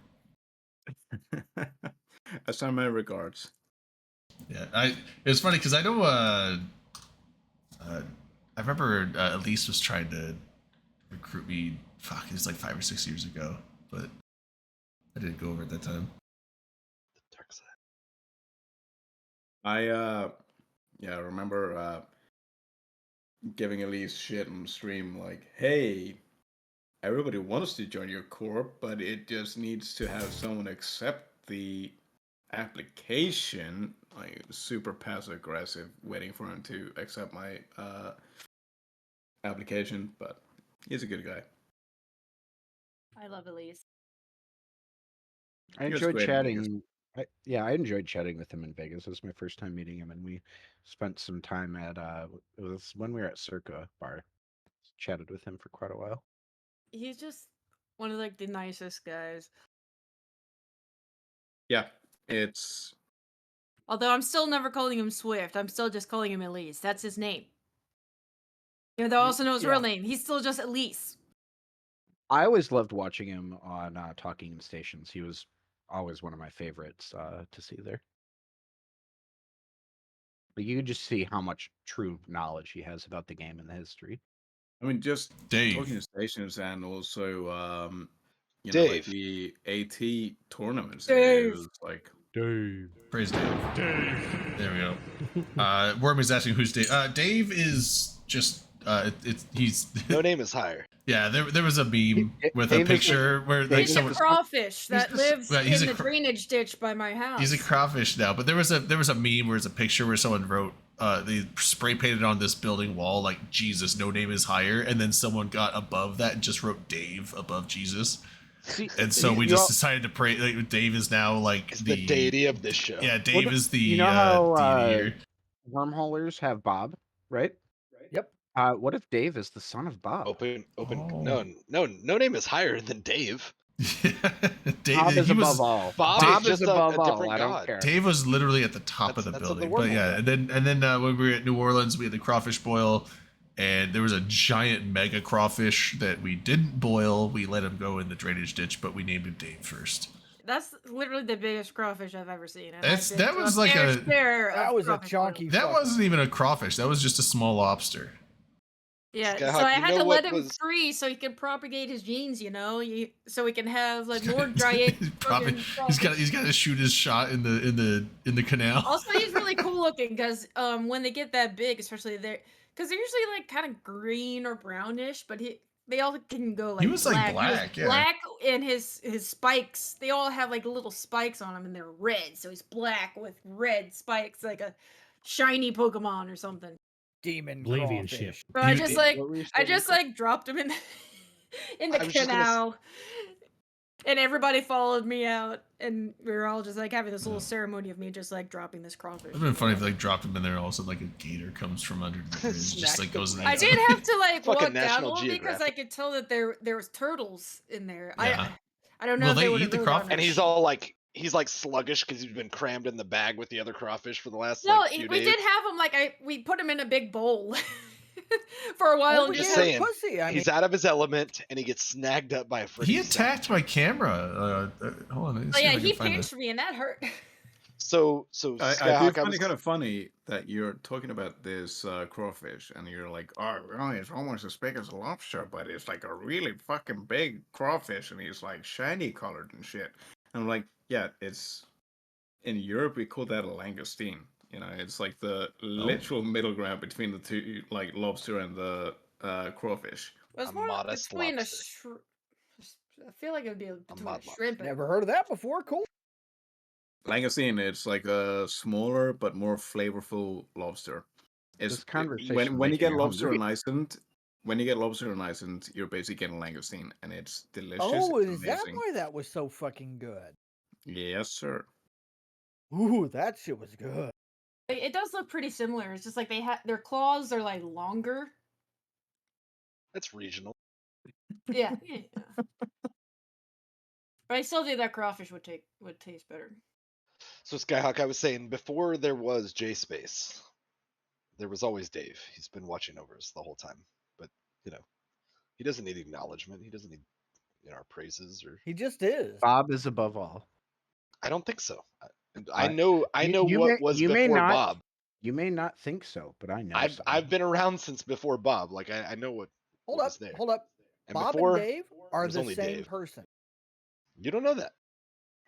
I send my regards. Yeah, it's funny because I know. I remember Elise was trying to recruit me. Fuck, it was like 5 or 6 years ago, but I didn't go over at that time. The dark side. I remember giving Elise shit on stream like, hey, everybody wants to join your corp, but it just needs to have someone accept the application. Like super passive aggressive, waiting for him to accept my application, but he's a good guy. I love Elise. I He was enjoyed great in Vegas. chatting. I enjoyed chatting with him in Vegas. It was my first time meeting him, and we spent some time at it was when we were at Circa Bar. Chatted with him for quite a while. He's just one of like the nicest guys. Yeah, it's Although I'm still never calling him Swift. I'm still just calling him Elise. That's his name. Even though I also know his real name. He's still just Elise. I always loved watching him on Talking Stations. He was always one of my favorites to see there. But you can just see how much true knowledge he has about the game and the history. I mean, just Dave. talking to stations and also, like Dave. the AT tournaments. Dave. It was like, Dave. Praise Dave. There we go. Worm is asking who's Dave. Dave is just he's No name is higher. yeah. There was a meme with Dave a is the- picture where Dave like He's is a someone crawfish that lives yeah, he's in a the drainage ditch by my house. he's a crawfish now. But there was a meme where it's a picture where someone wrote they spray painted on this building wall like Jesus, no name is higher, and then someone got above that and just wrote Dave above Jesus. See, And so we you just know- decided to pray. Like, Dave is now like It's the deity of this show. Yeah, Dave Well, is the you know how, deity here. wormholers have Bob, right? Yep. What if Dave is the son of Bob? Open. Oh. No name is higher than Dave. Dave, Bob is he above was all. Bob Bob is is a above all. different I don't god. care. Dave was literally at the top of the That's of the building. But yeah, wormhole and then when we were at New Orleans, we had the crawfish boil, and there was a giant mega crawfish that we didn't boil. We let him go in the drainage ditch, but we named him Dave first. That's literally the biggest crawfish I've ever seen. and That's- I've been that to was like fair a- share That of was a crawfish boil. chunky. That fucking- wasn't even a crawfish. That was just a small lobster. Yeah, Skyhawk, so I you had know to what let him was- free so he could propagate his genes, so he can have like more giant. fucking He's crawfish. got to shoot his shot in the canal. Also, he's really cool looking because when they get that big, especially because they're usually like kind of green or brownish, but they all can go like He was, like, black. He was black, yeah. black, and his spikes, they all have like little spikes on them, and they're red. So he's black with red spikes, like a shiny Pokemon or something. Demon Blavian shit. crawfish. So I You- just it- like What were you I saying, just Nico? like dropped him in in the I was just gonna canal, and everybody followed me out, and we were all just like having this little ceremony of me just like dropping this crawfish. It'd been funny if like dropped him in there, and all of a sudden like a gator comes from under the bridge, just Snack like the goes in. I the- did have to like Fucking walk down a National little bit because I Geographic. could tell that there was turtles in there. Yeah. I don't know Well, if they they would eat the have crawfish. And he's all like, he's like sluggish because he's been crammed in the bag with the other crawfish for the last No, like, few we days. did have him like we put him in a big bowl for a while. Well, and we just just did saying, pussy. I mean, He's out of his element and he gets snagged up by a freaking. He attacked my camera. Hold on. let me Oh see if yeah, I can he find pinched me and that hurt. So I do Skyhawk, find it kind of funny that you're talking about this crawfish and you're like, oh, well, it's almost as big as a lobster, but it's like a really fucking big crawfish and he's like shiny colored and shit. And I'm like, yeah, it's in Europe we call that a langoustine. You know, it's like the literal middle ground between the two, like lobster and the crawfish. It was A more modest between lobster. I feel like it would be between a mud lobster. shrimp and Never heard of that before. Cool. Langoustine, it's like a smaller but more flavorful lobster. This It's conversation when you making get me lobster hungry. on Iceland, you're basically getting langoustine, and it's delicious. Oh, it's is that amazing. why that was so fucking good? Yes, sir. Ooh, that shit was good. it does look pretty similar. It's just like they have their claws are like longer. That's regional. Yeah. But I still think that crawfish would taste better. So Skyhawk, I was saying before there was JSpace, there was always Dave. He's been watching over us the whole time. But you know, he doesn't need acknowledgement. He doesn't need our praises or. He just is. Bob is above all. I don't think so. I- I know what was you may before not, Bob. You may not think so, but I know. I've been around since before Bob. Like I know what was there. Hold up. And Bob before, and Dave are was the only same Dave. person. You don't know that.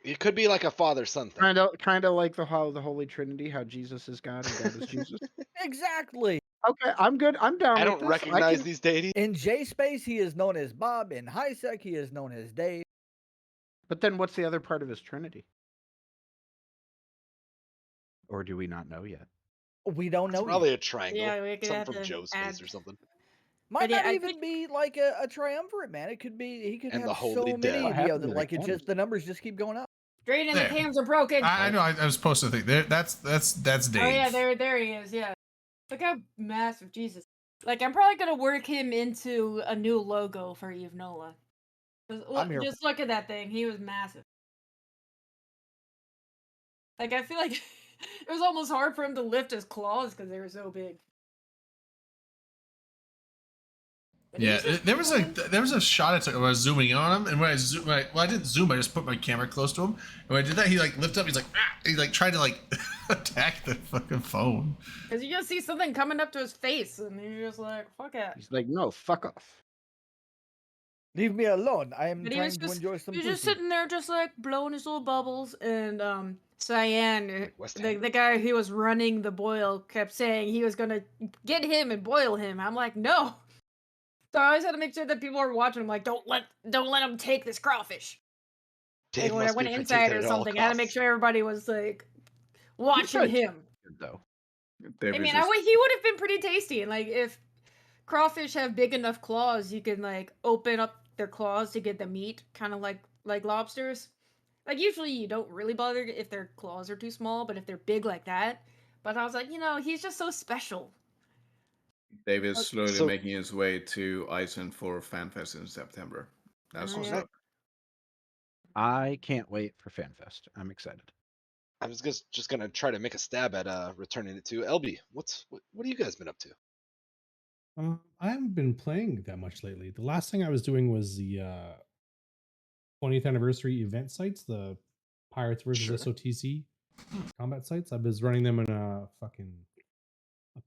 It could be like a father-son thing. Kind of like the Holy Trinity, how Jesus is God and God is Jesus. Exactly. Okay, I'm good. I'm down. I with don't this. recognize these deities. In J-Space, he is known as Bob. In HiSec, he is known as Dave. But then, what's the other part of his Trinity? Or do we not know yet? We don't It's know. probably Yet. a triangle. Yeah, we could Something have from to Joe's add- Space or something. Might But yeah, not I even be like a triumvirate, man. It could be he could And the have Holy so Dead. many What of the happened other. to the Like it just candles? the numbers just keep going up. Straight and the There. cams are broken. I know. I was supposed to think that's Dave. Oh yeah, there he is. Yeah, look how massive, Jesus. Like I'm probably gonna work him into a new logo for Eve Nola. I'm here Just look at that thing. He was massive. Like I feel like it was almost hard for him to lift his claws because they were so big. But he Yeah, was just there was chilling. there was a shot I took where I was zooming in on him, and when I didn't zoom, I just put my camera close to him, and when I did that, he like lifted up, he's like, ah! He like tried to like attack the fucking phone. Because you just see something coming up to his face, and you're just like, fuck it. He's like, no, fuck off. Leave me alone. I am But he trying was to just, enjoy some he was just pussy. sitting there, just like blowing his little bubbles. And Cyan, Like West Ham. the guy who was running the boil, kept saying he was gonna get him and boil him. I'm like, no. So I always had to make sure that people are watching. I'm like, don't let him take this crawfish. Dave Like when I must be went inside protected or at all something, I had to make costs. sure everybody was like watching Good. him. Good, though. Dave I is mean, just- he would have been pretty tasty. And like, if crawfish have big enough claws, you can like open up their claws to get the meat, kind of like lobsters. Like usually you don't really bother if their claws are too small, but if they're big like that. But I was like, he's just so special. Dave is slowly So- making his way to Iceland for FanFest in September. That's Oh, what's yeah. up. I can't wait for FanFest. I'm excited. I was just gonna try to make a stab at returning it to LB. What have you guys been up to? I haven't been playing that much lately. The last thing I was doing was the 20th anniversary event sites, the Pirates versus Sure. SOTC combat sites. I was running them in a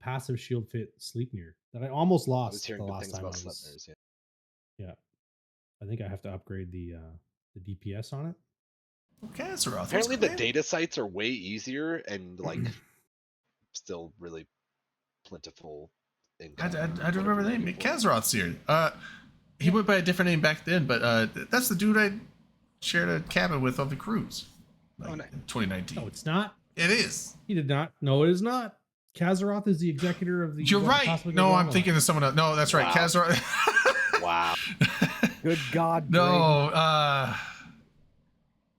passive shield fit Sleipnir that I almost I was lost the hearing good last things time I about was. Sleipnirs. Yeah. Yeah, I think I have to upgrade the DPS on it. Okay, that's rough. Apparently the data sites are way easier and like still really plentiful. I income, don't remember the whatever name. you're looking for. Kazroth's here. He went by a different name back then, but that's the dude I shared a cabin with on the cruise. Oh, nice. In 2019. No, it's not. It is. He did not. No, it is not. Kazaroth is the executor of the. You're right. Cosmic No, I'm Amalgamite. thinking of someone else. No, that's right. Wow. Kazroth. Wow. Good God. No,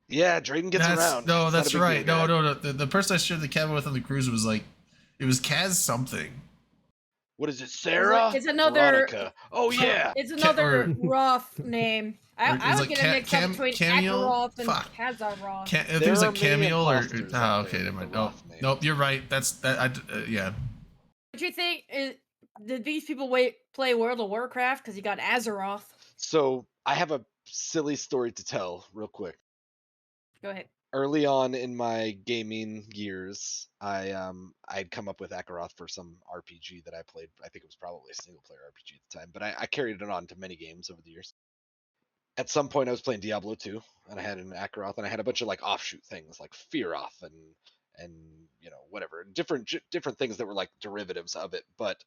Yeah, Drayden gets that's around. no, He's not that's a big right. deal No, guy. no. The person I shared the cabin with on the cruise was like, it was Kaz something. What is it, Sarah? It's another- Veronica. Oh yeah. It's another Roth name. Or I is would it get a mix up between Cameo? Akaroth and Fuck. Kazaroth. I think it There was are a many cameo or imposters out okay, there never with mind. the Nope, Roth name. nope. You're right. That's that. Yeah. What do you think? Did these people play World of Warcraft because you got Azeroth? So I have a silly story to tell real quick. Go ahead. Early on in my gaming years, I'd come up with Akaroth for some RPG that I played. I think it was probably a single player RPG at the time, but I carried it on to many games over the years. At some point I was playing Diablo 2 and I had an Akaroth and I had a bunch of like offshoot things like Fearoth and whatever different things that were like derivatives of it. But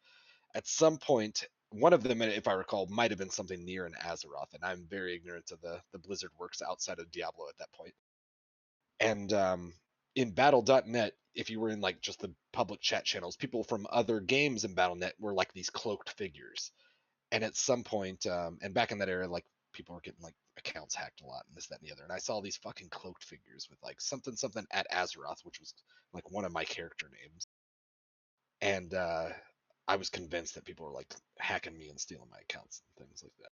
at some point, one of them, if I recall, might have been something near an Azeroth, and I'm very ignorant of the Blizzard works outside of Diablo at that point. And in Battle.net, if you were in like just the public chat channels, people from other games in Battle.net were like these cloaked figures. And at some point, and back in that era, like people were getting like accounts hacked a lot and this, that, and the other. And I saw these fucking cloaked figures with like something at Azeroth, which was like one of my character names. And I was convinced that people were like hacking me and stealing my accounts and things like that.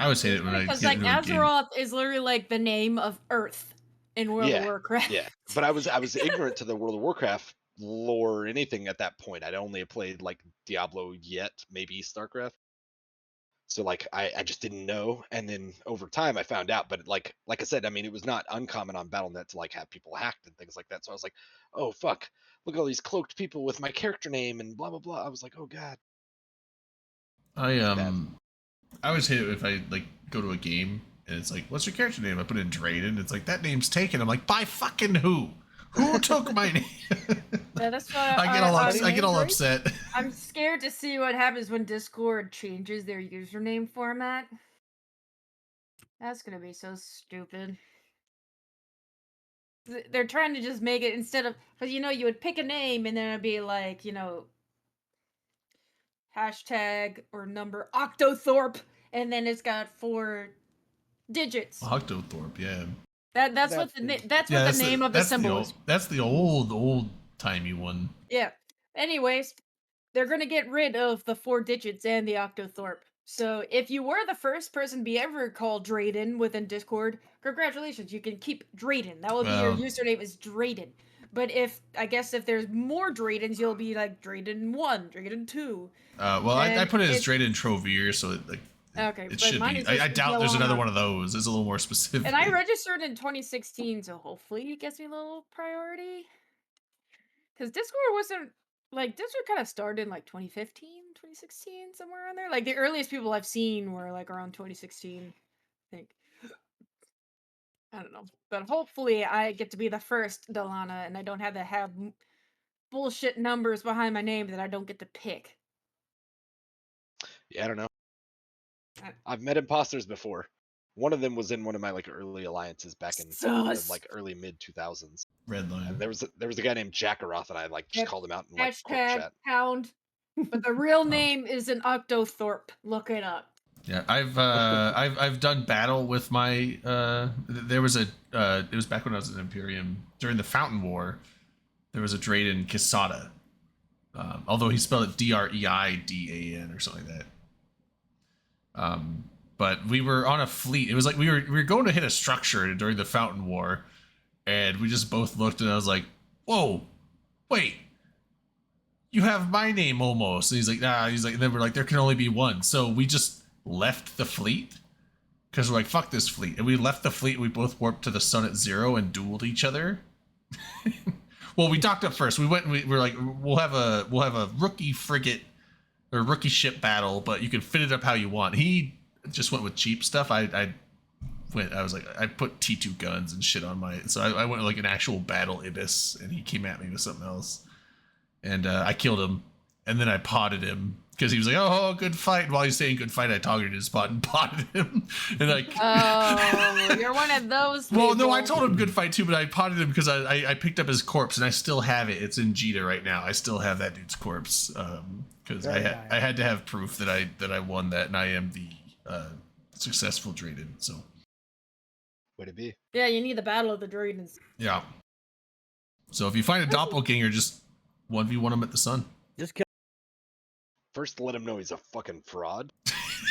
I would say that when I Because get like into a game. Azeroth is literally like the name of Earth in World of Warcraft. Yeah, but I was ignorant to the World of Warcraft lore or anything at that point. I'd only played like Diablo yet, maybe StarCraft. So like I just didn't know, and then over time I found out. But like I said, I mean, it was not uncommon on Battle.net to like have people hacked and things like that. So I was like, oh fuck, look at all these cloaked people with my character name and blah blah blah. I was like, oh god. I always hate it if I like go to a game and it's like, what's your character name? I put in Drayden. It's like, that name's taken. I'm like, by fucking who? Who took my name? Yeah, that's what I get all upset. I'm scared to see what happens when Discord changes their username format. That's gonna be so stupid. They're trying to just make it instead of, because you would pick a name and then it'd be like hashtag or number Octothorpe, and then it's got 4 digits. Octothorpe, yeah. That's what the name of the symbol is. That's the old timey one. Yeah. Anyways, they're gonna get rid of the 4 digits and the Octothorpe. So if you were the first person to be ever called Drayden within Discord, congratulations, you can keep Drayden. That will be your username is Drayden. But if there's more Draydens, you'll be like Drayden 1, Drayden 2. I put it as Drayden Trovier, so okay, it should be. I doubt there's another one of those. It's a little more specific. And I registered in 2016, so hopefully it gets me a little priority. Because Discord wasn't Discord kind of started in like 2015, 2016, somewhere around there. Like the earliest people I've seen were like around 2016, I think. I don't know, but hopefully I get to be the first Delana, and I don't have to have bullshit numbers behind my name that I don't get to pick. Yeah, I don't know. I've met imposters before. One of them was in one of my like early alliances back in like early mid 2000s. Redline. And there was a guy named Jackaroth, and I like just called him out in like quick chat. Pound. But the real name is an Octothorpe. Look it up. Yeah, I've done battle with my there was it was back when I was in Imperium during the Fountain War. There was a Drayden Quesada, although he spelled it Dreidan or something like that. But we were on a fleet. It was like we were going to hit a structure during the Fountain War, and we just both looked, and I was like, "Whoa, wait, you have my name almost." And he's like, "Nah." He's like, and then we're like, "There can only be one." So we just left the fleet because we're like, fuck this fleet, and we left the fleet. We both warped to the sun at 0 and dueled each other. Well, we docked up first. We went and we were like, we'll have a rookie frigate or rookie ship battle, but you can fit it up how you want. He just went with cheap stuff. I was like, I put T2 guns and shit on my, so I went with like an actual battle Ibis, and he came at me with something else, and I killed him, and then I potted him because he was like, "Oh, good fight." And while he's saying "good fight," I targeted his spot and potted him, and like, oh, you're one of those people. Well, no, I told him "good fight" too, but I potted him because I picked up his corpse, and I still have it. It's in Jita right now. I still have that dude's corpse because I had to have proof that I won that, and I am the successful Drayden. So, way to be. Yeah, you need the battle of the Draydens. Yeah. So if you find a doppelganger, just 1v1 him at the sun. Just kill. First, let him know he's a fucking fraud,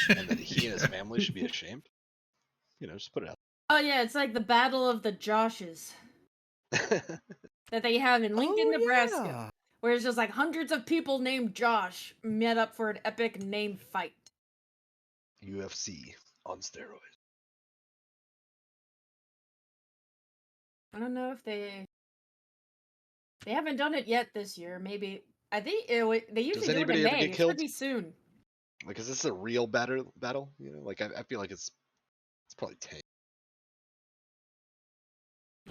and that he and his family should be ashamed. Just put it out. Oh yeah, it's like the Battle of the Joshes that they have in Lincoln, Nebraska, Yeah. where it's just like hundreds of people named Josh met up for an epic name fight. UFC on steroids. I don't know if they haven't done it yet this year. Maybe I think they usually do it in May. It should be soon. Like, is this a real battle? Like, I feel like it's probably 10.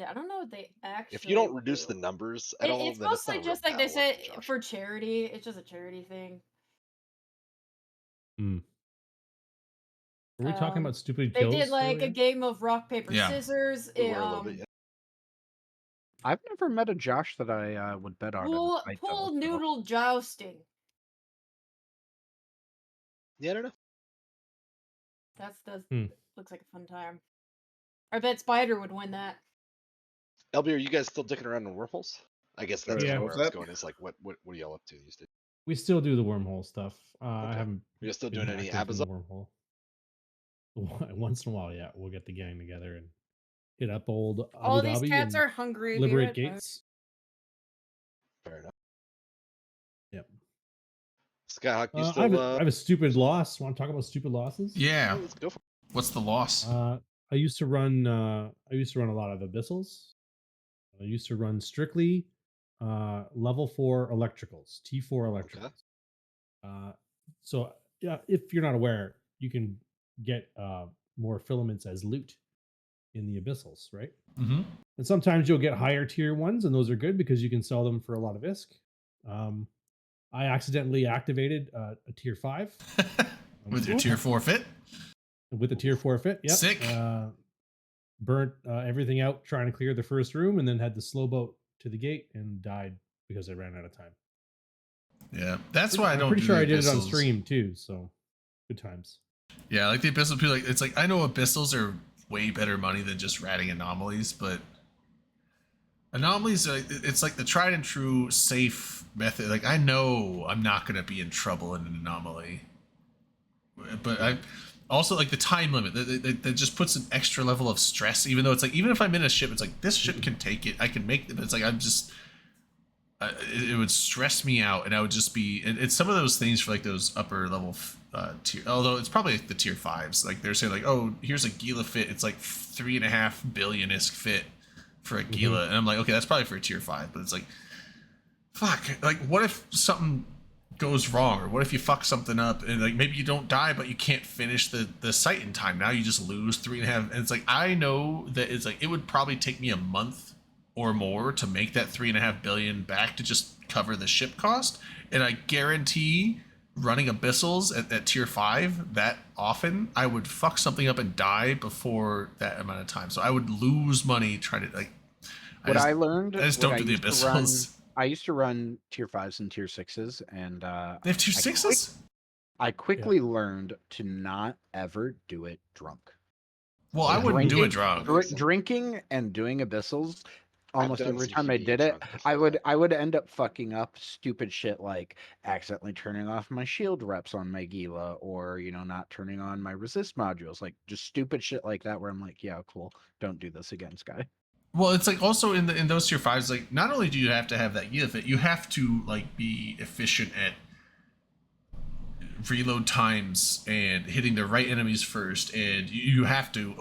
Yeah, I don't know what they actually. If you don't reduce the do. numbers at all, It's then it's not mostly a real just like they battle of said Josh. for charity. It's just a charity thing. Were we talking about stupid They kills? did like a earlier? game of rock paper Yeah. scissors. We were a little bit, yeah. I've never met a Josh that I would bet on. in a Pool fight, though, pool so- noodle jousting. Yeah, I don't know. That's Hmm. looks like a fun time. I bet Spider would win that. LB, are you guys still dicking around in wormholes? I guess that's Yeah. kinda where What's I was that? going. Is like, what are y'all up to these days? We still do the wormhole stuff. I Okay. haven't. You're still been doing any active in the Abaza? wormhole. Once in a while, yeah, we'll get the gang together and hit up old Abu All these Dhabi cats and are hungry. Be liberate right back. gates. Fair enough. Yep. Skyhawk, you I, still? have a stupid loss. Want to talk about stupid losses? Yeah. Let's go for it. What's the loss? I used to run. I used to run a lot of abyssals. I used to run strictly level 4 electricals, T4 electricals. So yeah, if you're not aware, you can get more filaments as loot in the abyssals, right? Mm-hmm. And sometimes you'll get higher tier ones, and those are good because you can sell them for a lot of ISK. I accidentally activated a tier 5 With your tier 4 fit? with a tier 4 fit. Yep. Sick. Burnt everything out trying to clear the first room, and then had to slow boat to the gate and died because I ran out of time. Yeah. That's why I don't I'm pretty do sure the I did it on abyssals. stream too, so good times. Yeah, like the abyssal people, like it's like I know abyssals are way better money than just ratting anomalies, but anomalies are it's like the tried and true safe method. Like I know I'm not gonna be in trouble in an anomaly, but I also like the time limit that just puts an extra level of stress. Even though it's like even if I'm in a ship, it's like this ship can take it. I can make it. But it's like I'm just. It would stress me out, and I would just be. It's some of those things for like those upper level tier. Although it's probably like the tier 5s. Like they're saying like, oh, here's a Gila fit. It's like 3.5 billion ISK fit for a Gila, and I'm like, okay, that's probably for a tier 5. But it's like, fuck. Like, what if something goes wrong, or what if you fuck something up, and like maybe you don't die, but you can't finish the site in time. Now you just lose 3.5. And it's like I know that it's like it would probably take me a month or more to make that 3.5 billion back to just cover the ship cost, and I guarantee running abyssals at tier 5 that often I would fuck something up and die before that amount of time, so I would lose money trying to like What I learned, I just what don't do the used to run- abyssals. I used to run tier 5s and tier 6s, and They have tier 6s? I quickly learned to not ever do it drunk. Well, I wouldn't do it Drinking- drunk. Drinking and doing abyssals, almost done every some time I PvE did it, drunk I before. would end up fucking up stupid shit like accidentally turning off my shield reps on my Gila, or not turning on my resist modules, like just stupid shit like that. Where I'm like, yeah, cool, don't do this again, Sky. Well, it's like also in those tier 5s, like not only do you have to have that Gila fit, you have to like be efficient at reload times and hitting the right enemies first, and you have to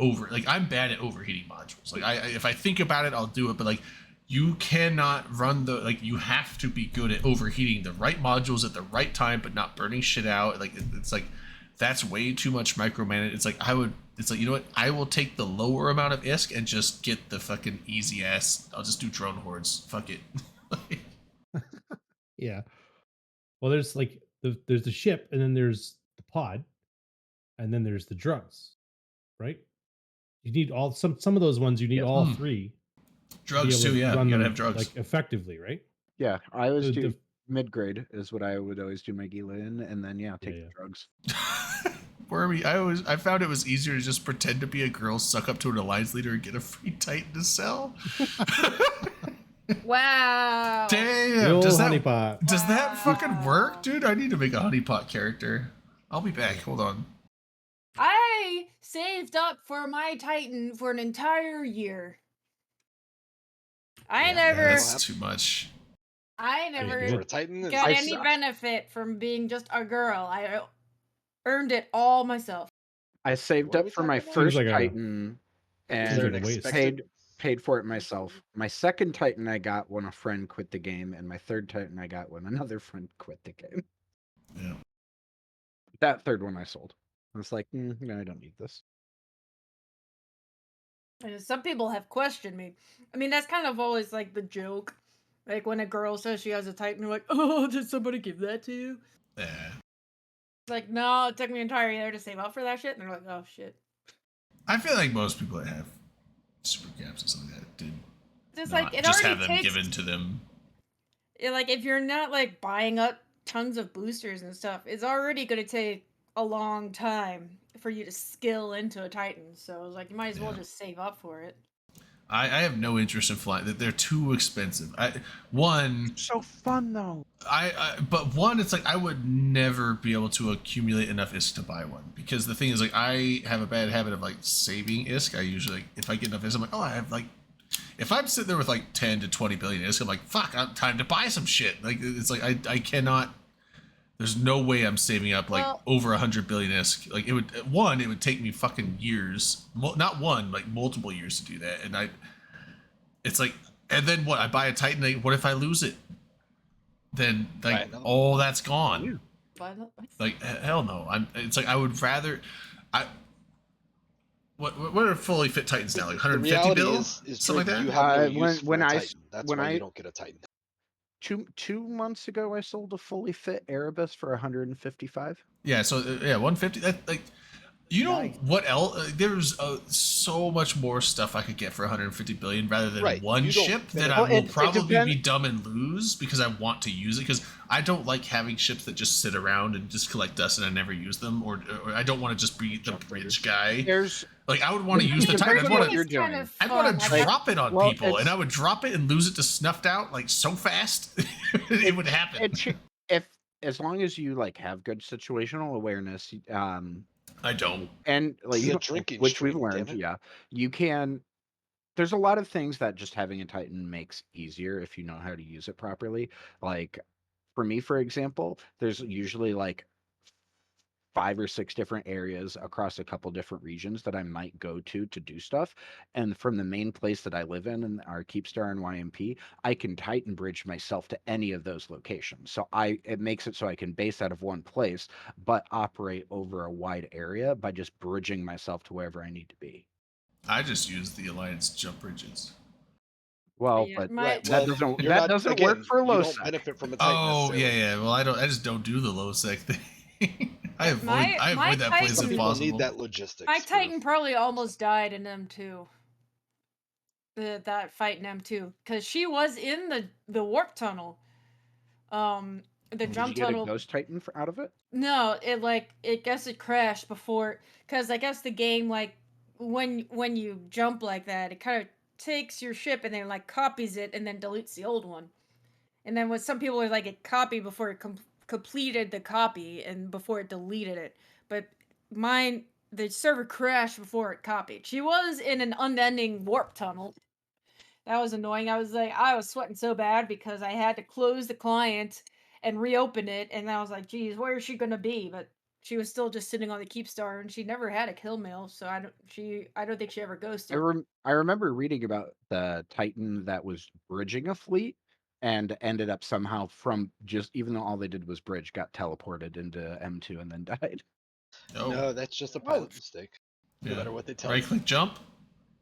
I'm bad at overheating modules. Like I if I think about it, I'll do it, but like you cannot run you have to be good at overheating the right modules at the right time but not burning shit out. Like it's like that's way too much micromanage. It's like you know what, I will take the lower amount of ISK and just get the fucking easy ass. I'll just do drone hordes, fuck it. Yeah. Well, there's like there's the ship, and then there's the pod, and then there's the drugs, right? You need all some of those ones. You need all Mm. 3. Drugs too, yeah, you gotta have drugs. like effectively, right? Yeah, I always The- do the- mid grade is what I would always do my Gila in, and then take Yeah. the drugs. Wormy, I found it was easier to just pretend to be a girl, suck up to an alliance leader, and get a free Titan to sell. Wow. The Damn, old does that Wow. fucking work, dude? I need to make a honeypot character. I'll be back. Hold on. I saved up for my Titan for an entire year. I Yeah, never That's too much. I never good. For a Titan, is got I any saw- benefit from being just a girl. I earned it all myself. I saved What are up we for my talking about? first Seems like a- Titan, is there like an a waste. expected? paid for it myself. My second Titan I got when a friend quit the game, and my third Titan I got when another friend quit the game. Yeah. That third one I sold. I was like, no, I don't need this. And some people have questioned me. I mean, that's kind of always like the joke. Like when a girl says she has a Titan, you're like, oh, did somebody give that to you? Yeah. It's like, no, it took me an entire year to save up for that shit. And they're like, oh shit. I feel like most people that have super caps and something like that did Just not like it just already have them takes. given to them. Like if you're not like buying up tons of boosters and stuff, it's already gonna take a long time for you to skill into a Titan. So it's like you might as well Yeah. just save up for it. I have no interest in flying. They're too expensive. One, So fun though. but one, it's like I would never be able to accumulate enough ISK to buy one, because the thing is, like, I have a bad habit of like saving ISK. I usually, like, if I get enough ISK, I'm like, oh, I have like, if I'm sitting there with like 10 to 20 billion ISK, I'm like, fuck, time to buy some shit. Like, it's like I cannot. There's no way I'm saving up like Well- over 100 billion ISK. Like, it would take me fucking years, not one, like multiple years to do that, and it's like, and then what? I buy a Titan. Like, what if I lose it? Then like Right, another all that's gone. Yeah. Buy that- Like, hell no. It's like I would rather. What are fully fit Titans now? Like The 150 reality bill, is something like Drake, that. you have no When- use when for a I s- Titan. That's when why I- you don't get a Titan. Two months ago, I sold a fully fit Erebus for 155. Yeah. So yeah, 150. That, like, you know Nice. what else? There's so much more stuff I could get for 150 billion rather than Right, one you don't ship benefit- that I Well, will it probably depends- be dumb and lose because I want to use it, because I don't like having ships that just sit around and just collect dust and I never use them, or I don't want to just be the bridge guy. There's Like, I would want to It use the depends Titan. on I'd what want you're to. doing. I'd want to Like, drop it on well, people, and it's- I would drop it and lose it to snuffed out like so fast. It would happen. if as long as you like have good situational awareness, I don't. and like This is a drinking which we've stream, damn learned, it. yeah, you can. There's a lot of things that just having a Titan makes easier if you know how to use it properly. Like for me, for example, there's usually like 5 or 6 different areas across a couple different regions that I might go to do stuff. And from the main place that I live in our Keepstar and YMP, I can Titan bridge myself to any of those locations. So it makes it so I can base out of one place, but operate over a wide area by just bridging myself to wherever I need to be. I just use the Alliance jump bridges. Well, Yeah, but my- Right, that well, doesn't you're that not- doesn't again, work for you low don't sec. benefit from a Titan Oh necessarily. yeah. Well, I just don't do the low sec thing. I avoid My that place Titan- if People possible. need that logistics. My for- Titan probably almost died in M2. That fight in M2, because she was in the warp tunnel. The Did jump you get tunnel. a Ghost Titan out of it? No, it guess it crashed before, because I guess the game, like, when you jump like that, it kind of takes your ship and then like copies it and then deletes the old one. And then with some people, like, it copied before it completed the copy and before it deleted it. But mine, the server crashed before it copied. She was in an unending warp tunnel. That was annoying. I was sweating so bad because I had to close the client and reopen it, and I was like, geez, where is she gonna be? But she was still just sitting on the Keepstar, and she never had a kill mail, so I don't think she ever ghosted. I remember reading about the Titan that was bridging a fleet and ended up somehow from just even though all they did was bridge, got teleported into M2 and then died. Oh, No, that's just a pilot mistake. No yeah. matter what they tell Right you. click jump.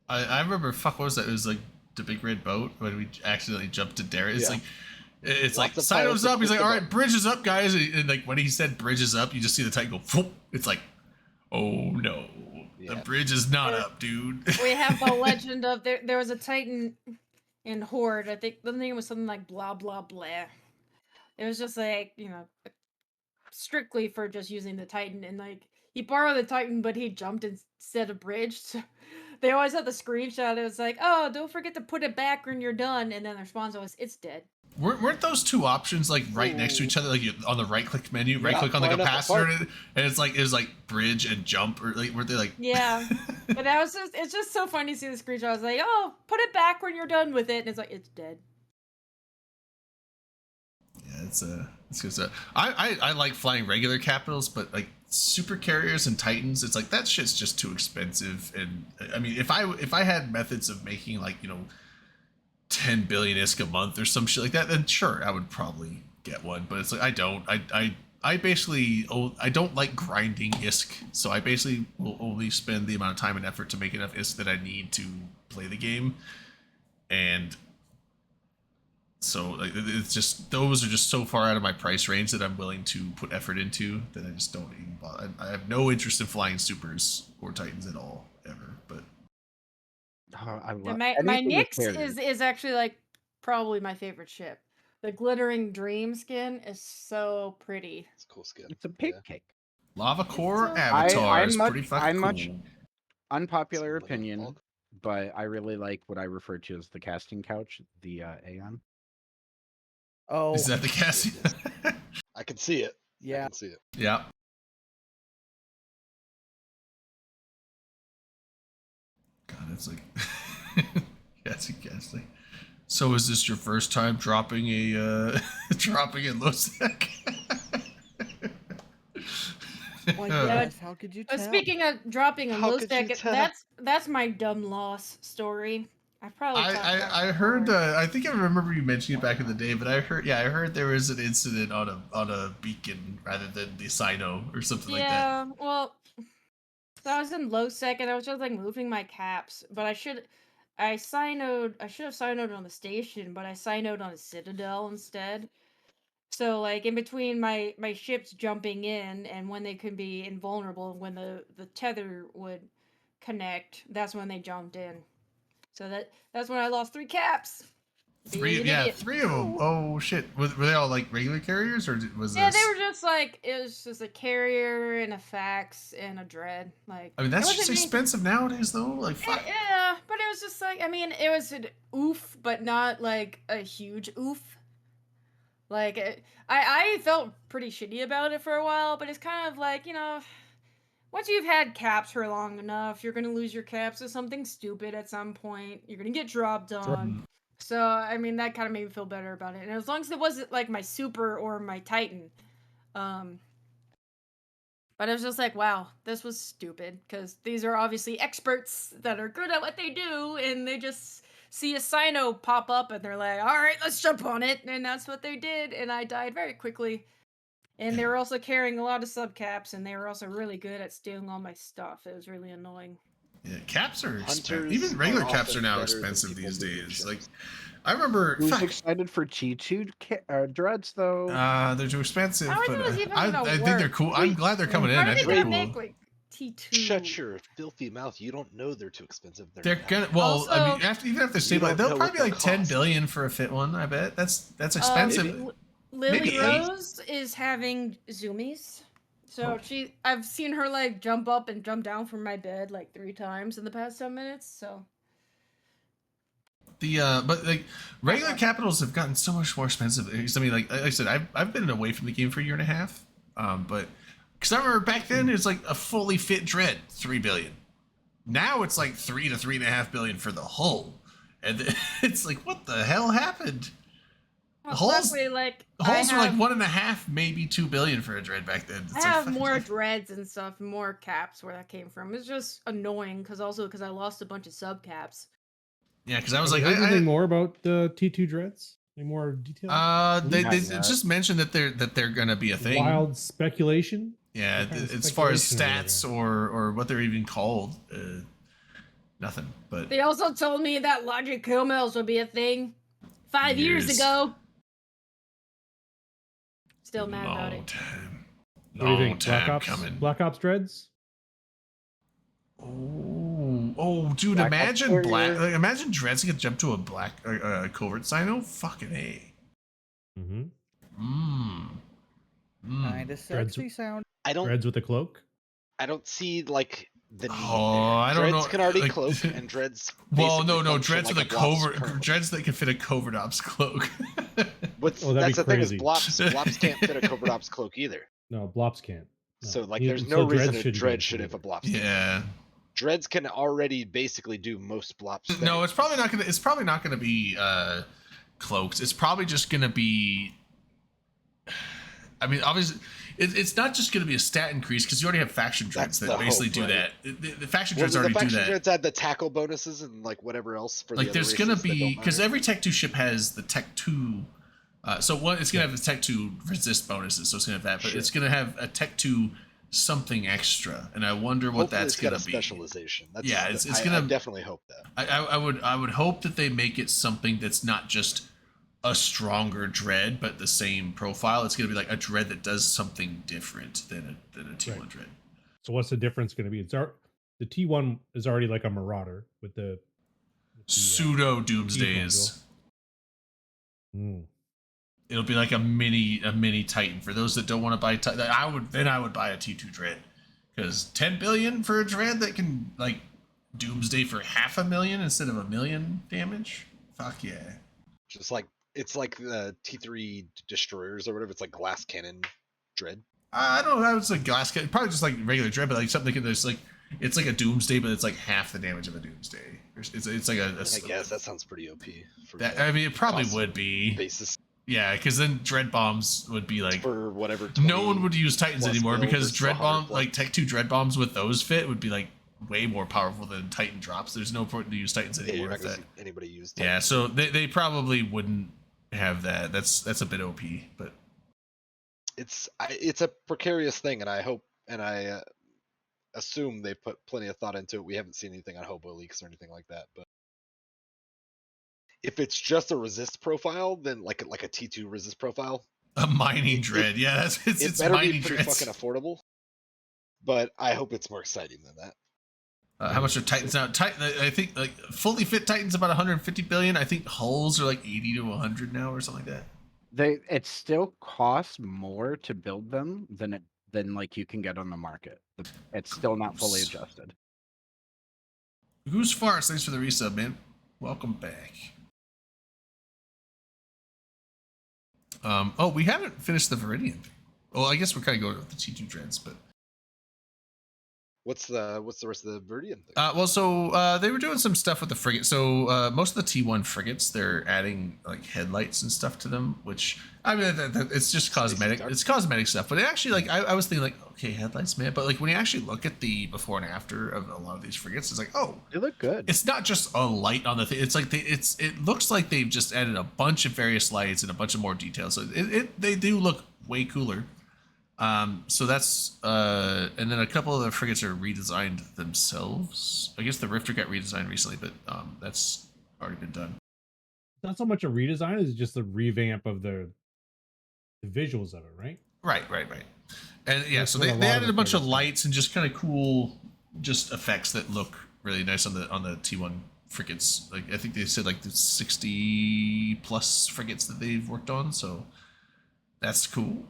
I remember. Fuck, what was that? It was like the big red boat when we accidentally jumped to Darius. Yeah. Like, it's like Lots of Sino's pilots up. He's push like, the all button. right, bridge is up, guys. And like when he said bridge is up, you just see the Titan go. Whoop. It's like, oh no, the Yeah. bridge is not Yeah. up, dude. We have the legend of there was a Titan in Horde. I think the name was something like blah blah blah. It was just like, strictly for just using the Titan, and like he borrowed the Titan, but he jumped instead of bridged. So they always had the screenshot. It was like, oh, don't forget to put it back when you're done, and then the response was, it's dead. Weren't those two options like right next to each other, like on the right click menu, right Yeah, click on the far enough capacitor, apart. and it's like it was like bridge and jump, or like weren't they like? Yeah, but it's just so funny to see the screenshot. I was like, oh, put it back when you're done with it, and it's like, it's dead. Yeah, it's good stuff. I like flying regular capitals, but like super carriers and Titans, it's like that shit's just too expensive. And I mean, if I had methods of making like 10 billion ISK a month or some shit like that, then sure, I would probably get one. But it's like I don't. I I basically I don't like grinding ISK, so I basically will only spend the amount of time and effort to make enough ISK that I need to play the game, and so like, it's just those are just so far out of my price range that I'm willing to put effort into that I just don't even bother. I have no interest in flying supers or titans at all ever. But I Yeah, love my anything with Nyx carriers. is actually like probably my favorite ship. The glittering dream skin is so pretty. It's a cool skin. It's a pig Yeah. cake. Lava Core so- Avatar I'm is much- pretty fucking I'm cool. much- Unpopular Something like a opinion, Vulcan. but I really like what I refer to as the casting couch, the Aeon. Oh, Is that the casting? I can see it. I yeah. can see it. Yeah. God, it's like casting. So is this your first time dropping a dropping a low sec? Well, Yeah, yes, how could you But tell? speaking of dropping a How low could you stack, tell? that's my dumb loss story. I probably talked about it I heard before. I think I remember you mentioning it back in the day, but I heard there was an incident on a beacon rather than the Sino or something like that. Yeah, well, so I was in low sec and I was just like moving my caps, but I should have cynoed on the station, but I cynoed on a Citadel instead. So like in between my ships jumping in and when they could be invulnerable, when the tether would connect, that's when they jumped in. So that's when I lost 3 caps. Being an idiot. 3 of them. Oh shit! Were they all like regular carriers, or was Yeah, this? they were just like it was just a carrier and a fax and a dread. Like I mean, that's it just wasn't any- expensive nowadays, though. Like, fuck. Yeah, but it was just like I mean, it was an oof, but not like a huge oof. Like I felt pretty shitty about it for a while, but it's kind of like once you've had caps for long enough, you're gonna lose your caps to something stupid at some point. You're gonna get dropped on. So I mean, that kind of made me feel better about it. And as long as it wasn't like my super or my titan, but it was just like, wow, this was stupid because these are obviously experts that are good at what they do, and they just see a Sino pop up and they're like, all right, let's jump on it, and that's what they did, and I died very quickly. And they were also carrying a lot of subcaps, and they were also really good at stealing all my stuff. It was really annoying. Yeah, caps are expensive. Hunters Even regular are caps are often now better than expensive people these moving days. Like, ships. I remember. Who's Fuck. excited for T2 dreads though? They're too expensive, How is but those even I gonna think they're work? cool. I'm glad they're coming in. How I are they think they're gonna cool. make like T2? Shut your filthy mouth. You don't know they're too expensive. They're not. gonna. Well, I mean, Also- after even if they're stabilized, don't they'll know what probably be like they'll 10 cost. billion for a fit one. I bet that's expensive. Maybe. Lily Maybe 8. Rose is having zoomies. So Oh. I've seen her like jump up and jump down from my bed like 3 times in the past 10 minutes. So But like regular capitals have gotten so much more expensive. I mean, like I said, I've been away from the game for a year and a half. But because I remember back then it's like a fully fit dread 3 billion. Now it's like 3 to 3.5 billion for the hull, and it's like what the hell happened? Hulls- luckily, like Hulls I were have, like 1.5, maybe 2 billion for a dread back then. It's I like, have fucking- more dreads and stuff, more caps where that came from. It's just annoying because I lost a bunch of sub caps. Yeah, because I was Have like, you heard anything more about the T2 dreads? Any more details? they Not yet. just mentioned that they're gonna be a thing. Wild speculation. Yeah, What kind of as far as speculation are they stats or what they're even called, nothing. But They also told me that logic kill mills would be a thing 5 years Years. ago. Still mad about long it. time, What do you long think? Black time Ops, coming. Black Ops dreads? Oh, dude! Black Ops Imagine Warrior. imagine Dreads could jump to a black covert Sino. Fucking a. Mm-hmm. Kind of Dreads- sexy sound. I don't. Dreads with a cloak? I don't see like the need. Oh, there. I don't Dreads know, can already like- cloak, and dreads. Well, basically no, function Dreads like with a Blop's covert. kernel. Dreads that can fit a covert ops cloak. What's Oh, that'd that's be the thing is crazy. Blops can't fit a covert ops cloak either. No, Blops can't. No. So like, You- there's so no reason Dreads a shouldn't be dread able to should do if a it. Blops. Yeah. Dreads can already basically do most Blops. No, things. it's probably not gonna. It's probably not gonna be cloaked. It's probably just gonna be. I mean, obviously, it's not just gonna be a stat increase because you already have faction dreads That's that the basically hope, do right? that. The faction Well, dreads the already do faction that. dreads add the tackle bonuses and like whatever else for Like, the there's other gonna races that be don't because matter. every Tech 2 ship has the Tech 2 So one, it's gonna have a Tech 2 resist bonuses, so it's gonna have that, but it's gonna have a Tech 2 something extra, and I wonder what Hopefully that's it's got gonna a be. specialization. That's, Yeah, it's I gonna. definitely hope that. I would hope that they make it something that's not just a stronger dread, but the same profile. It's gonna be like a dread that does something different than a T1 Right. dread. So what's the difference going to be? The T1 is already like a Marauder with the Pseudo T Doomsdays. module. It'll be like a mini Titan. For those that don't want to buy Titan, I would buy a T2 dread, because 10 billion for a dread that can like Doomsday for 500,000 instead of 1,000,000 damage. Fuck yeah. Just like it's like the T3 destroyers or whatever. It's like glass cannon dread. I don't know. That was like glass, probably just like regular dread, but like something that's like it's like a Doomsday, but it's like half the damage of a Doomsday. It's like I guess that sounds pretty OP. For that. I mean, it probably cost would be. basis Yeah, because then dread bombs would be like for whatever. no one would use Titans plus anymore, build because versus dread 100 bomb plus. like Tech 2 dread bombs with those fit would be like way more powerful than Titan drops. There's no point to use Titans Yeah, anymore you're not with gonna that. see anybody use. Yeah, Titans. so they probably wouldn't have that. That's a bit OP, but It's a precarious thing, and I hope and I assume they put plenty of thought into it. We haven't seen anything on Hobo Leaks or anything like that, but if it's just a resist profile, then like a T2 resist profile, a mining dread. Yeah, it it's better be mining pretty dreads. fucking affordable. But I hope it's more exciting than that. How much are Titans now? I think like fully fit Titans about 150 billion. I think hulls are like 80 to 100 now or something like that. It still costs more to build them than like you can get on the market. It's still not fully adjusted. Goose Farce, thanks for the resub, man. Welcome back. Oh, we haven't finished the Viridian. Well, I guess we're kind of going with the T2 dreads, but What's the rest of the Viridian thing? well, so they were doing some stuff with the frigate. So most of the T1 frigates, they're adding like headlights and stuff to them, which I mean, it's just cosmetic. It's cosmetic stuff, but it actually, like, I was thinking, like, okay, headlights, man. But like when you actually look at the before and after of a lot of these frigates, it's like, oh, They look good. it's not just a light on the thing. It's like it looks like they've just added a bunch of various lights and a bunch of more details. So they do look way cooler. So that's and then a couple of the frigates are redesigned themselves. I guess the Rifter got redesigned recently, but that's already been done. Not so much a redesign as just a revamp of the visuals of it, right? Right. And yeah, That's so what they a lot added of a bunch of frigates do. lights and just kind of cool just effects that look really nice on the T1 frigates. Like I think they said like the 60 plus frigates that they've worked on, so that's cool.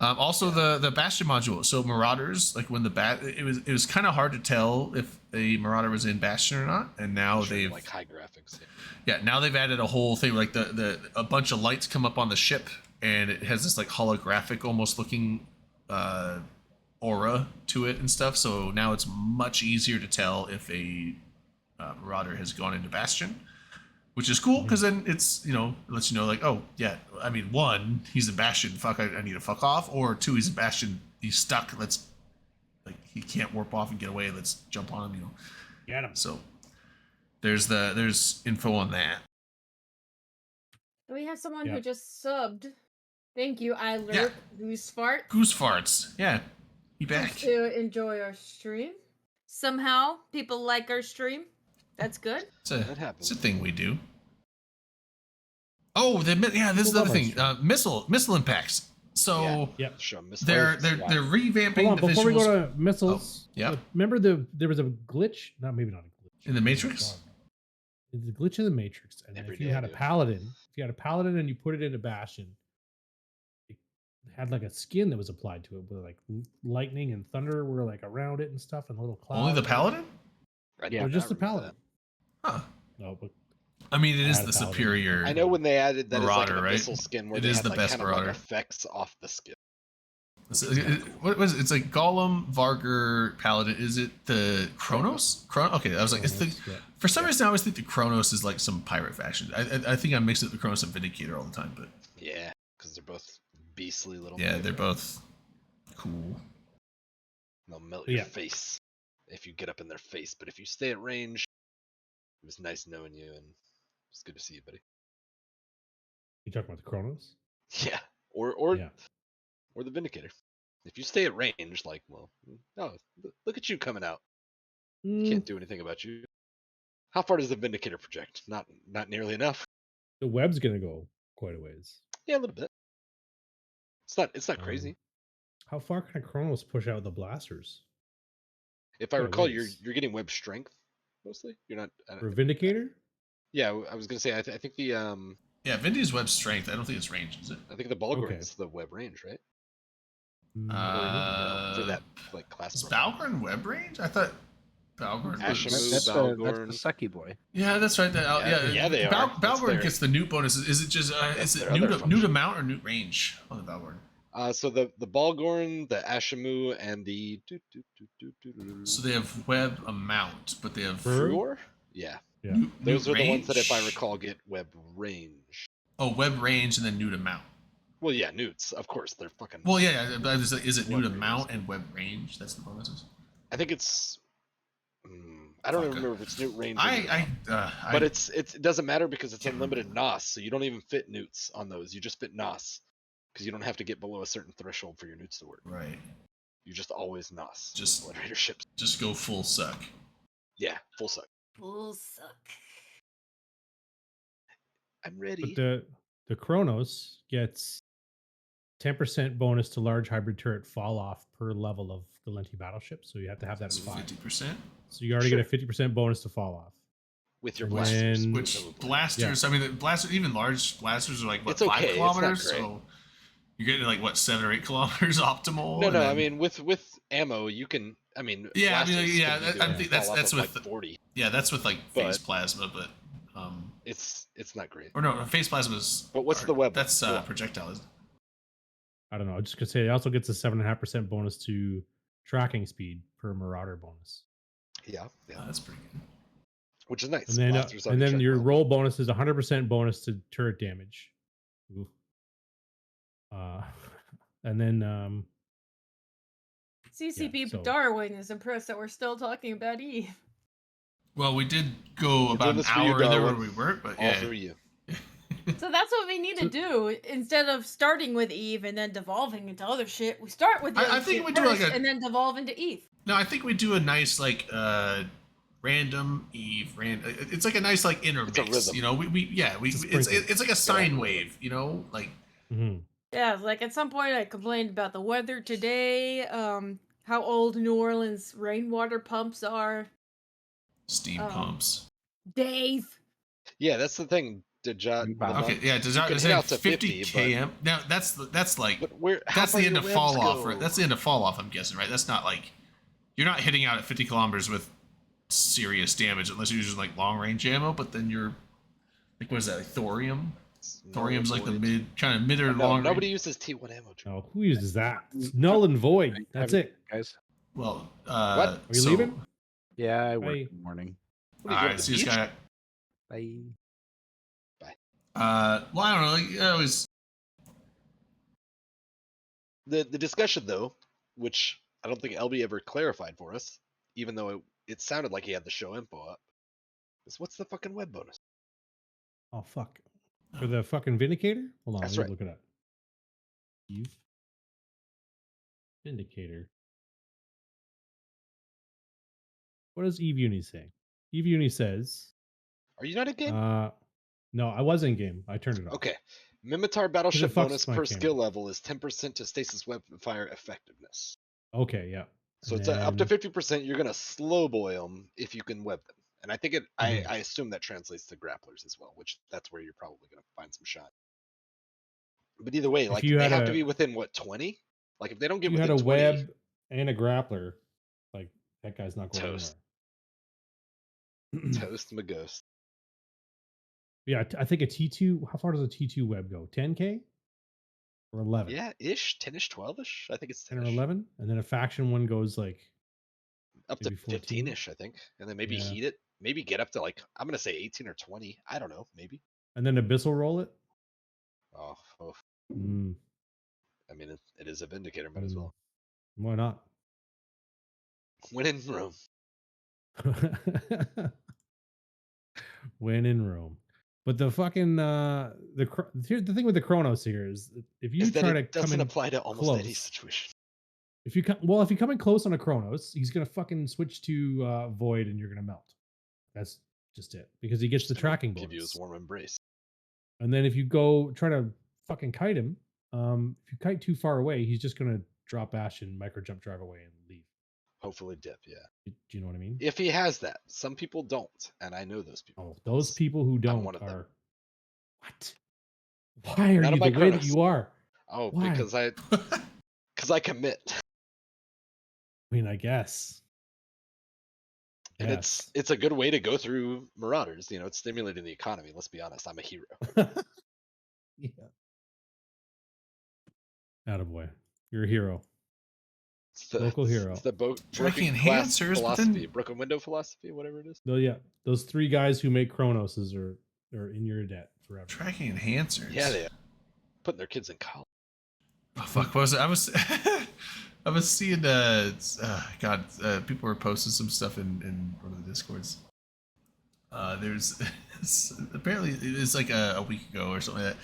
Also the Bastion module. So Marauders, like when it was kind of hard to tell if a Marauder was in Bastion or not, and now Sure, they've like high graphics. yeah, now they've added a whole thing like a bunch of lights come up on the ship, and it has this like holographic almost looking aura to it and stuff. So now it's much easier to tell if a Marauder has gone into Bastion, which is cool because then it's, you know, it lets you know like, oh yeah, I mean, one, he's in Bastion, fuck, I need to fuck off, or two, he's in Bastion, he's stuck, let's, like, he can't warp off and get away, let's jump on him, you know. Get him. So there's info on that. We have someone Yeah. who just subbed. Thank you, I lurk goose fart. Goose farts, yeah, he back. Just to enjoy our stream. Somehow people like our stream. That's good. That It's happens. a thing we do. Oh, this is the other thing. Missile impacts. So Yep. Show 'em this they're light. revamping Hold on, the before visuals we go to missiles. yeah. Remember there was a glitch? Maybe not a glitch. In the Matrix? It's a glitch in the Matrix, and Every if you day, had a dude. paladin, and you put it into Bastion, it had like a skin that was applied to it, with like lightning and thunder were like around it and stuff, and little clouds. Only the paladin? I Yeah, do Or just the not remember paladin. Huh. No, but I mean, it is Add the a paladin. superior. that. I know when they added that as like Marauder, an right? abyssal skin where It they is had the like best kind of like Marauder. effects off the skin. What was it? It's like Golem, Vargur, Paladin. Is it the Kronos? Okay, I was like, it's the. yeah. For some reason, I always think the Kronos is like some pirate faction. I think I mix it with the Kronos and Vindicator all the time, but Yeah, because they're both beastly little. yeah, things. they're both cool. They'll melt Yeah. your face if you get up in their face, but if you stay at range, it was nice knowing you and it's good to see you, buddy. You talking about the Chronos? Yeah, or Yeah. or the Vindicator. If you stay at range, like, well, look at you coming out. Mm, Can't do anything about you. How far does the Vindicator project? Not nearly enough. the web's gonna go quite a ways. Yeah, a little bit. It's not Um, crazy. How far can Kronos push out the blasters? If I quite a recall, ways. you're getting web strength mostly. You're not. For Vindicator? Yeah, I was gonna say. I think the Yeah, Vindy's web strength. I don't think it's range, is it? I think the Balgorn's the web range, right? Mm, No, for that like class. Is profile. Balgorn web range? I thought Balgorn Ashen was. Moon, That's Balgorn. the Seki boy. Yeah, that's right. Yeah, they are. That's Balgorn their- gets the newt bonus. Is it just That's is it their new other to function. mount or newt range on the Balgorn? So the Balgorn, the Ashamu, and the So they have web amount, but they have Fur? Fruor? Yeah, Yeah. those newt are the ones that, if I range? recall, get web range. Oh, web range and then newt amount. Well, yeah, newts, of course, they're fucking. Well, yeah. But is it Web newt range. amount and web range? That's the bonuses. I think it's. I don't Fuck, even remember if it's newt range. Or newt amount. But it doesn't matter because it's Can't unlimited remember. NOS, so you don't even fit newts on those. You just fit NOS because you don't have to get below a certain threshold for your newts to work. right. You just always NOS. Just- Obliterator ships. Just go full suck. Yeah, full suck. Bull suck. I'm ready. But the Kronos gets 10% bonus to large hybrid turret fall off per level of Galenti battleship. So you have to have that at 5. 50%. So you already get a 50% bonus to fall off. With your And blasters. then- Which presumably. blasters? I mean, the blasters, even large blasters, are like what It's okay, 5 it's not kilometers. great. So you're getting like what 7 or 8 kilometers optimal. No, and no. then- I mean, with ammo, you can. I mean, Yeah, I mean, blasters yeah, can be I doing think fall that's off of, with like 40. yeah, that's with like phase But- plasma, but It's not great. or no, phase plasma is. But what's the web? That's Go on. projectile. Isn't it? I don't know. I was just gonna say it also gets a 7.5% bonus to tracking speed per Marauder bonus. Yeah, That's pretty good. which is nice. And then Blasters and then already your check well. roll bonus is 100% bonus to turret damage. Ooh. And then CCP so- Darwin is impressed that we're still talking about Eve. Well, we did go We're about doing an this for you, hour there where Darwin. we weren't, but All yeah. through you. So that's what we need to do. Instead of starting with Eve and then devolving into other shit, we start with the I other think shit we do like first a- and then devolve into Eve. No, I think we do a nice like random Eve. It's like a nice like intermix. rhythm. You know, we It's a it's sprinkle. it's like a sine wave. You know, like mhm. Yeah, like at some point I complained about the weather today, how old New Orleans rainwater pumps are. steam Um, pumps. Dave. Yeah, that's the thing. Bob. Okay, yeah. Does you that can is hit that out to 50 50, but- km? Now that's like But where? how that's far the end your of webs fall off. go? Right? That's the end of fall off. I'm guessing, right? That's not like you're not hitting out at 50 kilometers with serious damage unless you're using like long range ammo. But then you're like, what is that? Like thorium? Thorium's like the Void. kind of mid or No, long. nobody range. uses T1 ammo. Drew. Oh, who uses that? It's null and void. That's Have- it. guys. Well, What? Are you so- leaving? Yeah, I work Bye. in the morning. What are All you right, doing, see the this beach? guy. Bye. Well, I don't know. Like, I always The discussion though, which I don't think LB ever clarified for us, even though it sounded like he had the show info up, is what's the fucking web bonus? Oh fuck. For the fucking Vindicator? Hold on, That's let me right. look it up. Eve. Vindicator. What does Eve Uni say? Eve Uni says Are you not in game? no, I was in game. I turned it off. Okay. Mimitar battleship fucks bonus my per camera. skill level is 10% to stasis weapon fire effectiveness. Okay, yeah. So And it's up to then- 50%. You're gonna slow boy them if you can web them, and I think it. Mhm. I assume that translates to grapplers as well, which that's where you're probably gonna find some shot. But either way, If like you they had have a- to be within what 20. Like if they don't get you had within a 20, web and a grappler, like that guy's not going Toast. anywhere. toast my ghost. Yeah, I think a T2. How far does a T2 web go? 10K or 11? Yeah, ish, 10ish, 12ish. I think it's 10 or 10ish. 11, and then a faction one goes like Up to maybe 14? 15ish, I think, and then maybe Yeah. heat it. Maybe get up to like I'm gonna say 18 or 20. I don't know, maybe. and then abyssal roll it. Oh, Mm, I mean it is a vindicator, might as well. why not? When in Rome. When in Rome. But the fucking the thing with the Chronos here is if you Is that try to it come doesn't in apply to almost any close, situation. if you come in close on a Chronos, he's gonna fucking switch to Void and you're gonna melt. That's just it because he gets the Just gonna tracking give you his bonus. warm embrace. And then if you go try to fucking kite him, if you kite too far away, he's just gonna drop Ash and micro jump drive away and leave. Hopefully dip, yeah. Do you know what I mean? If he has that. Some people don't, and I know those people. Oh, those people who I'm don't one of them. are what? Why are None you of my the way that Chronos. you are? Oh, Why? because I commit. I mean, I guess. And Yes. it's a good way to go through Marauders. You know, it's stimulating the economy. Let's be honest. I'm a hero. Yeah. Attaboy. You're a hero. It's the, Local hero. It's the Tracking broken glass enhancers, but philosophy, then- broken window philosophy, whatever it is. So yeah, those 3 guys who make Chronoses are in your debt forever. Tracking enhancers. Yeah, they are. Putting their kids in college. Oh, fuck, what was it? I was I was seeing people were posting some stuff in one of the Discords. There's apparently it was like a week ago or something like that.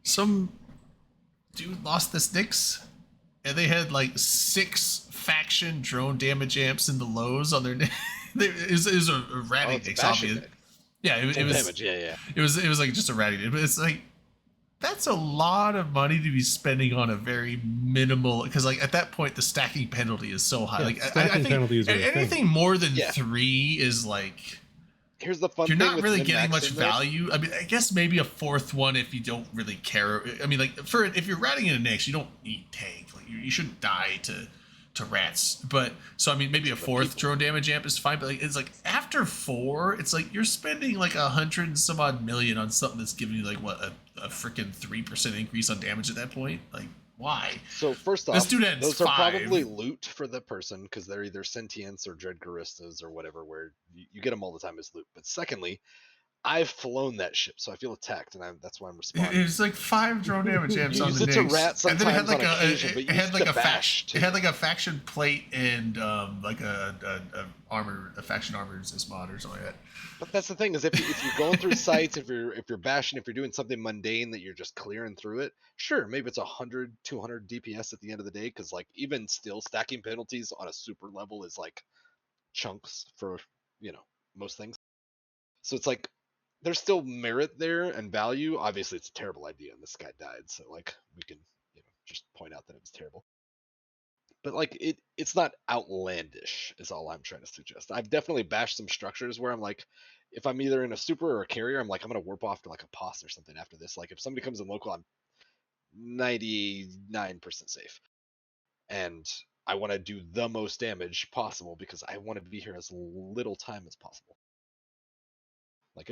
Some dude lost the Nyx and they had like 6 faction drone damage amps in the lows on their it was a ratting it's a Nyx, bashing obvious. deck. Yeah, it Full was damage. Yeah. it was like just a ratting, but it's like that's a lot of money to be spending on a very minimal because like at that point the stacking penalty is so high. Yeah, like I stacking think penalties are a thing. anything more than Yeah. 3 is like Here's the fun you're thing not with really min-max getting much in there. value. I mean, I guess maybe a 4th one if you don't really care. I mean, like if you're ratting in a Nyx, you don't need tank. Like you shouldn't die to rats. But so I mean, maybe a 4th drone damage amp is fine. But like it's like after 4, it's like you're spending like 100 and some odd million on something that's giving you like what a freaking 3% increase on damage at that point. Like why? So first This off, dude adds those are 5. probably loot for the person because they're either sentients or dread Garistas or whatever, where you get them all the time as loot. But secondly, I've flown that ship, so I feel attacked, and that's why I'm responding. It was like 5 drone damage amps You on use the it to Nyx. rat And then it had sometimes like on occasion, but it you had use like it a to bash, it had like a faction plate and like a faction armors mod or something like that. But that's the thing is if you're going through sites, if you're bashing, if you're doing something mundane that you're just clearing through it, sure, maybe it's 100, 200 DPS at the end of the day, because like even still stacking penalties on a super level is like chunks for most things. So it's like there's still merit there and value. Obviously, it's a terrible idea, and this guy died, so like we can just point out that it was terrible. But like it's not outlandish is all I'm trying to suggest. I've definitely bashed some structures where I'm like, if I'm either in a super or a carrier, I'm like, I'm gonna warp off to like a POS or something after this. Like if somebody comes in local, I'm 99% safe. And I want to do the most damage possible because I want to be here as little time as possible. Like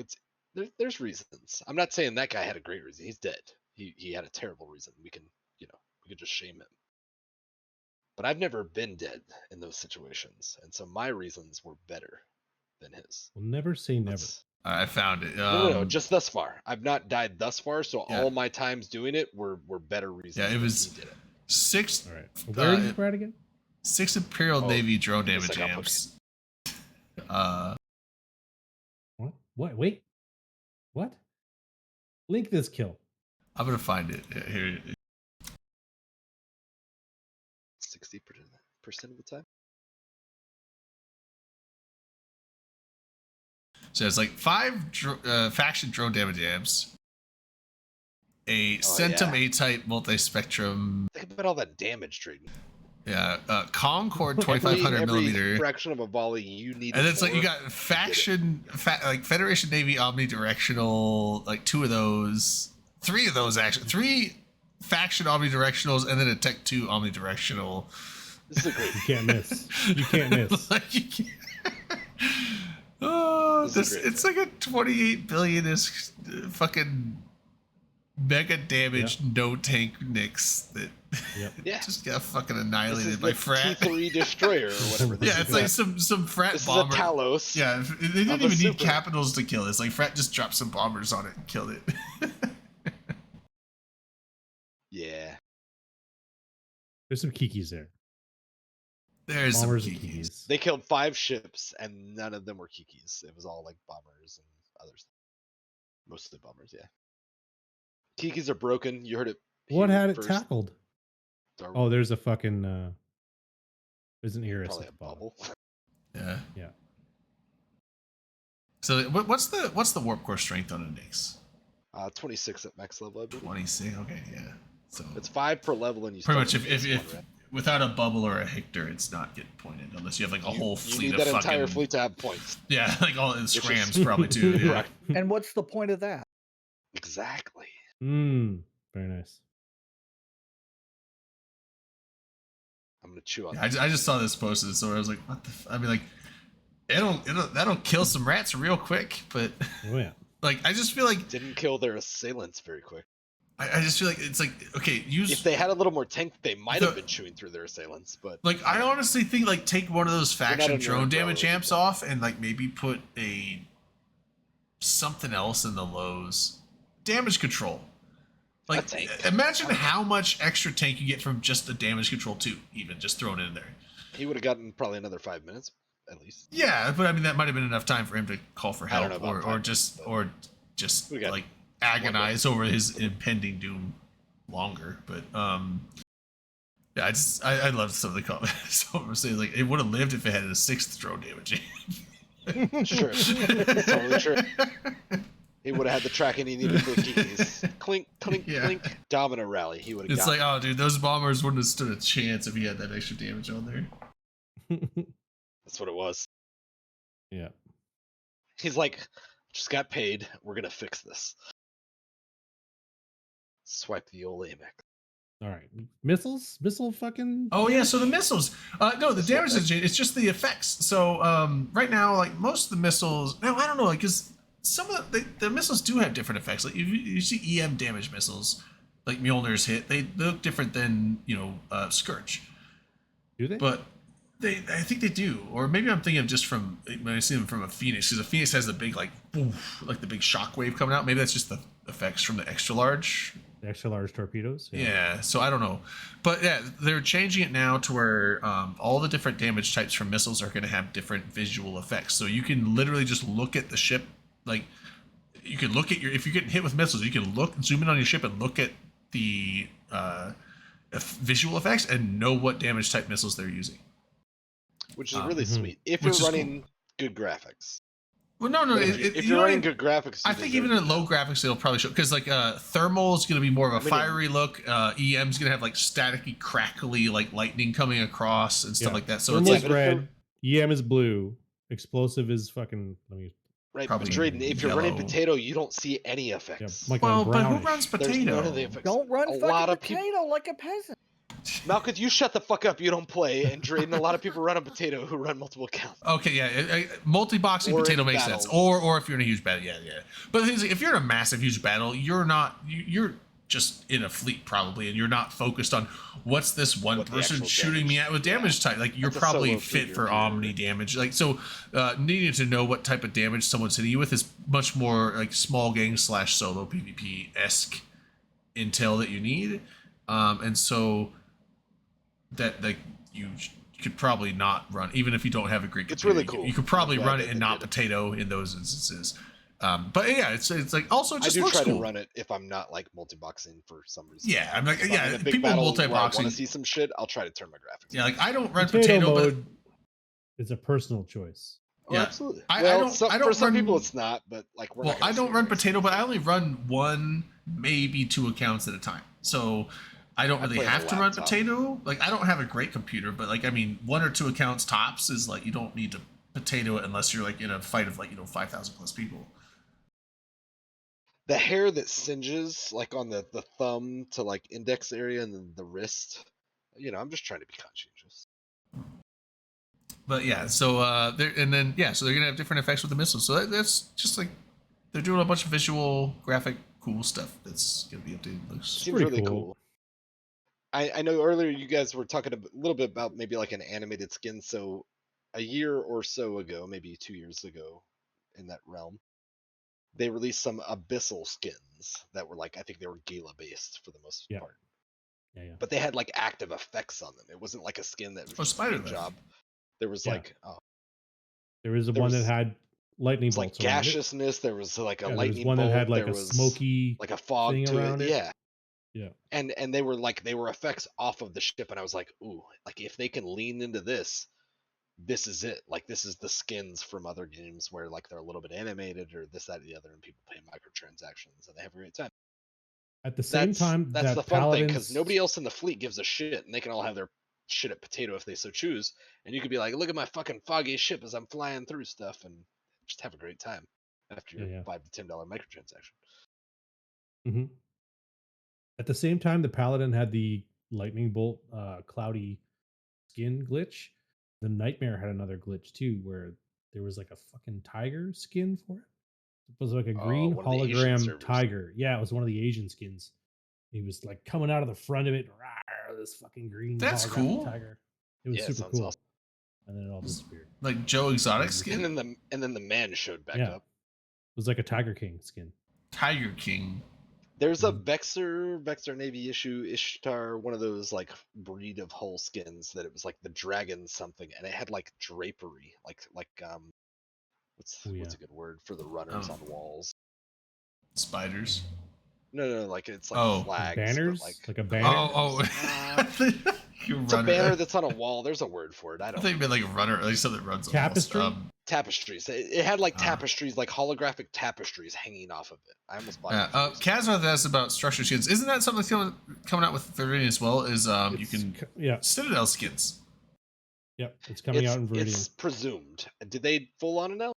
there's reasons. I'm not saying that guy had a great reason. He's dead. He had a terrible reason. We can just shame him. But I've never been dead in those situations, and so my reasons were better than his. We'll never say never. I found it. No, just thus far. I've not died thus far, so Yeah. all my times doing it were better reasons. Yeah, it than was he did it. 6. All right. Where are you, Brad, again? 6 Imperial Oh, Navy drone give me a damage sec, I'll amps. What? Wait. What? Link this kill. I'm gonna find it here. 60% of the time. So it's like 5 faction drone damage amps, a Centum yeah. A-type multi-spectrum, Think about all that damage, Drayden. Concord 2500 Every millimeter, fraction of a volley you need. and it's like you got faction, like Federation Navy omnidirectional, like 2 of those, 3 of those actually, 3 faction omnidirectionals, and then a Tech 2 omnidirectional. This is a great. You can't miss. You can't miss. Like you can't. Oh, This is this great. it's like a 28 billion-ish fucking mega damage no tank Nyx that Yep. Yeah. just got fucking This annihilated is by the frat. T3 destroyer or whatever. Yeah, it's like some frat This is a bomber. Talos. Yeah, they didn't of a even need super. capitals to kill this. Like frat just dropped some bombers on it and killed it. Yeah. There's some kikis there. There's some Bombers and kikis. kikis. They killed 5 ships and none of them were Kikis. It was all like bombers and others. Mostly bombers, yeah. Kikis are broken. You heard it. What here had it first. tackled? Darwin, Oh, there's a fucking there's an Eris probably at a the bottom. bubble. Yeah. Yeah. So what's the warp core strength on a Nyx? 26 at max level, I believe. 26. Okay, yeah. So It's 5 per level, and you pretty start much with if one rat. without a bubble or a Hector, it's not getting pointed unless you have like a whole You fleet need of that fucking entire fleet to have points. Yeah, like all in is- scrams probably too. Yeah. Correct. And what's the point of that? Exactly. Very nice. I'm gonna chew on Yeah, that. I just saw this posted, so I was like, what the? I mean, like, that'll kill some rats real quick, but Oh yeah. like, I just feel like Didn't kill their assailants very quick. I just feel like it's like okay, use If they had a little more tank, they might The- have been chewing through their assailants. But like I honestly think like take one of those not faction in your drone umbrella, damage we amps can- off and like maybe put a something else in the lows. Damage control. Like tank. imagine how much extra tank you get from just the damage control too, even just thrown in there. he would have gotten probably another 5 minutes at least. Yeah, but I mean that might have been enough time for him to call for I don't help know about or 5 minutes, just We got like agonize over his impending doom longer. But yeah, I love some of the comments. So I'm saying like it would have lived if it had a 6th drone damage. Sure. Totally true. He would have had the tracking he needed for Kikis. Clink, clink, Yeah. clink. Domino rally. He would have It's got. like, oh dude, those bombers wouldn't have stood a chance if he had that extra damage on there. That's what it was. Yeah. He's like, just got paid. We're gonna fix this. Swipe the old Amex. All right. Missile fucking. Oh yeah, so the missiles. No, the Missile damage effects. is it's just the effects. So right now, like most of the missiles, no, I don't know, like because some of the missiles do have different effects. Like you see EM damage missiles, like Mjolnir's hit, they look different than Scourge, Do they? but I think they do, or maybe I'm thinking of just from when I see them from a Phoenix, because a Phoenix has the big like the big shockwave coming out. Maybe that's just the effects from the extra large. The extra large torpedoes. Yeah, so I don't know, but yeah, they're changing it now to where all the different damage types from missiles are going to have different visual effects. So you can literally just look at the ship, like you can look at if you're getting hit with missiles, you can zoom in on your ship and look at the visual effects and know what damage type missiles they're using. Which is really Mhm. sweet. If Which you're is cool. running good graphics. Well, no, But if you're running good graphics, I you think deserve even it. at low graphics, it'll probably show because like thermal is going to be more of a I mean, fiery look. EM's going to have like staticky, crackly, like lightning coming across and stuff Yeah. like that. So Thermal it's is like but if red. EM is blue. Explosive is fucking. Let me. Right, probably but Drayden, if you're running yellow. potato, you don't see any Yeah, effects. like well, on but who brownish. runs There's potato? none of the effects. Don't run A fucking lot of people. potato like a peasant. Malcolm, you shut the fuck up. You don't play. And Drayden, a lot of people run a potato who run multiple accounts. Okay, yeah, multi-boxing Or in potato makes sense, battles. or if you're in a huge battle, yeah. But the thing is, if you're in a massive, huge battle, you're just in a fleet probably, and you're not focused on what's this one What the person actual shooting me damage- at with damage type. Like you're That's a probably solo fit fleet for or omni whatever. damage. Like so, needing to know what type of damage someone's hitting you with is much more like small gang / solo PvP esque intel that you need, and so that like you could probably not run even if you don't have a great It's computer. really You could- cool. You could probably I'm glad run that it and they not did it. potato in those instances. But yeah, it's like also it I just do looks try cool. to run it if I'm not like multi-boxing for some reason. Yeah, I'm like If yeah, in a big people battle where I multi-boxing. want to see some shit, I'll try to turn my graphics. Yeah, like I don't run Potato potato, mode is a personal choice. Oh, yeah. absolutely. I Well, don't- some, I don't for some people run- it's not, but like we're well, not gonna I don't say run it is. potato, but I only run one, maybe 2 accounts at a time. So I don't I really play on a have to run laptop. potato. Like I don't have a great computer, but like I mean, 1 or 2 accounts tops is like you don't need to potato it unless you're like in a fight of like 5,000 plus people. The hair that singes like on the thumb to like index area and then the wrist. I'm just trying to be conscientious. But yeah, so so they're gonna have different effects with the missiles. So that's just like they're doing a bunch of visual, graphic, cool stuff that's gonna be updated. Looks Seems pretty really cool. cool. I know earlier you guys were talking a little bit about maybe like an animated skin. So a year or so ago, maybe 2 years ago, in that realm, they released some abyssal skins that were like I think they were Gala based for the most Yeah. part, Yeah. but they had like active effects on them. It wasn't like a skin that was Oh, just a paint Spider-Man. job. There was Yeah. like There was the There one was- that had lightning It's like bolts around it. gaseousness. There was like a Yeah, there was lightning one bolt. that had like there a was smoky like a fog thing to around it. it. Yeah. Yeah. And they were effects off of the ship, and I was like, ooh, like if they can lean into this, this is it. Like this is the skins from other games where like they're a little bit animated or this, that, or the other, and people pay microtransactions and they have a great time. At the same time, That's that the fun thing, because Paladins, nobody else in the fleet gives a shit, and they can all have their shit at potato if they so choose. And you could be like, look at my fucking foggy ship as I'm flying through stuff, and just have a great time after your Yeah. $5 to $10 microtransaction. Mhm. At the same time, the Paladin had the lightning bolt, cloudy skin glitch. The Nightmare had another glitch too, where there was like a fucking tiger skin for it. It was like a green one of the Asian hologram servers. tiger. Yeah, it was one of the Asian skins. He was like coming out of the front of it. Rawr, this fucking green That's holographic cool. tiger. It was Yeah, it super sounds cool. awesome. And then it all disappeared. Like Joe Exotic And skin? And then the man showed back Yeah. up. It was like a Tiger King skin. Tiger King. There's a Mhm. Vexor Navy issue, Ishtar, one of those like breed of hull skins that it was like the dragon something, and it had like drapery, what's Oh, yeah. a good word for the runners on walls? Spiders. No, like it's like Oh. flags, Banners? but Like a banner? Oh. You it's a runner. banner that's on a wall. There's a word for it. I I don't think it'd be like a runner, like something that runs on walls. Tapestry? tapestries. It had like Ah. tapestries, like holographic tapestries hanging off of it. I almost bought Yeah, it. Kazma asked about structure skins. Isn't that something coming out with Viridian as well? Is you It's can yeah, Citadel skins? yep. It's coming out in Viridian. It's presumed. Did they full on announce?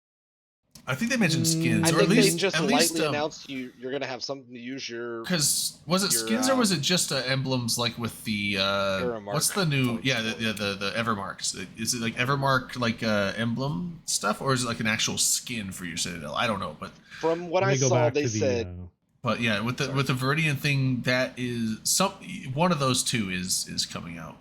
I think they mentioned skins, I or think at least they just at lightly least announced you're gonna have something to use your. because was it your, skins or was it just emblems like with the what's Aramark the new folks. the Evermarks? Is it like Evermark like emblem stuff, or is it like an actual skin for your Citadel? I don't know, but From what Let I me go saw, back they to the, said but yeah, with the Sorry. with the Viridian thing, that is one of those two is coming out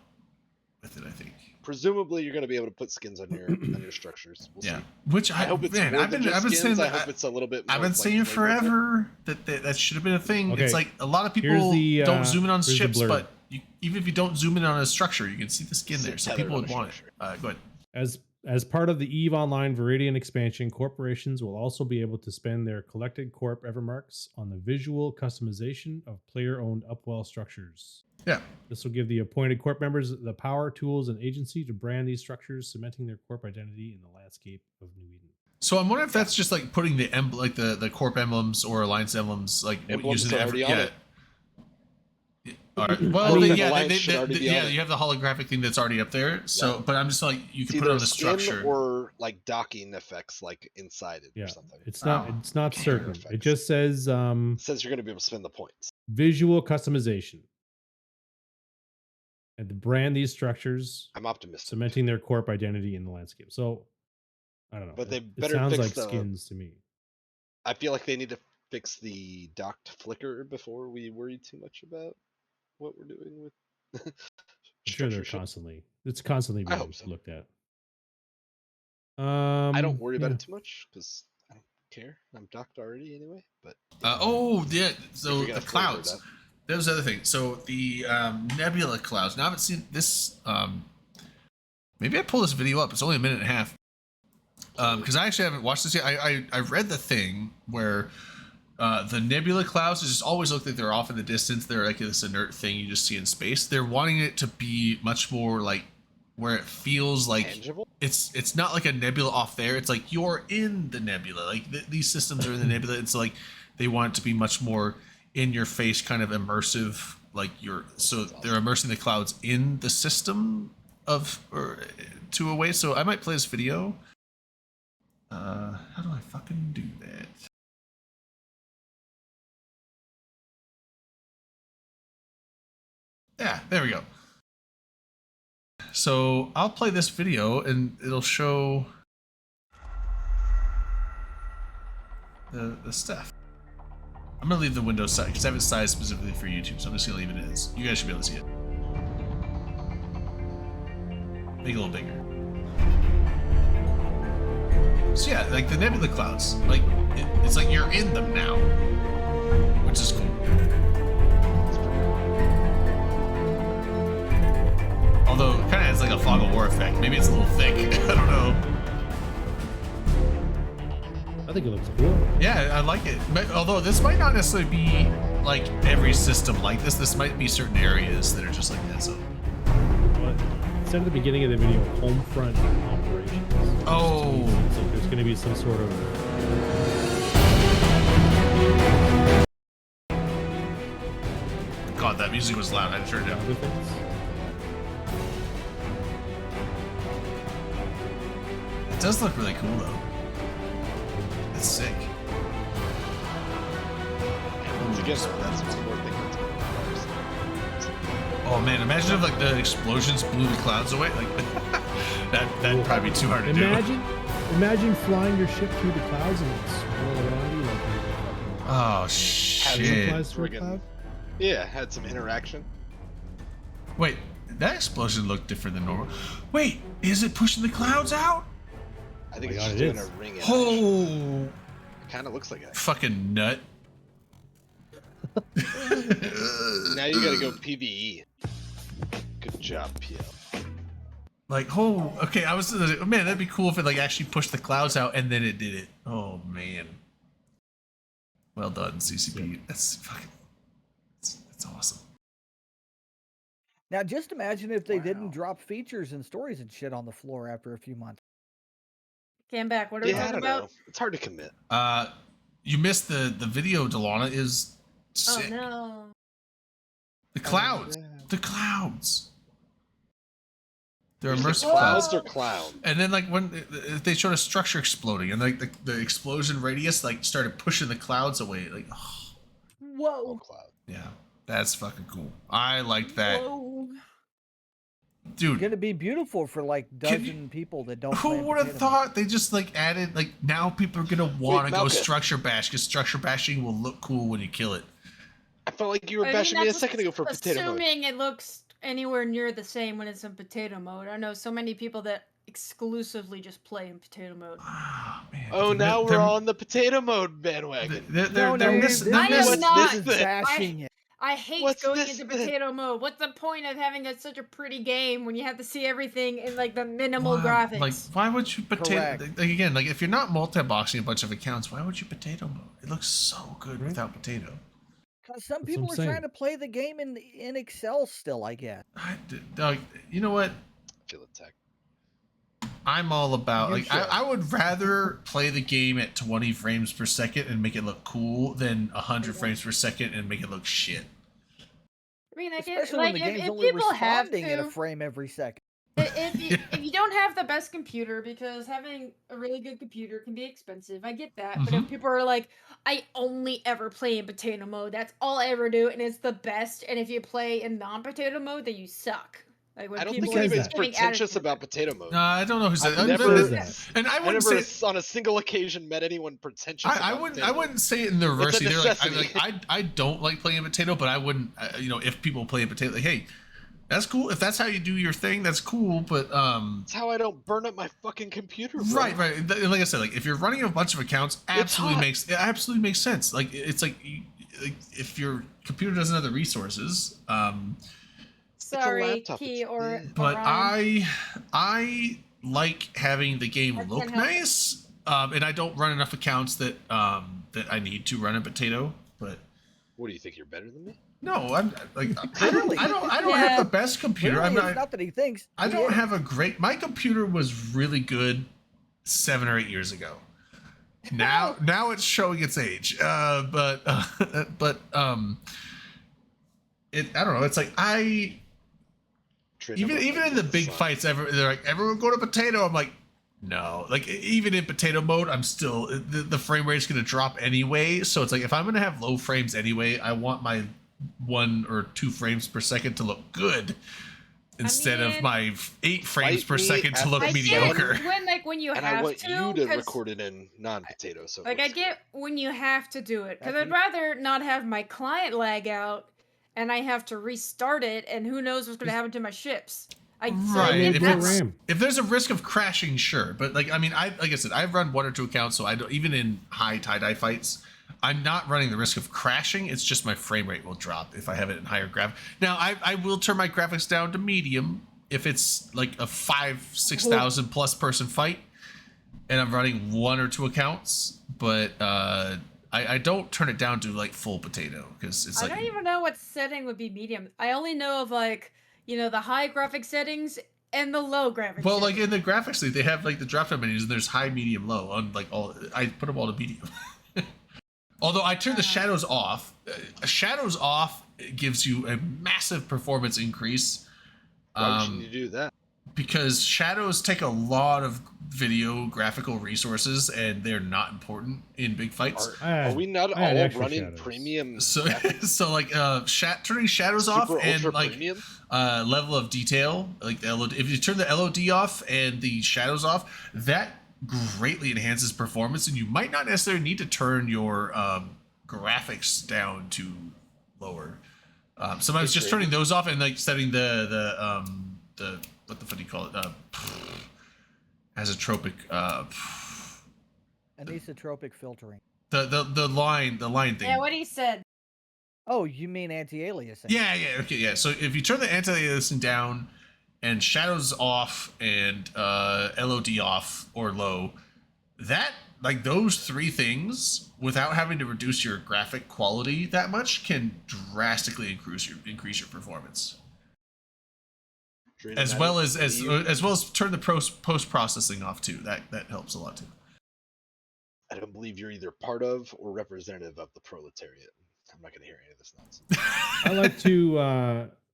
with it, I think. presumably you're gonna be able to put skins on your structures. We'll Yeah, see. which I hope it's man, more I've than been just saying skins. I that. hope it's a little bit. I've more, been like, saying flavorful. forever that should have been a thing. Okay. It's like a lot of Here's people the, don't zoom in on here's the ships, blurb. but even if you don't zoom in on a structure, you can see the skin See there, so tethered people on would a want it. structure. Go ahead. As part of the EVE Online Viridian expansion, corporations will also be able to spend their collected Corp Evermarks on the visual customization of player-owned Upwell structures. Yeah, This will give the appointed Corp members the power, tools, and agency to brand these structures, cementing their Corp identity in the landscape of New Eden. so I'm wondering if that's just like putting the like the Corp emblems or Alliance emblems, like Emblems using are already on it. All right. I Well, mean, Alliance should already be on it. you have the holographic thing that's already up there. So, Yeah. but I'm just like you It's can put it either on a the skin structure. or like docking effects, like inside it Yeah, or something. it's not Oh, it's not okay. certain. It Perfect. just says It says you're gonna be able to spend the points. visual customization. And to brand these structures, I'm optimistic. cementing their Corp identity in the landscape. So I don't know. But they It better sounds fix like the- skins to me. I feel like they need to fix the docked flicker before we worry too much about what we're doing with. I'm sure they're structure ships. it's constantly I being hope so. looked at. I don't worry about yeah. it too much because I don't care. I'm docked already anyway. But Oh yeah. if So we gotta the flavor it clouds. up. That was the other thing. So the nebula clouds. Now I haven't seen this. Maybe I pull this video up. It's only a minute and a half. Because I actually haven't watched this yet. I read the thing where the nebula clouds just always look like they're off in the distance. They're like this inert thing you just see in space. They're wanting it to be much more like where it feels like Tangible? it's not like a nebula off there. It's like you're in the nebula. Like these systems are in the nebula. It's like they want it to be much more in your face, kind of immersive. Like they're immersing the clouds in the system or to a way. So I might play this video. How do I fucking do that? Yeah, there we go. So I'll play this video and it'll show the stuff. I'm gonna leave the window side because I have it sized specifically for YouTube, so I'm just gonna leave it as. You guys should be able to see it. Make it a little bigger. So yeah, like the nebula clouds, like it's like you're in them now, which is cool. Although it kind of has like a fog of war effect. Maybe it's a little thick. I don't know. think it looks cool. Yeah, I like it. Although this might not necessarily be like every system like this. This might be certain areas that are just like that. So. But it said at the beginning of the video, home front operations. Oh. So there's going to be some sort of. God, that music was loud. I turned it down. Other things. It does look really cool though. It's sick. Once again, though, that's one more thing that's going to Oh man, imagine if like the explosions blew the clouds away. Like that'd probably be too hard to Imagine flying your ship through the clouds and it swirl around you like you're fucking. do. Oh shit! Flies through a friggin- cloud. Yeah, had some interaction. Wait, that explosion looked different than normal. Wait, is it pushing the clouds out? I think my it's God, just it doing is. a ring. Oh, Kind of looks like it. fucking nut. Now you gotta go PVE. Good job, PL. Like, oh, okay. I was, man, that'd be cool if it like actually pushed the clouds out and then it did it. Oh man. Well done, CCP. That's fucking. That's awesome. Now, just imagine if they Wow. didn't drop features and stories and shit on the floor after a few months. Came back. What are we Yeah, I talking don't about? know. It's hard to commit. You missed the video. Delana is Oh sick. no. The clouds. yeah. The clouds. They're You said immersive clouds clouds. or clown? And then like when they showed a structure exploding and like the explosion radius like started pushing the clouds away. Like, oh, Oh, Whoa. cloud. yeah, that's fucking cool. I liked that, Whoa. dude. Going to be beautiful for like Can dozen people that don't. play Who in would have Potato thought they just like added like now people are gonna want to go Malka. structure bash because structure bashing will look cool when you kill it. I felt like you were I mean, bashing me a that's second ago for potato mode. assuming it looks anywhere near the same when it's in potato mode. I know so many people that exclusively just play in potato mode. Oh, man. Oh, now They're- we're on the potato mode bandwagon. They're, No, they're no, missing. this I am is not- this is this thing? bashing it. I hate What's going this into then? potato mode. What's the point of having such a pretty game when you have to see everything in like the minimal Wow, graphics? Like, why would you potato? Correct. Like again, like if you're not multi-boxing a bunch of accounts, why would you potato mode? It looks so good Right. without potato. Because some That's people what are I'm trying saying. to play the game in Excel still, I guess. Doug, you know what? I feel attacked. I'm all about You like should. I would rather play the game at 20 frames per second and make it look cool than 100 frames per second and make it look shit. I mean, I get Especially like when the game's if only people have responding at a to. frame every second. If you don't have the best computer, because having a really good computer can be expensive, I get that. But if people are like, I only ever play in potato mode, that's all I ever do, and it's the best. And if you play in non-potato mode, then you suck. Like when I don't people think are anybody's giving pretentious attitude. about potato mode. No, I don't know who said I've that. never, says that. And I I wouldn't never say on a single occasion met anyone pretentious. I about wouldn't. potato I mode. wouldn't say it in the reverse It's a either. Like, necessity. I don't like playing potato, but I wouldn't. You know, if people play potato, like, hey, that's cool. If that's how you do your thing, that's cool. But That's how I don't burn up my fucking computer. Bro. right. Like I said, like if you're running a bunch of accounts, absolutely hot. it absolutely makes sense. Like it's like if your computer doesn't have the resources, Sorry, laptop, Key it's or big. but Orion. I like having the game I look can't help it. nice, and I don't run enough accounts that that I need to run a potato. But What do you think? You're better than me? no, I'm like Clearly. I don't Yeah. have the best computer. Clearly, I'm it's not that he thinks. I he don't is. have a great. My computer was really good 7 or 8 years ago. Now it's showing its age. But it. I don't know. It's like even in the big fights, they're like everyone go to potato. I'm like, no. Like even in potato mode, I'm still the frame rate's gonna drop anyway. So it's like if I'm gonna have low frames anyway, I want my 1 or 2 frames per second to look good instead of mean- my 8 frames Fight per me second to look I mediocre. get when you And have I want to, you to 'cause- record it in non-potato. So it Like I looks good. get when you have to do it, because Have I'd you- rather not have my client lag out, and I have to restart it, and who knows what's gonna happen to my ships. I Right. get If, that. it's, RAM. if there's a risk of crashing, sure. But like I mean, like I said, I've run 1 or 2 accounts, so I don't even in high tie-dye fights, I'm not running the risk of crashing. It's just my frame rate will drop if I have it in higher graph. Now I will turn my graphics down to medium if it's like a 6,000 plus person fight and I'm running 1 or 2 accounts. but I don't turn it down to like full potato because it's I like don't even know what setting would be medium. I only know of like, the high graphic settings and the low graphic well, settings. like in the graphics league, they have like the drop down menus and there's high, medium, low. On like all, I put them all to medium. Although I turn the shadows off. Shadows off gives you a massive performance increase. Why would you do that? Because shadows take a lot of video graphical resources and they're not important in big fights. Are we not I had all extra running shadows. premium? So, graphics? so like turning shadows off Super and ultra like premium? level of detail, like the LOD, if you turn the LOD off and the shadows off, that greatly enhances performance, and you might not necessarily need to turn your graphics down to lower. Sometimes just turning those off and like setting the what the fuck do you call it? Azeotropic. Anisotropic filtering. The line thing. Yeah, what he said. Oh, you mean anti-aliasing? Yeah, okay, yeah. So if you turn the anti-aliasing down and shadows off and LOD off or low, that like those three things without having to reduce your graphic quality that much can drastically increase your performance. As well as turn the post processing off too. That helps a lot too. I don't believe you're either part of or representative of the proletariat. I'm not going to hear any of this nonsense.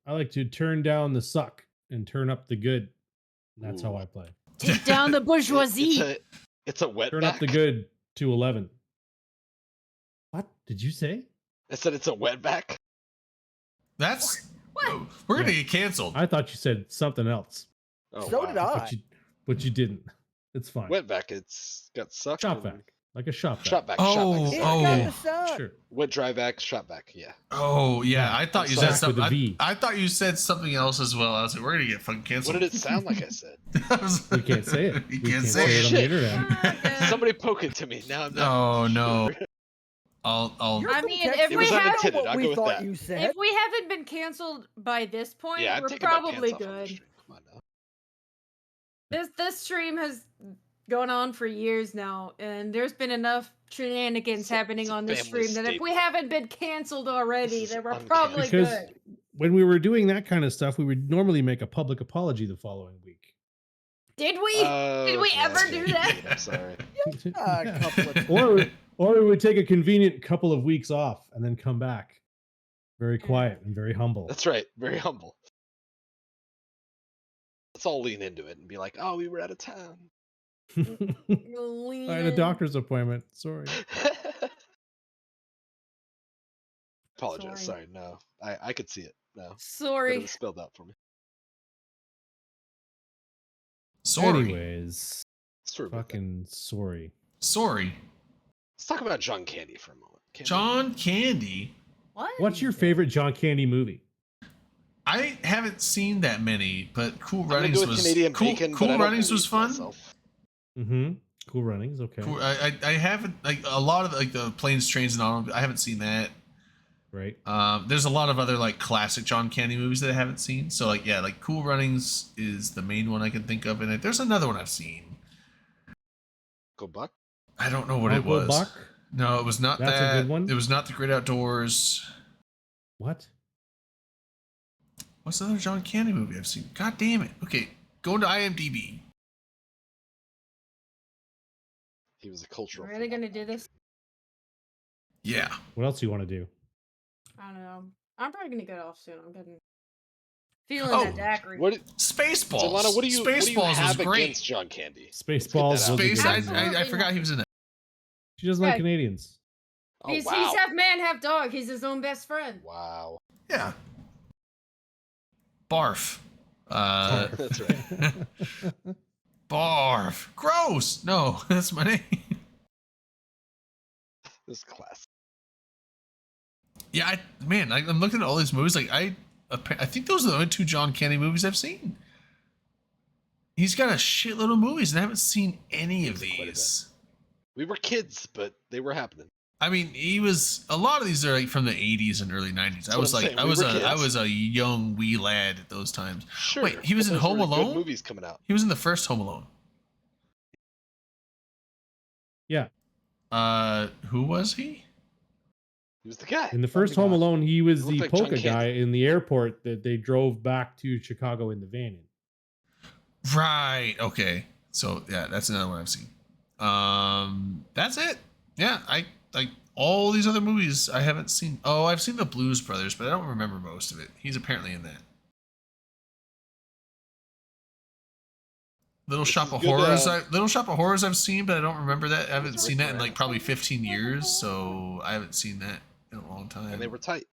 I like to turn down the suck and turn up the good. That's how Ooh. I play. Take down the bourgeoisie. It's a wetback. Turn up the good to 11. What did you say? I said it's a wetback. That's What? we're gonna Yeah. get canceled. I thought you said something else, Oh, So wow. did I. but you didn't. It's fine. Wetback. It's got sucked. Shop and- back, like a shop back. Shot back. Oh, It's Shot back. got oh. the suck. Sure. Wet dry back. Shot back. Yeah. Oh yeah, Yeah, I thought you suck said with a something. V. I thought you said something else as well. I was like, we're gonna get fucking What canceled. did it sound like? I said. We can't say it. You We can't can't say say it on the Shit. internet. Okay. Somebody poke it to me. Now I'm not. Oh no. sure. I'll You're I from mean, Texas. if It we was have unintended. what I'll we go with thought that. you said. if we haven't been canceled by this point, Yeah, I'm we're taking my probably pants off on the good. stream. Come on now. This stream has gone on for years now, and there's been enough shenanigans happening it's a on this family stream that if we staple. haven't been canceled already, This is then we're uncanny. probably Because good. when we were doing that kind of stuff, we would normally make a public apology the following week. Did we? Did we yeah, ever okay. do that? I'm sorry. A couple of or we would take a convenient couple of weeks off and then come back, very quiet and very humble. That's right. Very humble. Let's all lean into it and be like, "Oh, we were out of town." I had a doctor's appointment. Sorry. Apologize. Sorry. Sorry. No, I could see it. No, but it Sorry. was spelled out for me. sorry. Anyways, Sorry about that. fucking sorry. Sorry. Let's talk about John Candy for a moment. Candy. John Candy. What? What's your favorite John Candy movie? I haven't seen that many, but Cool I'm gonna Runnings go with was Canadian cool. Bacon, but Cool I don't Runnings was believe fun. myself. Mm-hmm. Cool Runnings. Okay. Cool, I haven't like a lot of like the planes, trains, and automobiles. I haven't seen that. Right. There's a lot of other like classic John Candy movies that I haven't seen. So like yeah, like Cool Runnings is the main one I can think of, and there's another one I've seen. Go Buck. I don't know what Uncle it was. Buck? No, it was not That's a that. good one? It was not The Great Outdoors. What? What's the other John Candy movie I've seen? God damn it. Okay, go into IMDb. He was a cultural. Are they gonna do phenomenon. this? Yeah. What else do you want to do? I don't know. I'm probably gonna get off soon. I'm getting feeling Oh, that daiquiri. What? Spaceballs. Solana, what do you Spaceballs have was great. against John Candy? Spaceballs. Let's get that out. was a Space. good I, movie. I Absolutely forgot he was in it. She doesn't like Yeah. Canadians. Oh he's wow! half man, half dog. He's his own best friend. Wow. Yeah. Barf. That's right. Barf. Gross. No, that's my name. This class. Yeah, I'm looking at all these movies. Like I think those are the only two John Candy movies I've seen. He's got a shitload of movies, and I haven't seen any of Quite a bit. these. We were kids, but they were happening. I mean, a lot of these are like from the 80s and early 90s. I That's was what I'm like, saying, we were I kids. was a young wee lad at those times. Sure. Wait, he was but in those Home were good Alone? movies coming out. He was in the first Home Alone. Yeah. Who was he? He was the guy. In the first Home guy. Alone, he was He the looked like John polka guy Candy. in the airport that they drove back to Chicago in the van. Right. Okay. So yeah, that's another one I've seen. That's it. Yeah, I like all these other movies I haven't seen. Oh, I've seen the Blues Brothers, but I don't remember most of it. He's apparently in that. Little This Shop is of good, Horrors. Little Shop of Horrors I've seen, but I don't remember that. I haven't With seen Rick that in like Moranis. probably 15 years, so I haven't seen that in a long time. And they were tight.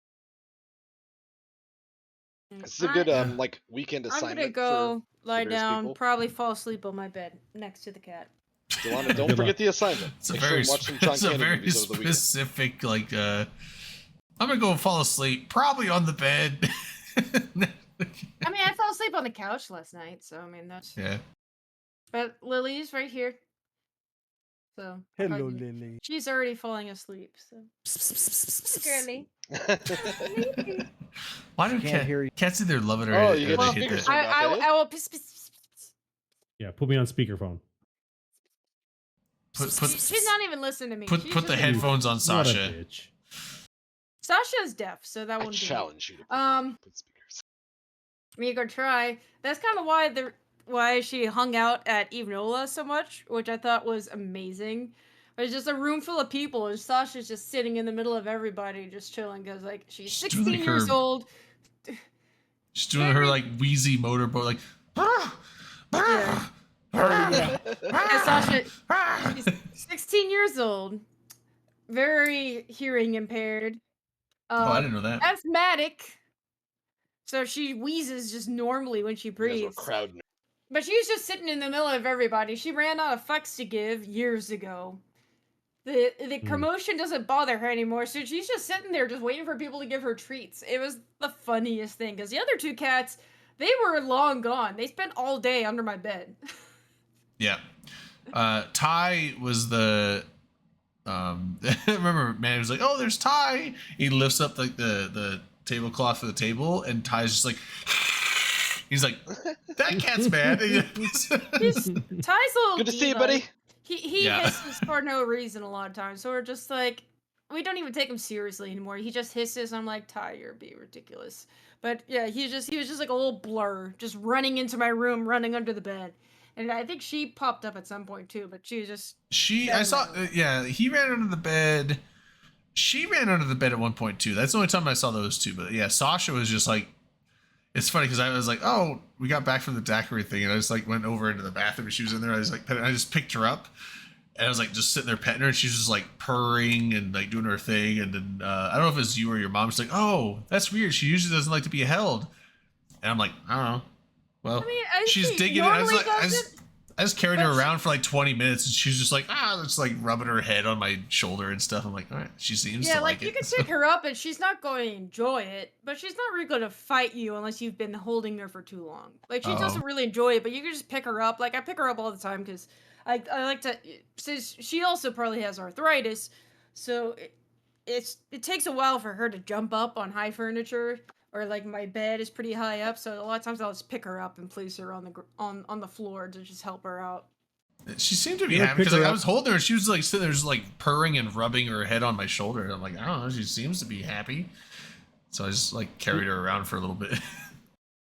Mm, This is a good I- like weekend I'm assignment. gonna go lie various down, people. probably fall asleep on my bed next to the cat. for Delana, don't Good forget luck. the assignment. It's a Make very, sure and watch some John it's a Candy very movies over the weekend. specific like. I'm gonna go fall asleep, probably on the bed. I mean, I fell asleep on the couch last night, so I mean that's. Yeah. But Lily's right here. So I'll Hello, probably- Lily. she's already falling asleep. So girly. Why do Can't hear you. cats either love it or, Oh, or you they get the Well, hate speakers it? turned I off, eh? will piss. Yeah, put me on speakerphone. She's not even listening to me. Put She's put the just- headphones on What a Sasha. bitch. Sasha's deaf, so that I wouldn't be. challenge you to put speakers. Me go try. That's kind of why she hung out at Eve Nola so much, which I thought was amazing. It's just a room full of people, and Sasha's just sitting in the middle of everybody, just chilling, because like she's She's doing, 16 like, years her- old. She's doing her like wheezy motorboat, like. Yeah. And Sasha, she's 16 years old, very hearing impaired, Oh, I didn't know that. asthmatic. So she wheezes just normally when she You guys were breathes. crowd. But she's just sitting in the middle of everybody. She ran out of fucks to give years ago. The commotion doesn't bother her anymore, so she's just sitting there just waiting for people to give her treats. It was the funniest thing, because the other two cats, they were long gone. They spent all day under my bed. Yeah. Ty was the I remember man was like, oh, there's Ty. He lifts up like the tablecloth for the table, and Ty's just like he's like, that cat's mad. Ty's a little Good to see you, diva. buddy. He Yeah. hisses for no reason a lot of times, so we're just like, we don't even take him seriously anymore. He just hisses. I'm like, Ty, you're being ridiculous. But yeah, he was just like a little blur, just running into my room, running under the bed. And I think she popped up at some point too, but she was just I saw yeah, he ran under the bed. She ran under the bed at one point too. That's the only time I saw those two. But yeah, Sasha was just like, it's funny because I was like, oh, we got back from the daiquiri thing, and I just like went over into the bathroom, and she was in there. I was like, I just picked her up, and I was like just sitting there petting her, and she was just like purring and like doing her thing. And then I don't know if it's you or your mom. She's like, oh, that's weird. She usually doesn't like to be held. And I'm like, I don't know. Well, I mean, she's she digging it. I was normally like, doesn't, I just carried her but around for like 20 minutes, and she's just like, just like rubbing her head on my shoulder and stuff. I'm like, all right, she seems yeah, to like like you it. can pick her up and she's not going to enjoy it, but she's not really going to fight you unless you've been holding her for too long. Like she doesn't really enjoy it, but you can just pick her up. Like I pick her up all the time because I like to. Since she also probably has arthritis, so it takes a while for her to jump up on high furniture, or like my bed is pretty high up, so a lot of times I'll just pick her up and place her on the on the floor to just help her out. She seemed to be You ever happy because pick her I up? was holding her, and she was like sitting there, just like purring and rubbing her head on my shoulder. And I'm like, I don't know, she seems to be happy. So I just like carried her around for a little bit.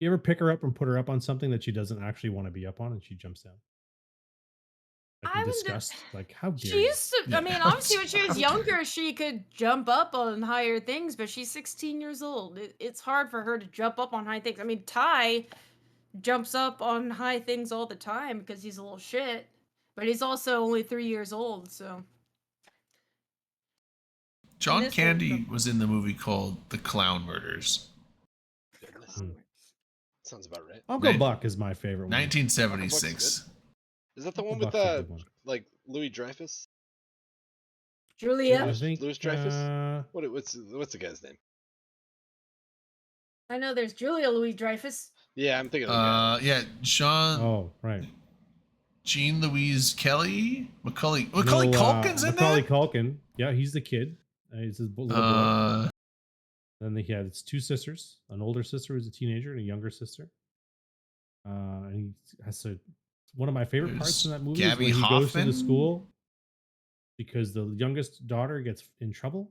You ever pick her up and put her up on something that she doesn't actually want to be up on, and she jumps down? Like I in would disgust. Like how dare She you? used to. I mean, Yeah. obviously, when she was younger, she could jump up on higher things, but she's 16 years old. It's hard for her to jump up on high things. I mean, Ty jumps up on high things all the time because he's a little shit, but he's also only 3 years old, so. John this Candy one- was in the movie called The Clown Murders, Goodness. Hmm. Sounds about right. Uncle Nin- Buck is my favorite one. 1976. Is that the Uncle one with Buck's a good one. like Louis Dreyfus? Julia, I Louis- think, Louis Dreyfus? What's the guy's name? I know there's Julia Louis Dreyfus. Yeah, I'm thinking of the guy. Yeah, Oh, right. Jean Louise Kelly, Macaulay No, Culkin's in Macaulay that. Culkin. Yeah, he's the kid. He's his little boy. Then he had his two sisters, an older sister who's a teenager and a younger sister. And he has one of my favorite parts There's in that movie Gabby is when he goes to Hoffman. the school. because the youngest daughter gets in trouble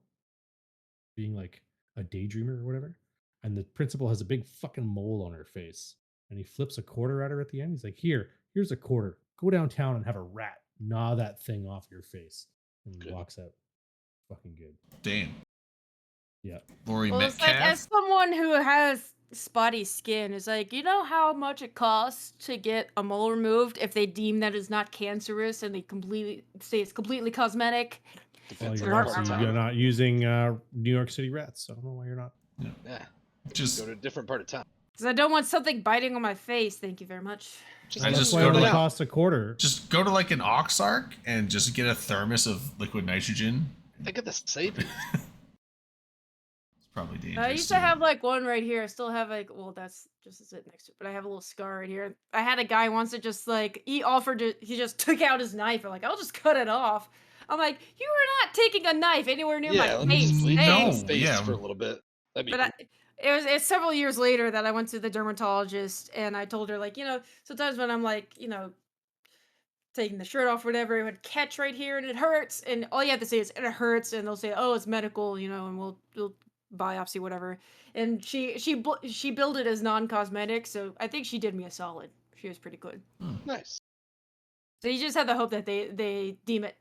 being like a daydreamer or whatever. And the principal has a big fucking mole on her face. And he flips a quarter at her at the end. He's like, here's a quarter. Go downtown and have a rat gnaw that thing off your face. And he Good. walks out. Fucking good. Damn. Yeah. Lori Well, it's like Metcalf. as someone who has spotty skin, it's like, you know how much it costs to get a mole removed if they deem that is not cancerous and they completely say it's completely cosmetic. Well, Depends on you're, the Right, part also, of right, you're town. not using New York City rats. So I don't know why you're not. Yeah, Just go to a different part of town. Because I don't want something biting on my face. Thank you very much. Just I go just to That's why go to it like- costs a quarter. just go to like an Oxark and just get a thermos of liquid nitrogen. Think of the savings. It's probably dangerous. I used to have like one right here. I still have like, well, that's just is it next to it, but I have a little scar right here. I had a guy once that just like he offered to, he just took out his knife and like I'll just cut it off. I'm like, you are not taking a knife anywhere near Yeah, my let me just face. leave No, it in thanks." space yeah. for a little bit. That'd be But cool. it's several years later that I went to the dermatologist and I told her like, you know, sometimes when I'm like, you know, taking the shirt off, whatever, it would catch right here and it hurts. And all you have to say is it hurts, and they'll say, oh, it's medical, you know, and we'll biopsy whatever. And she billed it as non-cosmetic, so I think she did me a solid. She was pretty good. Nice. So you just have to hope that they deem it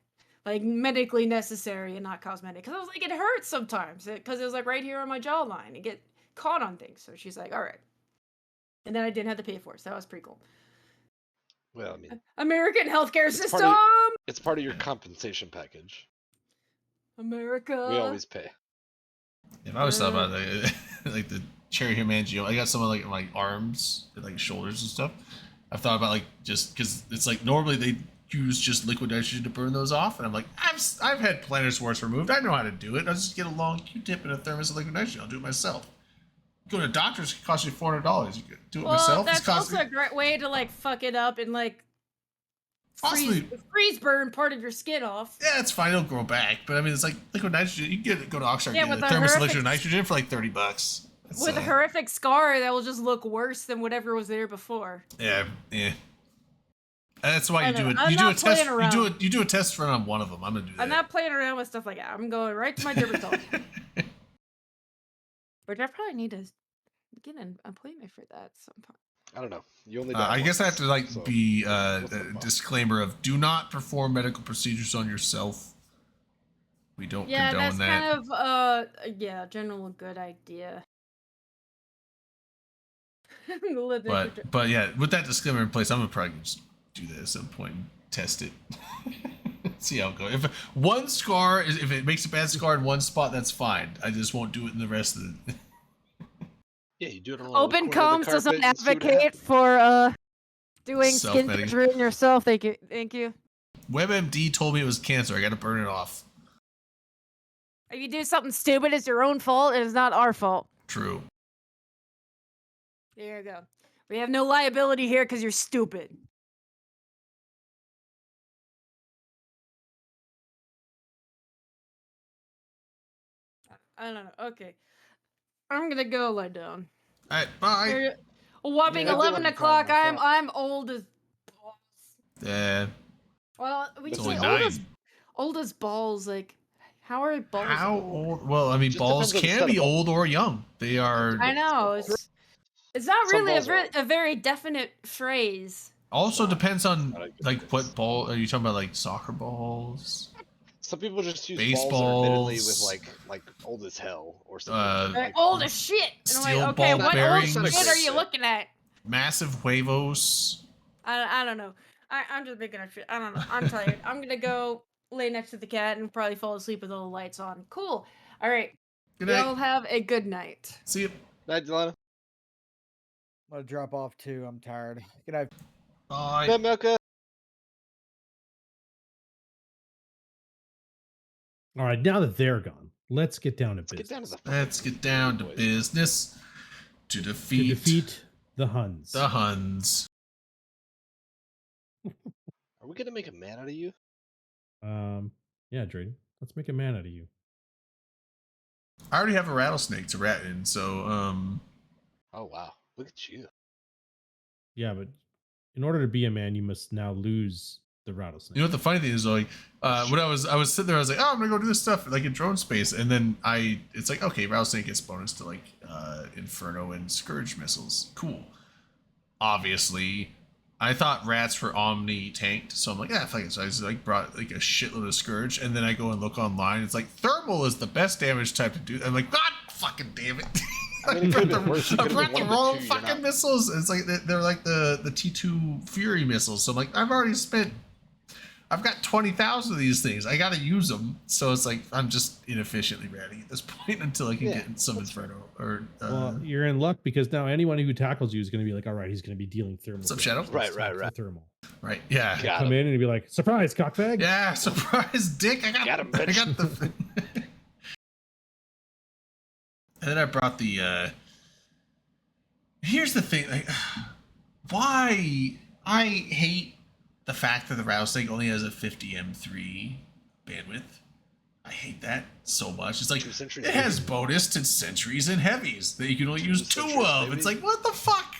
like medically necessary and not cosmetic. Because I was like, it hurts sometimes because it was like right here on my jawline. It get caught on things. So she's like, all right. And then I didn't have to pay for it, so that was pretty cool. Well, I mean, American healthcare It's system. part of- it's part of your compensation package. America. We always pay. If I was thought about like the cherry hemangioma, I got some of like my arms, and, like shoulders and stuff. I've thought about like just because it's like normally they use just liquid nitrogen to burn those off, and I'm like, I've had plantar swarts removed. I know how to do it. I'll just get a long Q-tip and a thermos of liquid nitrogen. I'll do it myself. Go to a doctor's, it costs you $400. You could do it Well, myself. that's It's costing also a great way to like fuck it up and like Possibly- freeze burn part of your skin off. yeah, it's fine. It'll grow back, but I mean, it's like liquid nitrogen. You can go to Oxford, Yeah, get with a the thermos of horrific- liquid nitrogen for like $30. It's, With a horrific scar that will just look worse than whatever was there before. yeah. And that's why I you do know, it. I'm You do a not test. playing You do a test run on one of them. I'm gonna do that. I'm not playing around with stuff like that. I'm going right to my dermatologist. Which I probably need to get an appointment for that at some point. I don't know. You only. I die guess I have once, to like so be what's a the fuss? disclaimer of do not perform medical procedures on yourself. We don't Yeah, condone that's that. kind of yeah, general good idea. But yeah, with that disclaimer in place, I'm gonna probably just do that at some point and test it. See how it goes. If one scar is, if it makes a bad scar in one spot, that's fine. I just won't do it in the rest of the. Yeah, you do it on Open Combs doesn't advocate advocate. for doing skin Self-medic- surgery on yourself. Thank you. Thank you. WebMD told me it was cancer. I got to burn it off. If you do something stupid, it's your own fault. It is not our fault. True. There you go. We have no liability here because you're stupid. I don't know. Okay. I'm gonna go lie down. All right. Bye. There- A whopping Yeah, I feel 11 like o'clock. crying myself. I'm old as balls. It's Well, we can only say 9. old as balls. Like, how are balls? How old? old? Well, I mean, Just balls depends on the can set of be balls. old or young. They are. I know. It's not Some really balls are old. a very definite phrase. Also depends on I like like this. what ball are you talking about? Like soccer balls? Some people just use balls that are admittedly with Baseballs. like old as hell or something. Like, like, old as shit. And I'm steel like, okay, ball what bearings. old shit are you looking at? Massive huevos. I don't know. I'm just making up shit. I don't know. I'm tired. I'm gonna go lay next to the cat and probably fall asleep with all the lights on. Cool. All right. Good Y'all night. have a good night. See you. Night, Delana. I'm gonna drop off too. I'm tired. Good night. Bye. Night, Milka. All right, now that they're gone, let's get down to Let's get down to business. the. Let's get down to boys. business. To To defeat, defeat the Huns. the Huns. Are we gonna make a man out of you? Yeah, Drayden, let's make a man out of you. I already have a rattlesnake to rat in, so Oh wow, look at you. Yeah, but in order to be a man, you must now lose the rattlesnake. You know what the funny thing is, like, when I was sitting there, I was like, oh, I'm gonna go do this stuff like in drone space, and then it's like, okay, rattlesnake gets bonus to like Inferno and Scourge missiles. Cool. Obviously, I thought rats were Omni tanked, so I'm like, yeah, fuck it. So I just like brought like a shitload of Scourge, and then I go and look online. It's like thermal is the best damage type to do. I'm like, God fucking damn it. I mean, it could've been worse. It I could've brought been the one of the wrong two, you're fucking not- missiles. It's like they're like the T2 Fury missiles. So I'm like, I've got 20,000 of these things. I got to use them. So it's like I'm just inefficiently ratting at this point until I can Yeah, get some that's Inferno or Well, you're in luck because now anyone who tackles you is going to be like, all right, he's going to be dealing thermal. What's up, damage. Shadow? Let's Right, talk right, for right. Thermal. right. Yeah. Got Come him. in and be like, surprise, cockbag. Yeah. Surprise, Dick. I Got him, I bitch. got the. And then I brought the. Here's the thing. Like, why I hate the fact that the Rattlesnake only has a 50 M3 bandwidth. I hate that so much. It's like Two sentries, it has baby. bonus to sentries and heavies that you can only use two sentries, of. baby. It's like, what the fuck?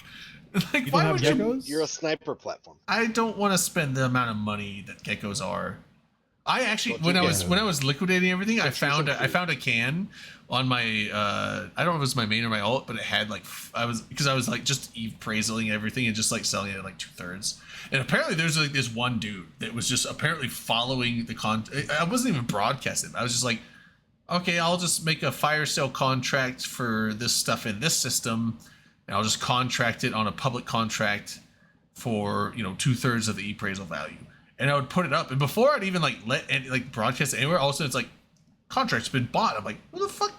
Like, You why don't would have you? geckos? You're a sniper platform. I don't want to spend the amount of money that geckos are. I actually, Well, when you I was get- when I was liquidating everything, I Sentries and found a can on my I don't know if it was my main or my alt, but it had like I was like just Eve praising everything and just like selling it at like 2/3. And apparently there's like this one dude that was just apparently following the I wasn't even broadcasting. I was just like, okay, I'll just make a fire sale contract for this stuff in this system, and I'll just contract it on a public contract for 2/3 of the appraisal value. And I would put it up, and before I'd even like let any like broadcast it anywhere, all of a sudden it's like contract's been bought. I'm like, what the fuck?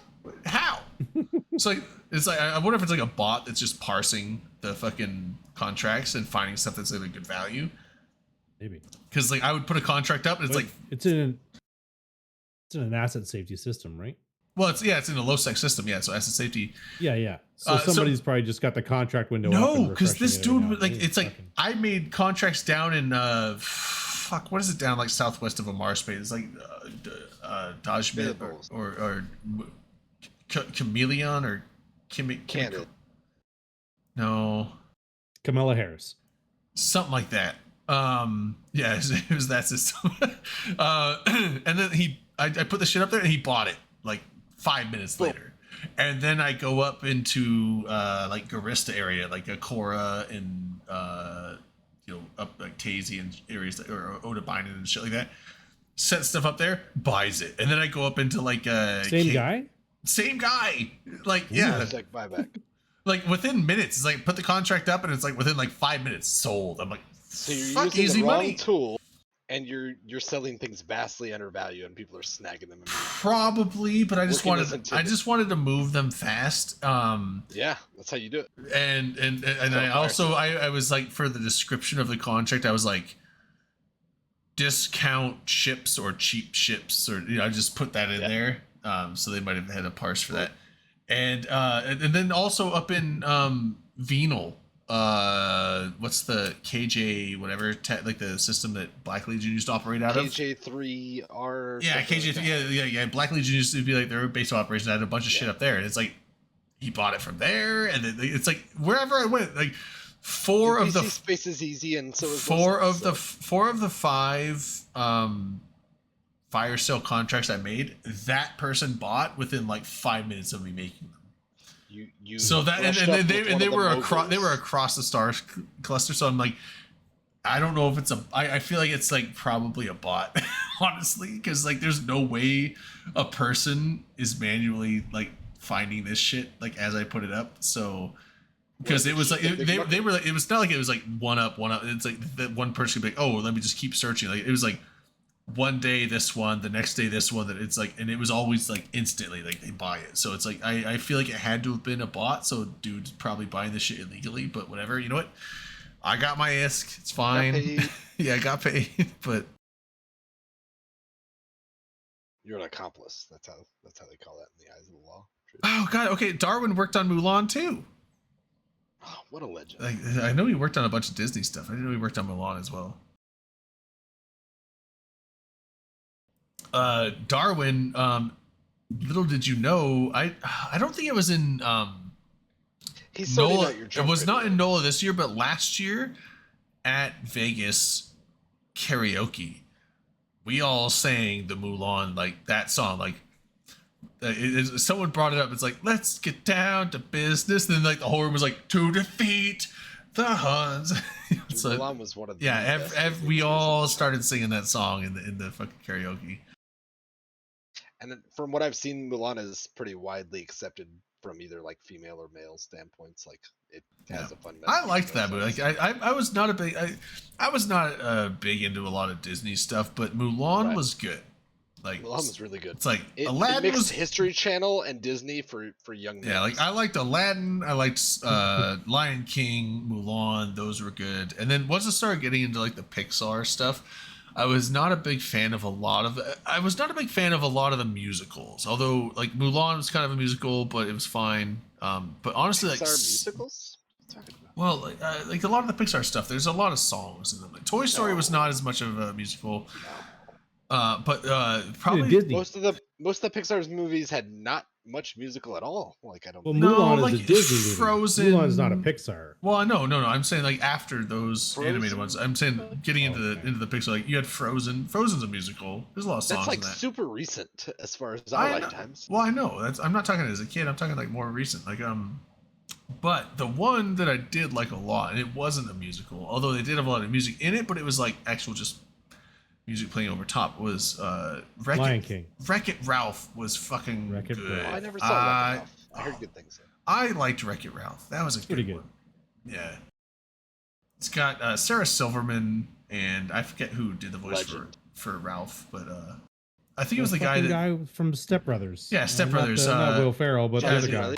How? It's like I wonder if it's like a bot that's just parsing the fucking contracts and finding stuff that's like a good value. Maybe. Because like I would put a contract up, and it's But like, it's in an asset safety system, right? well, it's in a low sec system, yeah. So asset safety. Yeah. So So- somebody's probably just got the contract window. up No, and because this refreshing it every dude now was and like, then. it's like Fucking- I made contracts down in fuck, what is it down like southwest of Amar Space? It's like Dajmit Bills. or Chameleon or Candid. No, Kamala Harris. something like that. Yeah, it was that system. And then I put the shit up there and he bought it like 5 minutes Cool. later. And then I go up into like Garista area, like Akora and up like Tazy and areas or Odabinen and shit like that. Set stuff up there, buys it, and then I go up into like Same guy? same guy, like yeah, It's like buyback. like within minutes. It's like put the contract up, and it's like within like 5 minutes sold. I'm like, So you're fuck, using easy the wrong money. tool, and you're selling things vastly undervalued, and people are snagging them. Probably, but I just Working wanted as a to move them fast. Yeah, that's how you do it. And I fire also I was like, for the description of the contract, I was like, discount ships or cheap ships, or I just put that in there. So they might have had a parse for that. And then also up in Venal, what's the KJ whatever like the system that Black Legion used to operate out of? KJ3R. Yeah, something KJ. like that. Yeah. Black Legion used to be like their base of operations. I had a bunch of shit Yeah. up there, and it's like he bought it from there, and then it's like wherever I went, like four Dude, of the PC space is easy, and so is four Wilson, of the so- 4 of the 5 fire sale contracts I made, that person bought within like 5 minutes of me making them. You So that brushed and up they with and one they of the were moguls. across the star cluster. So I'm like, I don't know if it's I feel like it's like probably a bot, honestly, because like there's no way a person is manually like finding this shit like as I put it up. So because Well, it was like it's a big they market. were like, it was not like it was like one up. It's like that one person could be like, oh, let me just keep searching. Like it was like one day this one, the next day this one. That it's like, and it was always like instantly like they buy it. So it's like I feel like it had to have been a bot. So dude's probably buying this shit illegally, but whatever. You know what? I got my ISK. It's fine. paid. Yeah, I got paid, but You're an accomplice. That's how they call that in the eyes of the law. oh god, okay. Darwin worked on Mulan too. Oh, what a legend. Like I know he worked on a bunch of Disney stuff. I didn't know he worked on Mulan as well. Darwin, little did you know, I don't think it was in He's sorting NOLA. out your It junk was not radio. in NOLA this year, but last year at Vegas, karaoke, we all sang the Mulan, like that song, like someone brought it up. It's like, let's get down to business. And then like the whole room was like, to defeat the Huns. So, Mulan was one of the yeah, best we movies all recently. started singing that song in the fucking karaoke. And then from what I've seen, Mulan is pretty widely accepted from either like female or male standpoints. Like it has a fun message. I liked in that those movie. sense. Like I was not a big I was not big into a lot of Disney stuff, but Mulan Right. was good. Like Mulan was really good. it's like It Aladdin mixed was History Channel and Disney for young. yeah. Like males. I liked Aladdin. I liked Lion King, Mulan. Those were good. And then once I started getting into like the Pixar stuff, I was not a big fan of a lot of. I was not a big fan of a lot of the musicals. Although like Mulan was kind of a musical, but it was fine. But honestly, Pixar like musicals. What are you talking about? well, like a lot of the Pixar stuff, there's a lot of songs in them. Like Toy Story was not as much of a musical, but probably Disney. Most of the Pixar's movies had not much musical at all. Like I don't. Well, think. Mulan like is a Disney movie. Frozen. Mulan's not a Pixar. Well, no. I'm saying like after those animated Frozen? ones. I'm saying getting into Okay. the Pixar. Like you had Frozen. Frozen's a musical. There's a lot of songs That's like in that. super recent as far as I our know. lifetimes. Well, I know. I'm not talking as a kid. I'm talking like more recent. Like but the one that I did like a lot, and it wasn't a musical, although they did have a lot of music in it, but it was like actual just music playing over top. Was Lion King. Wreck-It Ralph was fucking Wreck-It good. Ralph. Oh, I never saw Wreck-It Ralph. I heard good things. I liked Wreck-It Ralph. That was a Pretty good good. one. Yeah. It's got Sarah Silverman, and I forget who did the voice Legend. for Ralph, but I think it was the guy fucking that from Step Brothers. Yeah, Step Brothers, Not Will Ferrell, but John the other C. guy. Reilly?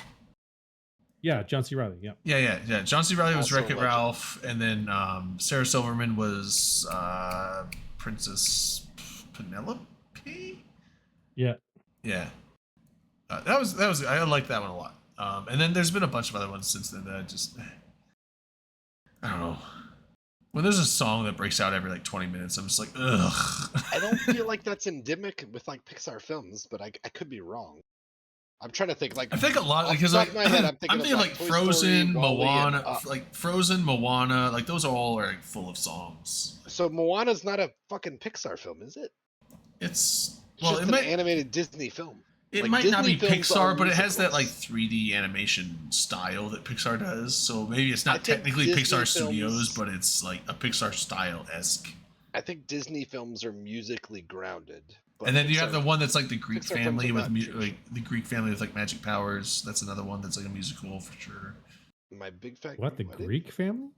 Yeah, John C. Riley. Yeah. Yeah. John C. Reilly was Also a Wreck-It legend. Ralph, and then Sarah Silverman was Princess Penelope. Yeah. Yeah, that was I liked that one a lot. And then there's been a bunch of other ones since then that I don't know. When there's a song that breaks out every like 20 minutes, I'm just like, ugh. I don't feel like that's endemic with like Pixar films, but I could be wrong. I'm trying to think. Like I think a lot off the because top like of my head, I'm thinking of, like Toy Frozen, Story, WALL-E, and Moana, Up. like Frozen, Moana, like those all are like full of songs. So Moana's not a fucking Pixar film, is it? It's It's well, just it an might animated Disney film. it like, might not be Disney films are Pixar, but it has that like musicals. 3D animation style that Pixar does. So maybe it's I not think technically Disney Pixar Studios, films- but it's like a Pixar style esque. I think Disney films are musically grounded. but And then you have Pixar- the one that's like the Greek Pixar films family are with not traditional. like the Greek family with like magic powers. That's another one that's like a musical for sure. My big fat. What, the Wedding? Greek family?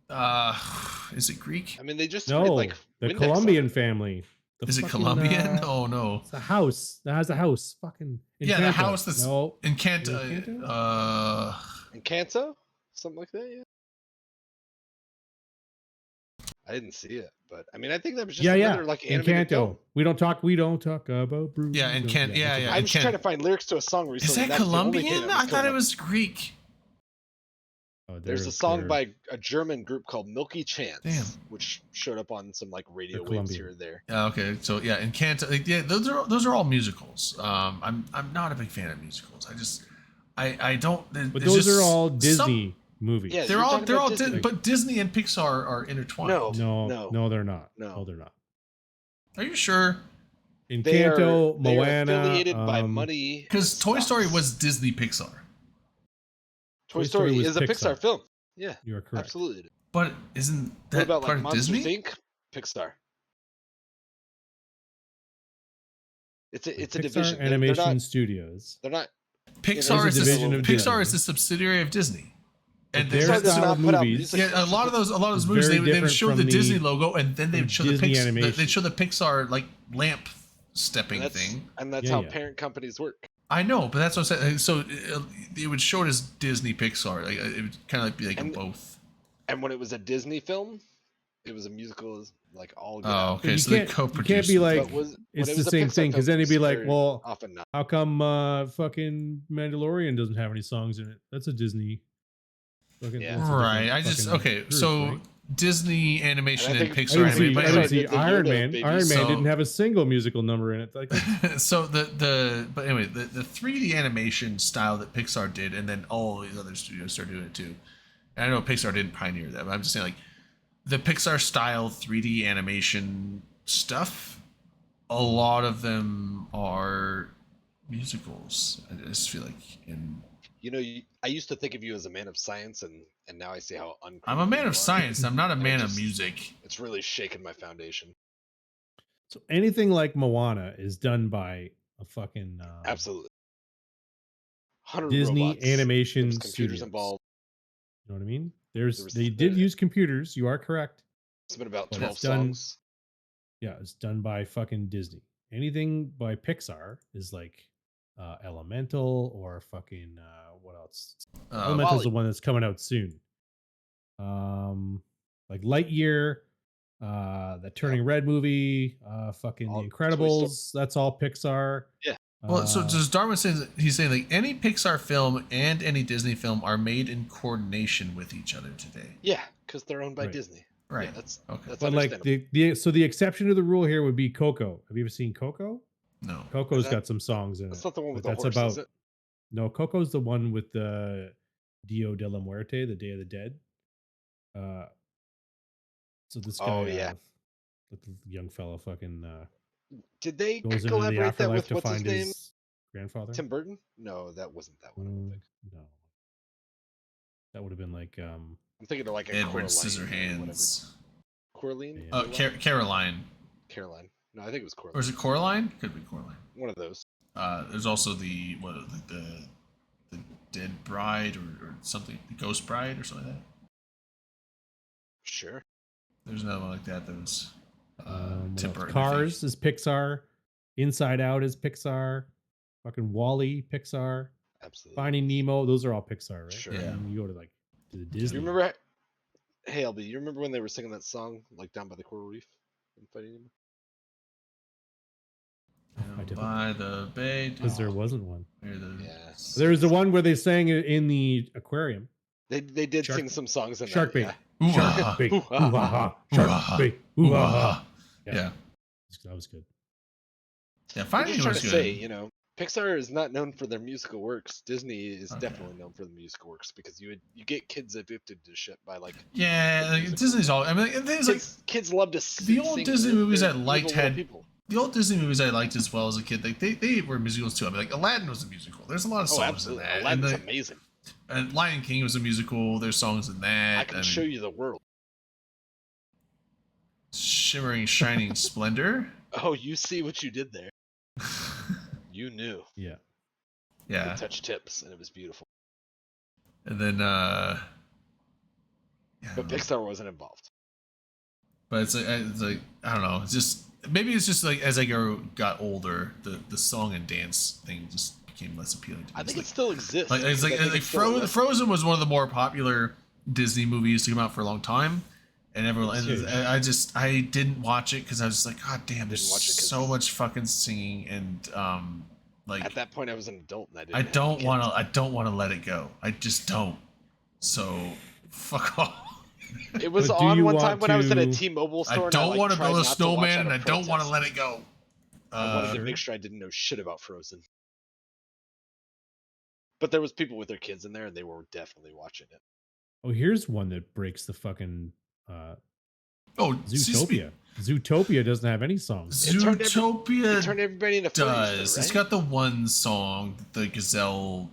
Is it Greek? I mean, they just No, did, like the Windex Colombian art. family. The Is it fucking, Colombian? Oh no. It's a house. That has a house. Fucking. Yeah, the Encanto. house that's No. in Canto. Is it Encanto? Encanto, something like that. Yeah. I didn't see it, but I mean, I think that was just Yeah, another like animated film. Encanto. We don't talk about Bruce. Yeah, Encanto. Yeah, yeah. I'm just Encanto. trying to find lyrics to a song recently. Is that that's the only thing Colombian? that I thought coming it up. was Greek. Oh, There's they're- a song they're- by a German group called Milky Chance, Damn. which showed up on some like radio They're waves Colombian. here or there. Yeah, okay. So yeah, Encanto. Like, yeah, those are all musicals. I'm not a big fan of musicals. I don't. But there's those just are all some- Disney movies. Yeah, they're you're all talking they're about all Disney. but Disney and Pixar are intertwined. No. No, they're not. No. No, they're not. Are you sure? They are, Encanto, they are Moana. affiliated by money. Because and Toy Story stocks. was Disney Pixar, Toy Story was is a Pixar film. Yeah, You are correct. absolutely. but isn't What that about part like of Monsters Disney? Inc? Pixar. It's a Pixar division. Animation Studios. They're not. Pixar There's is a division of Pixar is Disney. a subsidiary of Disney, and Their Pixar there's does style not of put out movies- music. yeah, a lot of those It's movies very they would different show the from Disney the- logo and then they from would show the Disney Pixar animation. they'd show the Pixar like lamp stepping And thing. that's Yeah, how yeah. parent companies work. I know, but that's what I'm saying. So it would show it as Disney Pixar. Like it would kind of like be like And- both. And when it was a Disney film, it was a musical, like all. get Oh, out. okay. you So they can't- you co-produced. can't be it. like- But when it's it the was a same Pixar thing, 'cause film, then it'd be it's like, very well, often not. How come fucking Mandalorian doesn't have any songs in it? That's a Disney. Fucking, Yeah. that's a right. different I just fucking okay. group, So right? Disney animation And I and, think- Pixar I didn't see, animation. I But didn't anyway, see did the Iron Yoda Man. baby Iron Man song. didn't have a single musical number in it. Like, so but anyway, the 3D animation style that Pixar did, and then all these other studios started doing it too. And I know Pixar didn't pioneer that, but I'm just saying like the Pixar style 3D animation stuff, a lot of them are musicals. I just feel like, and You know, I used to think of you as a man of science, and now I see how I'm a uncreative man you of are. science. I'm not a And it man of just- music. It's really shaken my foundation. So anything like Moana is done by a fucking Absolutely. 100 Disney robots. There animation was computers studios. involved. You know what I mean? There was They did use computers. You are correct. It's been about But 12 it's done- songs. Yeah, it's done by fucking Disney. Anything by Pixar is like Elemental or fucking what else? Elemental's Wall-E. the one that's coming out soon. Like Lightyear, the Turning Red movie, fucking All The Toy Story. Incredibles. That's all Pixar. Yeah. Well, so Uh, does Darwin say that he's saying like any Pixar film and any Disney film are made in coordination with each other today, Yeah, because they're owned by Right. Disney. right? Yeah, that's Okay. that's but like understandable. so the exception to the rule here would be Coco. Have you ever seen Coco? No. Coco's that- got some songs in That's it. not the one with but the that's horse, about is it? No, Coco's the one with the Dia de la Muerte, the Day of the Dead. So this guy, Oh, yeah. the young fella, fucking Did they goes into the collaborate that afterlife with to what's his find name? his grandfather. Tim Burton? No, that wasn't that one. I don't think. No, that would have been like I'm thinking of like a Edward Coraline or whatever. Scissorhands. Coraline? Yeah. Caroline. Caroline. No, I think it was Coraline. Or is it Coraline? Could be Coraline. One of those. There's also the Dead Bride or something, the Ghost Bride or something like that. Sure. There's another one like that. That was what Tim else? Burton, I think. Cars is Pixar. Inside Out is Pixar. Fucking Wall-E, Pixar. Absolutely. Finding Nemo, those are all Pixar, right? Sure. And Yeah. then you go to like to the Do Disney. you remember? Hey, LB, you remember when they were singing that song like down by the coral reef in Finding Nemo? I don't, By the bay. because there wasn't one. Near the- Yeah. There's the one where they sang it in the aquarium. They did Shark- sing some songs in Shark that. bait. Ooh, Shark ah, bait. Ooh, Ooh, ha, ha. Shark ah, bait. ooh, Ooh, ha, ah. ha. Yeah. That was good. Yeah, I'm Finding just Nemo trying was to good. say, you know, Pixar is not known for their musical works. Disney is Okay. definitely known for the musical works because you get kids addicted to shit by like Yeah, like, music. Disney's all. I mean, the thing is, like, kids love to the old sing Disney with movies their I liked evil little had- people. the old Disney movies I liked as well as a kid, like they were musicals too. I mean, like Aladdin was a musical. There's a lot of Oh, songs in absolutely. that. Aladdin's and, amazing. and Lion King was a musical. There's songs in that. I can and show you the world. Shimmering, Shining Splendor. Oh, you see what you did there. You knew. Yeah. Yeah, You touched tips, and it was beautiful. and then yeah, But Pixar wasn't involved. but it's like I don't know. It's just maybe it's just like as I got older, the song and dance thing just became less appealing to me. I think It's it still exists. like it's like, because I think like it's still a Frozen was one of the more popular Disney movies to come out for a long time, and everyone. It's huge. And I didn't watch it because I was just like, God damn, there's Didn't watch it 'cause- so much fucking singing and like At that point, I was an adult, and I didn't. I have don't kids. want to. I don't want to let it go. I just don't. So fuck off. It was But do on you one want time when I was at a to- T-Mobile I store. don't and I, want like, to build tried a not to watch snowman, out and I of don't want to protest. let it go. I wanted to Sure. make sure I didn't know shit about Frozen. But there was people with their kids in there, and they were definitely watching it. Oh, here's one that breaks the fucking Oh, Zootopia. Zootopia doesn't have any songs. It turned Zootopia It turned everybody into furries, does. though, It's right? got the one song, the Gazelle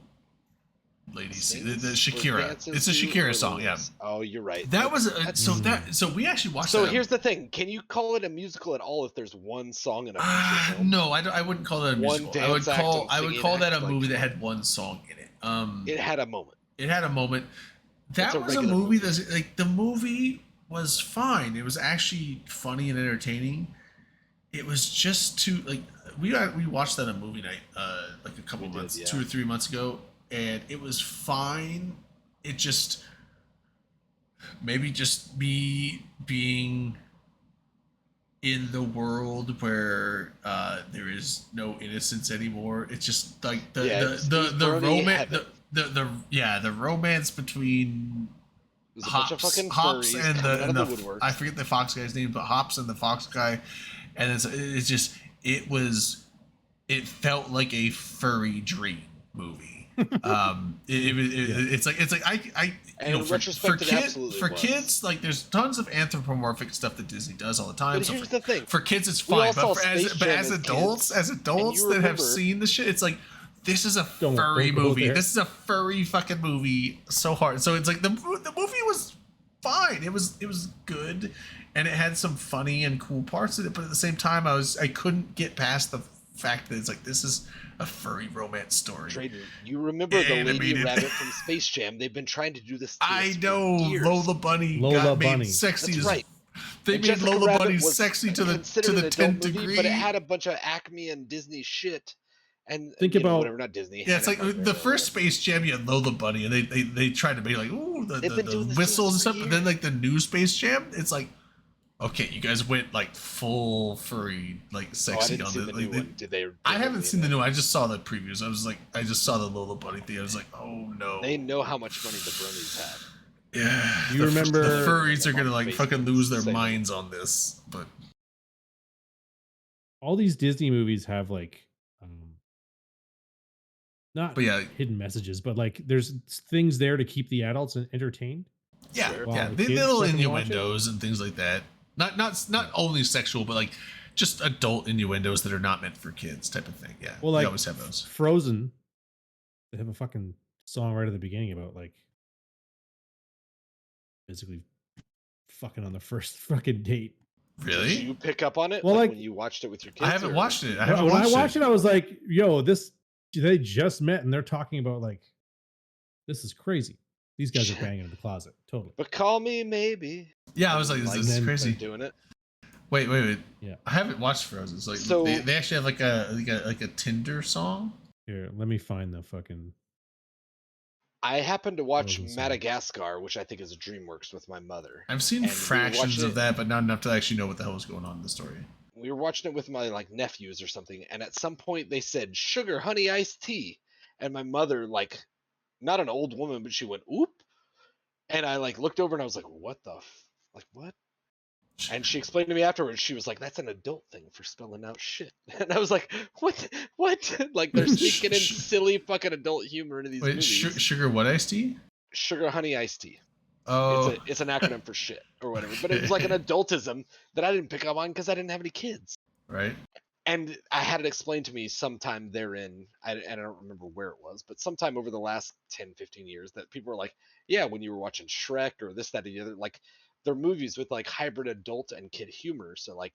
lady, the Sings or Shakira. dances It's a to Shakira or song. Yeah, leaves? Oh, you're right. that was That's- so we actually watched So that. here's the thing: can you call it a musical at all if there's one song in a feature film? No, I wouldn't call that a One musical. I would dance act call and I would singing call that a act, like, movie that come on. had one song in it. It had a moment. It had a moment. That a was a regular movie movie. that's like the movie was fine. It was actually funny and entertaining. It was just too like we watched that on movie night like a couple We did, months, yeah. 2 or 3 months ago, and it was fine. It just maybe just me being in the world where there is no innocence anymore. It's just like Yeah, the it's the Steve the Brody romance heaven. the romance between It was a bunch of Hops, fucking Hops furries and coming the, out and of the the woodworks. I forget the fox guy's name, but Hops and the fox guy, and it felt like a furry dream movie. It's like I And in for retrospect, it absolutely for was. kids, like there's tons of anthropomorphic stuff that Disney does all the time. But So here's for, the thing. for kids it's We all fine, but saw Space but Jam as as adults, kids, that have remember- seen the shit, it's like this is a Don't furry go movie. there. This is a furry fucking movie so hard. So it's like the movie was fine. It was good, and it had some funny and cool parts in it. But at the same time, I couldn't get past the fact that it's like this is a furry romance story. Drayden, you remember the Lady Animated. Rabbit from Space Jam? They've been trying to do this. To I us for know years. Lola Bunny Lola got Bunny. made sexy. That's as, right. They And made Jessica Lola Rabbit Bunny was sexy to the considered an 10th adult movie, degree. but it had a bunch of Acme and Disney shit. And Think you know, about- whatever, not Disney. Yeah, it's like Hanna-Barbera, the first whatever. Space Jam, you had Lola Bunny, and they tried to make like ooh They've been the doing this to whistles and us for stuff. But then years. like the new Space Jam, it's like okay, you guys went like full furry, like Oh, I sexy didn't on see the. the Like, new one. Did they? I haven't seen the new one. I just saw the previews. I just saw the Lola Bunny thing. I was like, oh no. They know how much money the Bronies have. Yeah, You the remember- furries are gonna like Facebook fucking lose their saying- minds on this, but All these Disney movies have like not But yeah. hidden messages, but like there's things there to keep the adults entertained. yeah, Sure. While yeah, the the kids little fucking watch it? innuendos and things like that. Not only sexual, but like just adult innuendos that are not meant for kids, type of thing. Yeah, Well, they like always have those. Frozen, they have a fucking song right at the beginning about like basically fucking on the first fucking date. Did Really? you pick up on it? Well, like- when you watched it with your kids? I haven't or- watched it. I When haven't when I watched watched it, I was like, "Yo, they just met and they're talking about like this is crazy. These guys are banging in the closet, totally." But call me maybe. Yeah, I was like, this Like, is then- crazy. They're doing it. Wait. Yeah. I haven't watched Frozen. It's like So- they actually have like a Tinder song. Here, let me find the fucking. I happened to watch Frozen song. Madagascar, which I think is DreamWorks, with my mother. I've seen And we were fractions watching of it- that, but not enough to actually know what the hell was going on in the story. We were watching it with my like nephews or something, and at some point they said sugar honey iced tea, and my mother, like, not an old woman, but she went oop, and I like looked over and I was like, what the like what? And she explained to me afterwards. She was like, "That's an adult thing for spelling out shit," and I was like, "What? What?" Like they're sneaking in silly fucking adult humor into these Wait, movies. sugar what iced tea? Sugar honey iced tea. Oh, It's an acronym for shit or whatever. But it was like an adultism that I didn't pick up on because I didn't have any kids. right. And I had it explained to me sometime therein, and I don't remember where it was, but sometime over the last 10, 15 years that people were like, yeah, when you were watching Shrek or this, that, and the other, like they're movies with like hybrid adult and kid humor. So like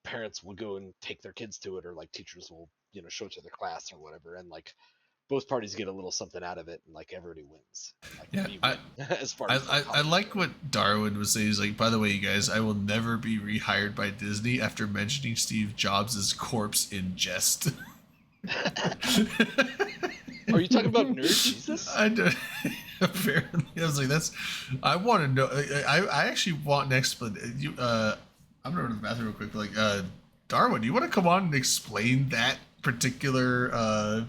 parents will go and take their kids to it, or like teachers will, show it to their class or whatever. And like both parties get a little something out of it, and like everybody wins. And, like, Yeah, we win, as far I, as like, I like what Darwin was saying. He's like, by the way, you guys, I will never be rehired by Disney after mentioning Steve Jobs' corpse in jest. Are you talking about Nerd Jesus? I don't, apparently, I was like, I want to know. I actually want an explanation. I'm gonna go to the bathroom real quick. But like, Darwin, do you want to come on and explain that particular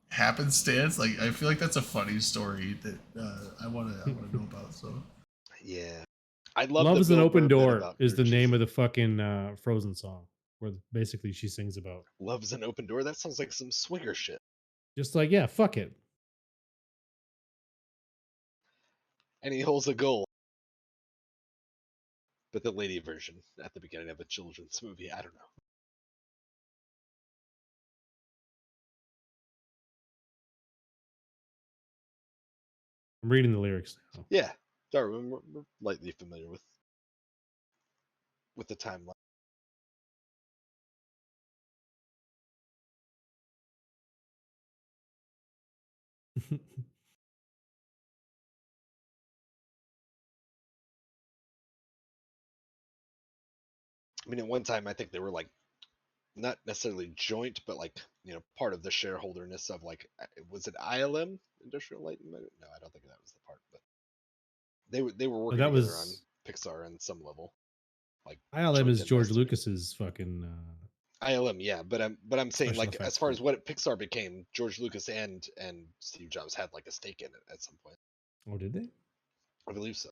happenstance? Like, I feel like that's a funny story that I want to know about. So Yeah. I love Love the is an Bill open Burr bit door about is Nerd the name Jesus. of the fucking Frozen song, where basically she sings about Love's an open door. That sounds like some swinger shit. just like, yeah, fuck it. And he holds a goal. But the lady version at the beginning of a children's movie, I don't know. I'm reading the lyrics now. Yeah, Darwin, we're lightly familiar with the timeline. I mean, at one time, I think they were like not necessarily joint, but like part of the shareholderness of like, was it ILM, Industrial Light and Magic? No, I don't think that was the part, but they were working that together was- on Pixar on some level. Like ILM joint is George investment. Lucas's fucking. ILM, yeah, but I'm saying Special like effects as far group. as what Pixar became, George Lucas and Steve Jobs had like a stake in it at some point. Oh, did they? I believe so.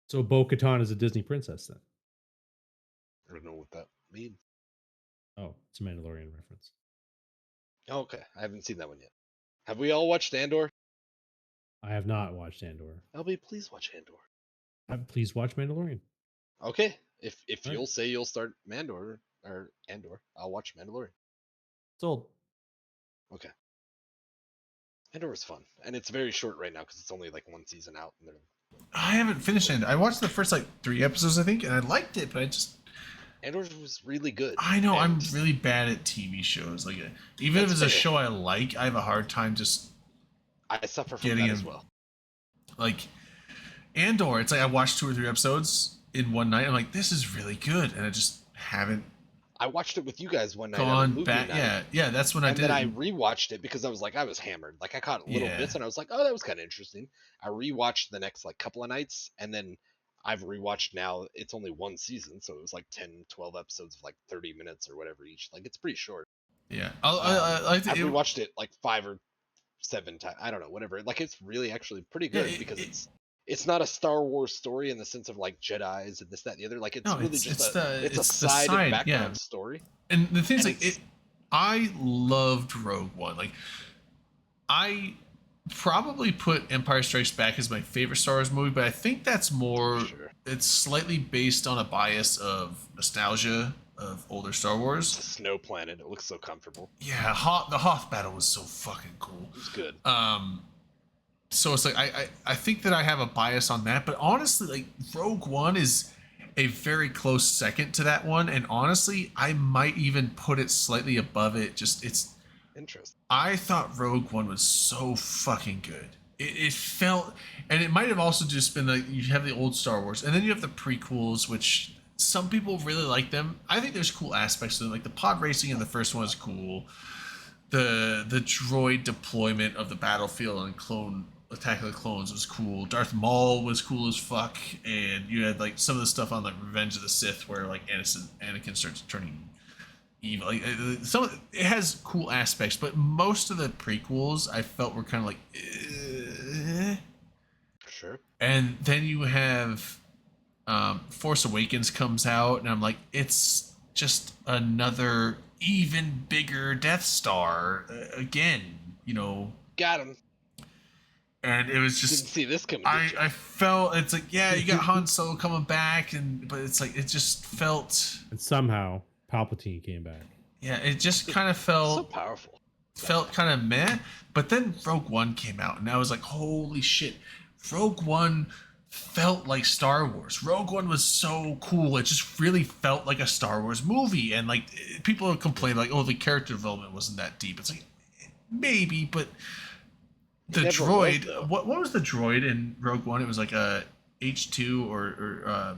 So Bo Katan is a Disney princess then? I don't know what that means. Oh, it's a Mandalorian reference. Oh, okay, I haven't seen that one yet. Have we all watched Andor? I have not watched Andor. LB, please watch Andor. Please watch Mandalorian. Okay, if All right. you'll say you'll start Andor, I'll watch Mandalorian. Sold. Okay. Andor was fun, and it's very short right now because it's only like one season out. And I haven't finished it. I watched the first like 3 episodes, I think, and I liked it, but Andor was really good. I know I'm and really bad at TV shows. Like, even if That's it's a fair. show I like, I have a hard time just I suffer from getting that as him. well. Like Andor. It's like I watched 2 or 3 episodes in one night. I'm like, this is really good, and I just haven't I watched it with you guys one night. at a gone movie back. night, Yeah, that's when I and did. then I it. rewatched it because I was hammered. Like I caught little Yeah. bits, and I was like, oh, that was kind of interesting. I rewatched the next like couple of nights, and then I've rewatched now. It's only one season, so it was like 10, 12 episodes of like 30 minutes or whatever each. Like it's pretty short. Yeah, I like I've it. rewatched it like 5 or 7 times. I don't know, whatever. Like it's really actually pretty Yeah, good because it's not a Star Wars story in the sense of like Jedi's and this, that, and the other. Like it's No, really it's just the- it's a it's the side side, and yeah. background story. And the thing is, And like, it's- I loved Rogue One. Like, I probably put Empire Strikes Back as my favorite Star Wars movie, but I think that's more. Sure. It's slightly based on a bias of nostalgia of older Star It's a Wars. snow planet. It looks so comfortable. Yeah, the Hoth battle was so fucking cool. It was good. So it's like I think that I have a bias on that, but honestly, like Rogue One is a very close second to that one, and honestly, I might even put it slightly above it. Just Interesting. I thought Rogue One was so fucking good. It felt, and it might have also just been like you have the old Star Wars, and then you have the prequels, which some people really like them. I think there's cool aspects to them, like the pod racing in the first one is cool. The droid deployment of the battlefield and Attack of the Clones was cool. Darth Maul was cool as fuck, and you had like some of the stuff on like Revenge of the Sith where like Anakin starts turning evil. Like, it has cool aspects, but most of the prequels I felt were kind of like, Sure. and then you have Force Awakens comes out, and I'm like, it's just another even bigger Death Star again, you know. Got him. And it was Didn't just see this coming. did ya? I felt it's like, yeah, you got Han Solo coming back, but it's like it just felt, And somehow Palpatine came back. yeah, it just kind of so felt powerful. kind of meh. But then Rogue One came out, and I was like, holy shit, Rogue One felt like Star Wars. Rogue One was so cool. It just really felt like a Star Wars movie. And like people have complained like, oh, the character development wasn't that deep. It's like maybe, but the never was, droid, though. what was the droid in Rogue One? It was like a H2 or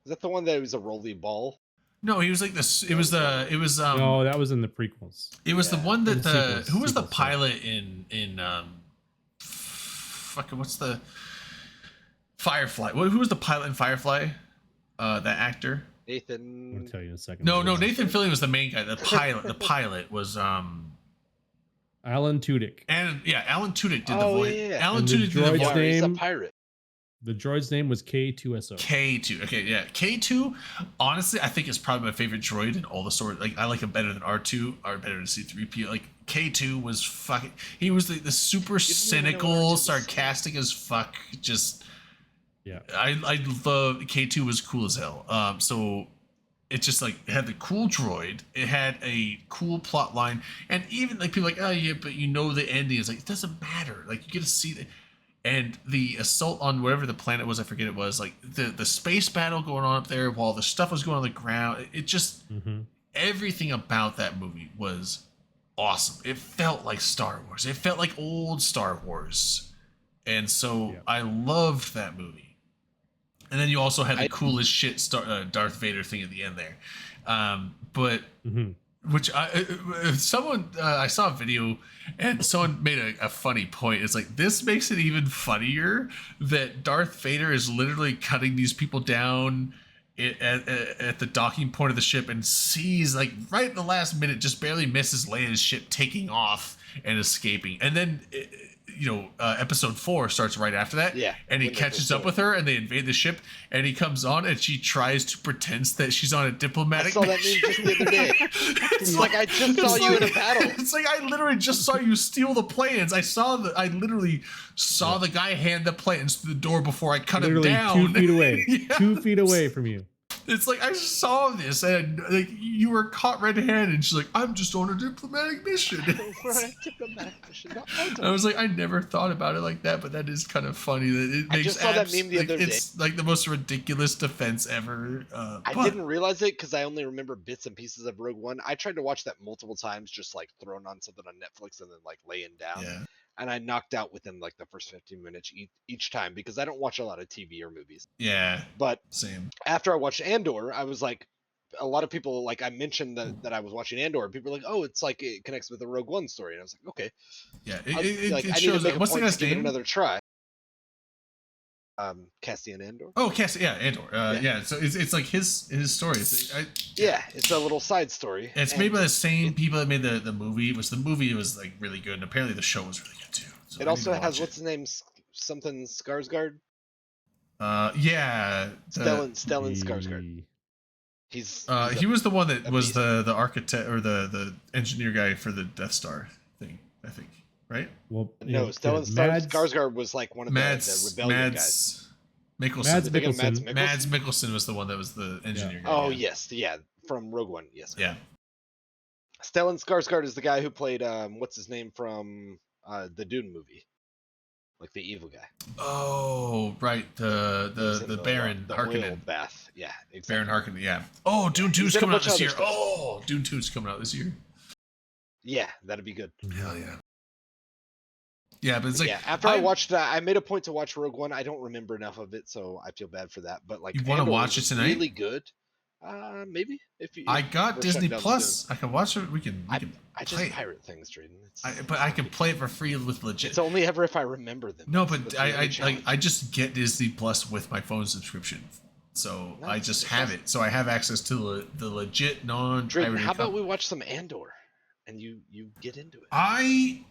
Is that the one that was a rolly ball? no, he was like this. It was No, that was in the prequels. it was the Yeah. one that In the who was the sequels, sorry. pilot in fucking what's the Firefly? Who was the pilot in Firefly? That actor. I'm Nathan. gonna tell you in a second. No, Hold on. Nathan Fillion was the main guy. The pilot was Alan Tudyk. and yeah, Alan Tudyk did the Oh, voice. yeah. Alan And the Tudyk did the droid's voice. Yeah, he's a name- pirate. The droid's name was K2SO. K2. Okay, yeah. K2, honestly, I think is probably my favorite droid in all the stories. Like, I like him better than R2 or better than C3PO. Like, K2 was fucking. He was the super even know cynical, R2 was sarcastic as fuck. Just. Yeah. I love. K2 was cool as hell. So. It just like it had the cool droid. It had a cool plot line, and even like people are like, oh yeah, but you know the ending is like it doesn't matter. Like you get to see the and the assault on whatever the planet was, I forget it was, like the space battle going on up there while the stuff was going on the ground. It just Mm-hmm. everything about that movie was awesome. It felt like Star Wars. It felt like old Star Wars, and so Yeah. I loved that movie. And then you also had the I- coolest shit Darth Vader thing at the end there, but Mm-hmm. which someone I saw a video and someone made a funny point. It's like this makes it even funnier that Darth Vader is literally cutting these people down at the docking point of the ship and sees like right at the last minute just barely misses Leia's ship taking off and escaping, and then episode 4 starts right after that. Yeah, And he when they catches first up do it. with her, and they invade the ship, and he comes on, and she tries to pretend that she's on a diplomatic saw that meme mission. just the other day. It's He's like, I just saw it's you in a like- battle. It's like, I literally just saw you steal the plans. I literally saw the guy hand the plans through the door before I cut Literally him down. 2 feet away. Yeah. 2 feet away from you. It's like, I saw this, and like you were caught red-handed. And she's like, I'm just on a diplomatic mission. We're on a diplomatic mission. No, I was like, I never thought about it like that, but that is kind of funny that it I makes just saw that meme the like, other day. it's like the most ridiculous defense ever. I but- didn't realize it because I only remember bits and pieces of Rogue One. I tried to watch that multiple times, just like thrown on something on Netflix and then like laying down. Yeah. And I knocked out within like the first 15 minutes each time because I don't watch a lot of TV or movies. Yeah. But Same. after I watched Andor, I was like, a lot of people, like I mentioned that I was watching Andor, and people were like, oh, it's like it connects with the Rogue One story. And I was like, okay. Yeah. I It need to shows. make a What's the point guy's to give it name? another try. Cassian Andor. Oh, yeah, Andor. Yeah. Yeah. So it's like his story. Yeah, it's a little side story. It's and made by the same people that made the movie, which the movie was like really good, and apparently the show was really good too. So I It need also to has watch what's his name, something Skarsgård. yeah. Stellan Skarsgård. He's He was the one that a was beast. the architect or the engineer guy for the Death Star thing, I think, right? Well, no, yeah, Stellan Mads- Skarsgård was like one of the rebellion guys. Mikkelsen. Mads Think of Mikkelsen. Mads Mikkelsen was the one that was the engineer guy. Oh yeah. yes, yeah, from Rogue One. Yes. Yeah. Stellan Skarsgård is the guy who played what's his name from the Dune movie, like the evil guy. Oh, right. He was The in the Baron the oil Harkonnen. bath. Yeah, exactly. Baron Harkonnen. Yeah. Oh, Dune 2's He's in a coming out bunch of this year. other stuff. Oh, Dune 2's coming out this year. Yeah, that'd be good. Hell yeah. Yeah, but it's like yeah, after I watched that, I made a point to watch Rogue One. I don't remember enough of it, so I feel bad for that. But like, You wanna Andor watch was it tonight? Really good. Maybe if you. I if got we're Disney shutting down Plus. I can watch it. We can. I play just it. pirate things, Drayden. But I can play it for free with legit. It's only ever if I remember them. No, That's but the only challenge. I just get Disney Plus with my phone subscription, so I Nice. just have it. So I have access to the legit Drayden, non-pirated. how about we watch some Andor, and you get into it I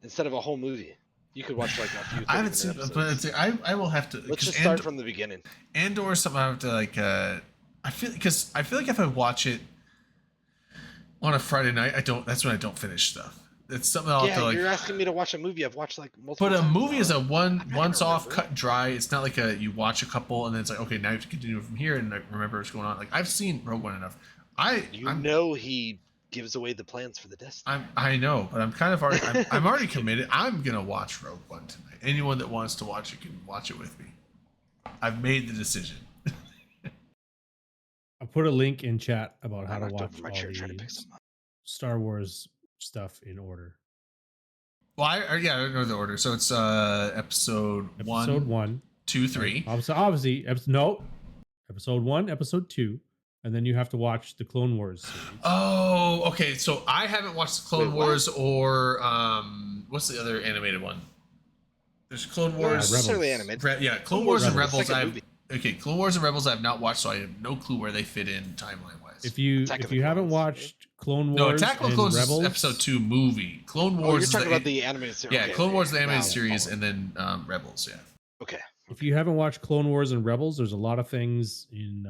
instead of a whole movie. You could watch like a few. I haven't seen, 30-minute but episodes. I will have to. Let's 'cause just start from the beginning. Andor is something I have to like. I feel like if I watch it on a Friday night, that's when I don't finish stuff. It's something I'll have Yeah, to like. you're asking me to watch a movie I've watched like multiple. But a times movie now. is a not once gonna off, remember. cut and dry. It's not like you watch a couple and then it's like, okay, now you have to continue from here and like, remember what's going on. Like I've seen Rogue One enough. I'm know he gives away the plans for the Destiny. I know, but I'm kind of already I'm already committed. I'm gonna watch Rogue One tonight. Anyone that wants to watch it can watch it with me. I've made the decision. I'll put a link in chat about I how to knocked watch over my all chair trying to the pick some up. Star Wars stuff in order. Well, I don't know the order. So it's episode Episode 1, one, 2, 3. Obviously, episode 1, episode 2, and then you have to watch the Clone Wars series. Oh, okay. So I haven't watched the Clone Wait, what? Wars or what's the other animated one? There's Clone Not Wars. necessarily Rebels. animated. Yeah, Clone Wars and Rebels. Rebels. Second movie. Okay, Clone Wars and Rebels. I've not watched, so I have no clue where they fit in timeline wise. If you Attack of the haven't Clones. watched Clone Wars No, Attack of the and Clones Rebels, is episode 2 movie. Clone Oh, Wars you're is talking about the animated series. yeah, Okay, Clone okay, Wars is the animated now I'm series, following. and then Rebels. Yeah. Okay. if you haven't watched Clone Wars and Rebels, there's a lot of things in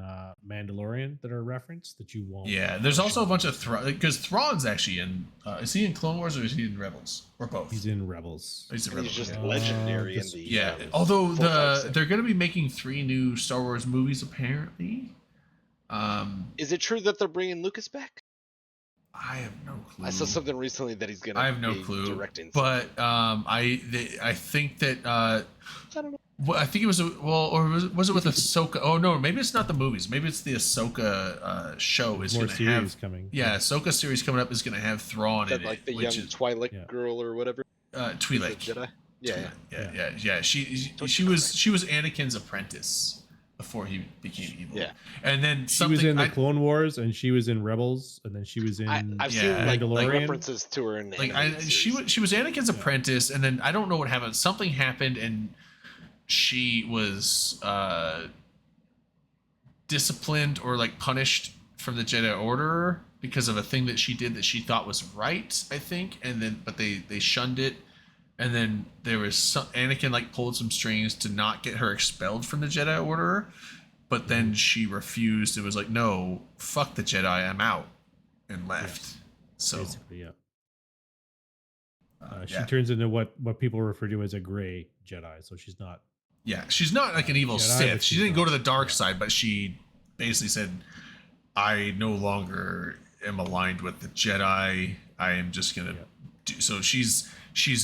Mandalorian that are referenced that you won't. Yeah, there's also a bunch of because Thrawn's actually in. Is he in Clone Wars or is he in Rebels or both? He's in Rebels. He's in And he's Rebels. just yeah. legendary in this- the. Yeah, um, although 4, 5, 6. they're going to be making 3 new Star Wars movies apparently. Is it true that they're bringing Lucas back? I have no clue. I saw something recently that he's gonna. I have no be clue. Directing. something. But I think that I don't know. well, I think it was or was it with Ahsoka? Oh no, maybe it's not the movies. Maybe it's the Ahsoka show is More going to series have. coming. Yeah, Ahsoka series coming up is going to have Thrawn That in like it, the young which is Twi'lek yeah. girl or whatever. the Twi'lek. Jedi. Yeah. Yeah. She was Anakin's apprentice before he became evil. Yeah. And then She something was in the I- Clone Wars, and she was in Rebels, and then she was in. I've Yeah. seen like Mandalorian. references to her in the like animated she series. was Anakin's apprentice, and then I don't know what happened. Something happened, and she was disciplined or like punished from the Jedi Order because of a thing that she did that she thought was right, I think, and then but they shunned it, and then there was some Anakin like pulled some strings to not get her expelled from the Jedi Order, but then she refused and was like, "No, fuck the Jedi, I'm out," and left. Yes. So Basically, yeah. She yeah. turns into what people refer to as a gray Jedi. So she's not. Yeah, she's not like an evil Jedi, Sith. but She she's didn't go not- to the dark yeah. side, but she basically said, "I no longer am aligned with the Jedi. I am just gonna Yeah. do." So she's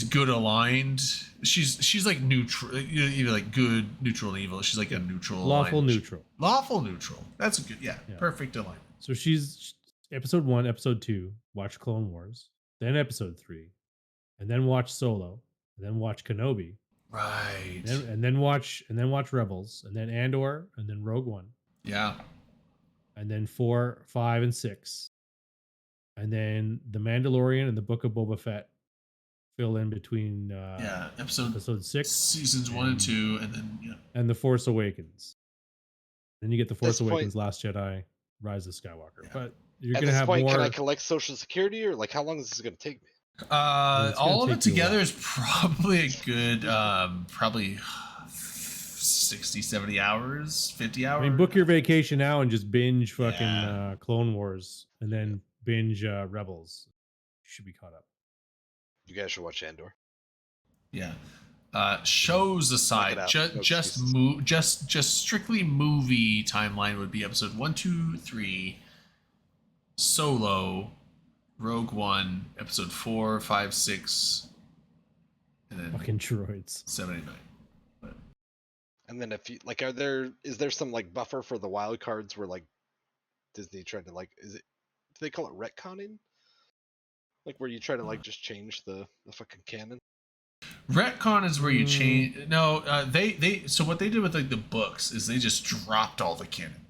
good aligned. She's like neutral, either like good, neutral, and evil. She's like a neutral, Lawful aligned. neutral. Lawful neutral. That's a good, yeah. Yeah. Perfect alignment. So she's episode 1, episode 2, watch Clone Wars, then episode 3, and then watch Solo, and then watch Kenobi, Right. and then watch Rebels, and then Andor, and then Rogue One, Yeah. and then 4, 5, and 6, and then The Mandalorian and the Book of Boba Fett fill in between Yeah. Episode 6 seasons 1 and 2, and then yeah. and The Force Awakens. Then you get The Force this point- Awakens, Last Jedi, Rise of Skywalker. Yeah. But you're At gonna this have point, more. can I collect Social Security, or like how long is this going to take me? It's gonna All of it take you a together while. is probably a good, probably 60, 70 hours, 50 hours. I mean, book your vacation now and just binge fucking Yeah. Clone Wars, and then binge Rebels. You should be caught up. You guys should watch Andor. Yeah. Shows aside, out. just No just excuses. just strictly movie timeline would be episode 1, 2, 3, Solo, Rogue One, episode 4, 5, 6, and then Fucking droids. 7, 8, 9. And then if you like, is there some like buffer for the wild cards where like Disney tried to like, do they call it retconning? Like where you try to like just change the fucking canon? Retcon is where you change. No, they. So what they did with like the books is they just dropped all the canon.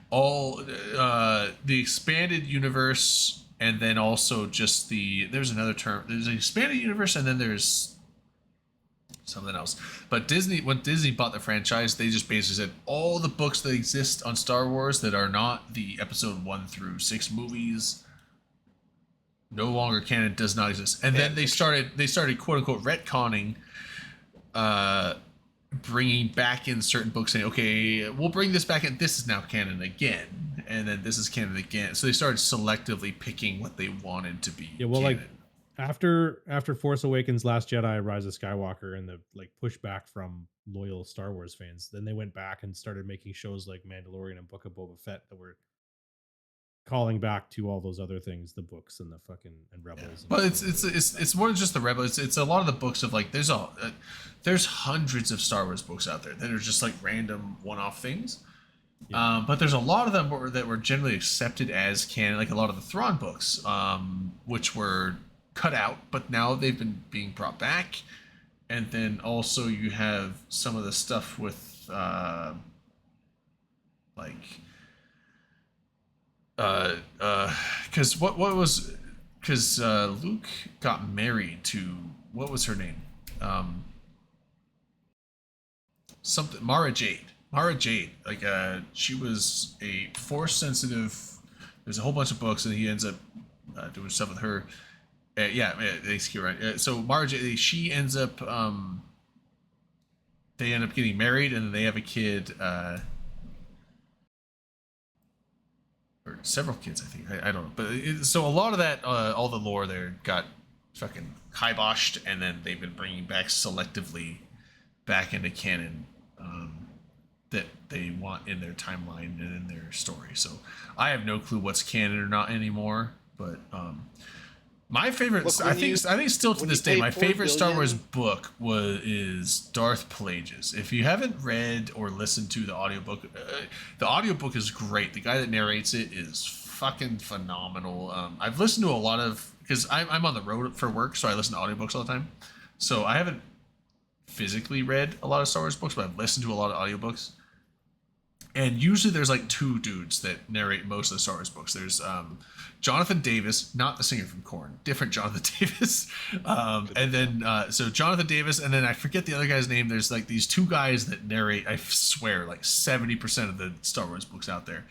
All the expanded universe, and then also just there's another term. There's an expanded universe, and then there's something else. But when Disney bought the franchise, they just basically said all the books that exist on Star Wars that are not the episode 1 through 6 movies no longer canon, does not exist. And then they started quote unquote retconning, bringing back in certain books, saying, okay, we'll bring this back in, this is now canon again, and then this is canon again. So they started selectively picking what they wanted to be Yeah, well, canon. like after Force Awakens, Last Jedi, Rise of Skywalker, and the like pushback from loyal Star Wars fans, then they went back and started making shows like Mandalorian and Book of Boba Fett that were calling back to all those other things, the books and the fucking and Rebels. And But Clone Wars. it's more than just the Rebels. It's a lot of the books of like there's hundreds of Star Wars books out there that are just like random one-off things. Yeah. But there's a lot of them that were generally accepted as canon, like a lot of the Thrawn books, which were cut out, but now they've been being brought back. And then also you have some of the stuff with because Luke got married to, what was her name? Something Mara Jade. Like she was a force sensitive. There's a whole bunch of books, and he ends up doing stuff with her. Right. So Mara Jade, she ends up. They end up getting married, and then they have a kid. Or several kids, I think. I don't know. But so a lot of that, all the lore there got fucking kiboshed, and then they've been bringing back selectively back into canon that they want in their timeline and in their story. So I have no clue what's canon or not anymore. But my favorite, Look, I think still to when this you day, pay my $4 favorite Star Wars billion book is Darth Plagueis. If you haven't read or listened to the audiobook is great. The guy that narrates it is fucking phenomenal. I've listened to a lot of, because I'm on the road for work, so I listen to audiobooks all the time. So I haven't physically read a lot of Star Wars books, but I've listened to a lot of audiobooks. And usually there's like two dudes that narrate most of the Star Wars books. There's Jonathan Davis, not the singer from Korn, different Jonathan Davis. And then so Jonathan Davis, and then I forget the other guy's name. There's like these two guys that narrate, I swear, like 70% of the Star Wars books out there.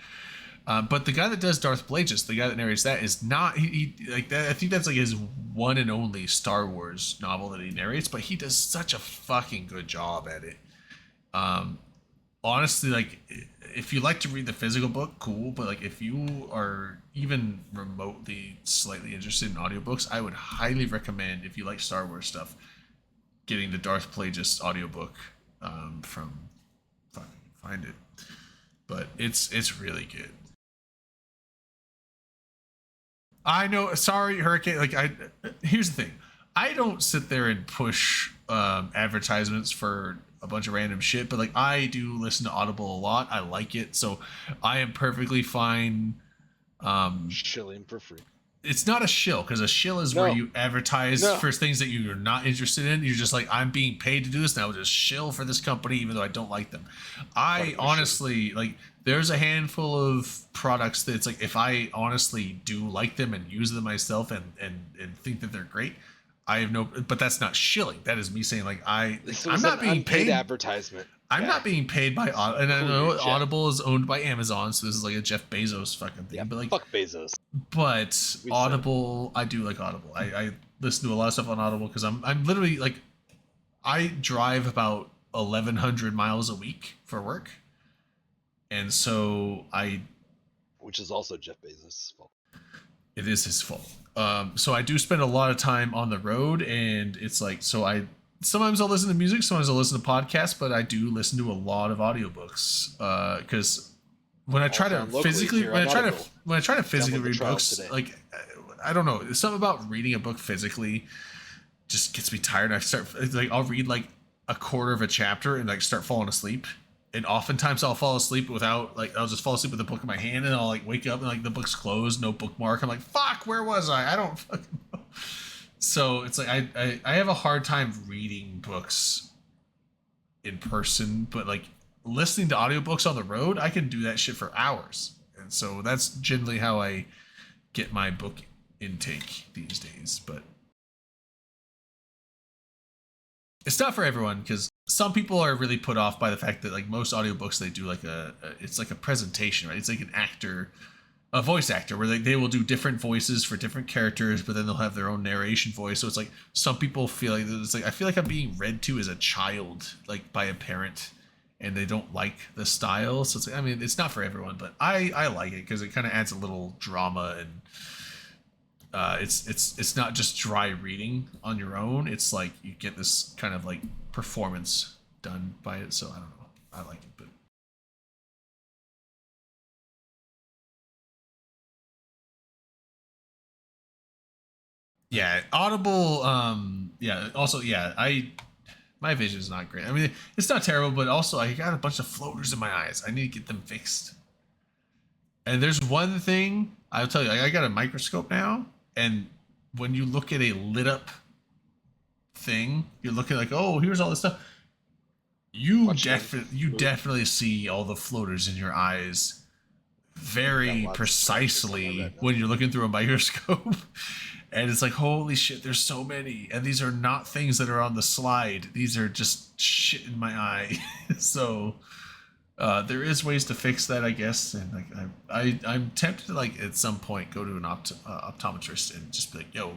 But the guy that does Darth Plagueis, the guy that narrates that, is not he like that. I think that's like his one and only Star Wars novel that he narrates, but he does such a fucking good job at it. Honestly, like if you like to read the physical book, cool. But like if you are even remotely slightly interested in audiobooks, I would highly recommend, if you like Star Wars stuff, getting the Darth Plagueis audiobook from find it. But it's really good. I know. Sorry, Hurricane. Like here's the thing. I don't sit there and push advertisements for a bunch of random shit, but like I do listen to Audible a lot. I like it, so I am perfectly fine. Shilling for free. It's not a shill, because a shill is where No. you advertise No. for things that you're not interested in. You're just like, I'm being paid to do this, and I will just shill for this company even though I don't like them. I 100%. honestly, like, there's a handful of products that's like, if I honestly do like them and use them myself and think that they're great, I have no, but that's not shilling. That is me saying like, This I'm was not an being unpaid paid. advertisement. I'm Yeah. not being paid by Audible, and I Cool, know dude, Jeff. Audible is owned by Amazon, so this is like a Jeff Bezos fucking thing. Yeah, but like, fuck Bezos. but said it. Audible, I do like Audible. I listen to a lot of stuff on Audible because I'm literally like, I drive about 1,100 miles a week for work, and so Which is also Jeff Bezos' fault. it is his fault. So I do spend a lot of time on the road, and it's like, so I sometimes I'll listen to music, sometimes I'll listen to podcasts, but I do listen to a lot of audiobooks because when I try to found locally physically here when I on try to Audible. when I try to physically Download the read trial books, today. like I don't know, there's something about reading a book physically just gets me tired. I start like I'll read like a quarter of a chapter and like start falling asleep. And oftentimes I'll fall asleep without like I'll just fall asleep with the book in my hand and I'll like wake up and like the book's closed, no bookmark. I'm like, fuck, where was I? I don't fucking know. So it's like I have a hard time reading books in person, but like listening to audiobooks on the road, I can do that shit for hours. And so that's generally how I get my book intake these days. But it's not for everyone because some people are really put off by the fact that like most audiobooks they do like it's like a presentation, right? It's like an actor, a voice actor, where they will do different voices for different characters, but then they'll have their own narration voice. So it's like some people feel like it's like I feel like I'm being read to as a child, like by a parent, and they don't like the style. So it's like, I mean, it's not for everyone, but I like it because it kind of adds a little drama and it's not just dry reading on your own. It's like you get this kind of like performance done by it. So I don't know. I like it, but yeah, Audible. Yeah. Also, yeah. My vision is not great. I mean, it's not terrible, but also I got a bunch of floaters in my eyes. I need to get them fixed. And there's one thing I'll tell you. I got a microscope now, and when you look at a lit up thing, you're looking like, oh, here's all this stuff. You definitely see all the floaters in your eyes very lots of precisely floaters, I know that now. when you're looking through a microscope. And it's like, holy shit, there's so many. And these are not things that are on the slide. These are just shit in my eye. So there is ways to fix that, I guess. And like I'm tempted to like at some point go to an optometrist and just be like, yo,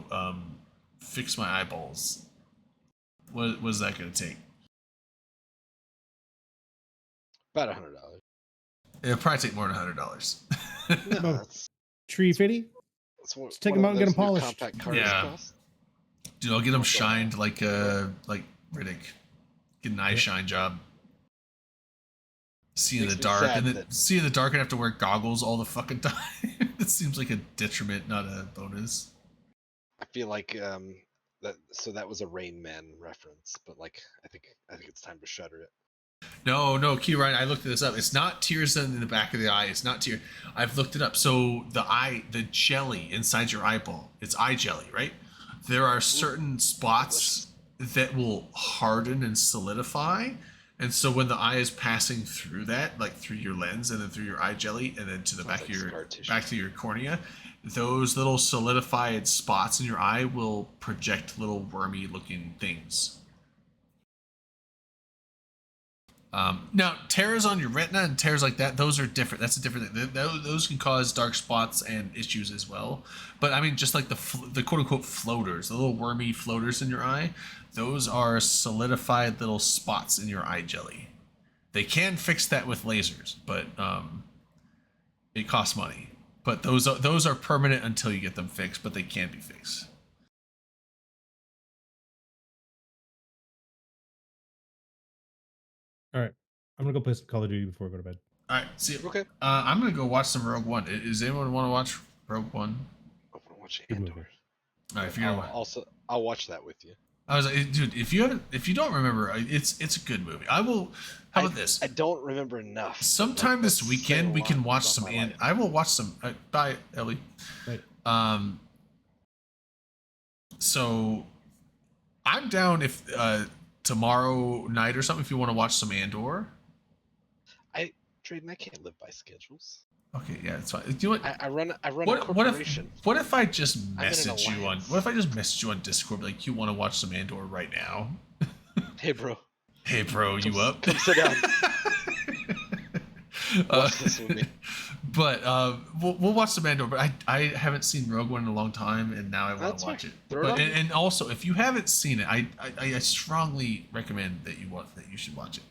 fix my eyeballs. What is that going to take? About $100. It'll probably take more than $100. No, that's Tree fitty? what, Let's take one 'em of out and get 'em those new polished. compact cars Yeah. cost. Dude, I'll get them Okay. shined like Riddick. Get an eye shine job. See in Makes the me dark, sad and then that- see in the dark and have to wear goggles all the fucking time. It seems like a detriment, not a bonus. I feel like that was a Rain Man reference, but like I think it's time to shutter it. No, Key Ryan, I looked this up. It's not tears in the back of the eye. It's not tear. I've looked it up. So the jelly inside your eyeball, it's eye jelly, right? There are certain spots that will harden and solidify. And so when the eye is passing through that, like through your lens and then through your eye jelly and then to the Sounds back like of your scar tissue. back to your cornea, those little solidified spots in your eye will project little wormy looking things. Now, tears on your retina and tears like that, those are different. That's a different thing. Those can cause dark spots and issues as well. But I mean, just like the quote unquote floaters, the little wormy floaters in your eye, those are solidified little spots in your eye jelly. They can fix that with lasers, but it costs money. But those are permanent until you get them fixed, but they can be fixed. All right, I'm gonna go play some Call of Duty before I go to bed. All right, see you. Okay. I'm gonna go watch some Rogue One. Does anyone want to watch Rogue One? I want to watch Good Andor. movie. All right, if you're gonna I'll watch that with you. I was like, dude, if you don't remember, it's a good movie. I will. How about this? I don't remember enough. Sometime this That's weekend so we can long watch off some. my And life. I will watch some. Bye, Ellie. Right. So I'm down if tomorrow night or something if you want to watch some Andor. Drayden, I can't live by schedules. Okay, yeah, it's fine. Do you know what? I run a What corporation. if I just I'm in an message you on? alliance. What if I just message you on Discord like you want to watch some Andor right now? Hey, bro. Hey, bro, you up? Come sit down. Watch this with me. But we'll watch some Andor. But I haven't seen Rogue One in a long time, and now I want That's to watch fine. it. Throw it But on. and also, if you haven't seen it, I strongly recommend that you should watch it.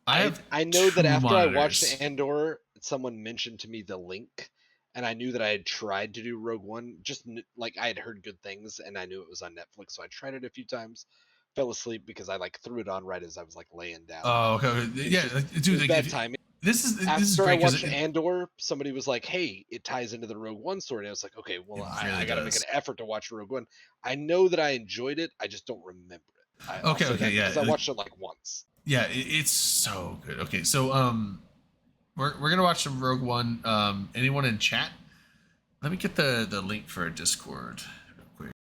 I know that two after I watched monitors. Andor, someone mentioned to me the link, and I knew that I had tried to do Rogue One. Just like I had heard good things, and I knew it was on Netflix, so I tried it a few times. Fell asleep because I like threw it on right as I was like laying down. Oh, okay. Yeah, just- like, It dude. was Like, bad if- timing. this is After I great because watched Andor, somebody was like, "Hey, it ties into the Rogue One story." And I was like, "Okay, well, It I really got to make does. an effort to watch Rogue One." I know that I enjoyed it. I just don't remember it. Okay, yeah, Because I watched it like once. Yeah, it's so good. Okay, so we're gonna watch some Rogue One. Anyone in chat? Let me get the link for Discord real quick.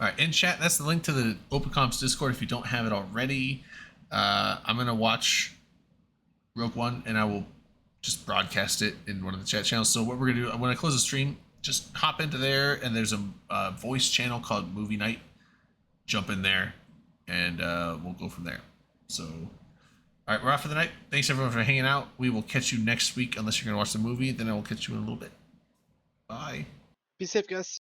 All right, in chat, that's the link to the OpenComps Discord if you don't have it already. I'm gonna watch Rogue One, and I will just broadcast it in one of the chat channels. So what we're gonna do when I close the stream, just hop into there, and there's a voice channel called Movie Night. Jump in there, and we'll go from there. So, all right, we're off for the night. Thanks everyone for hanging out. We will catch you next week, unless you're gonna watch the movie. Then I will catch you in a little bit. Bye. Be safe, guys.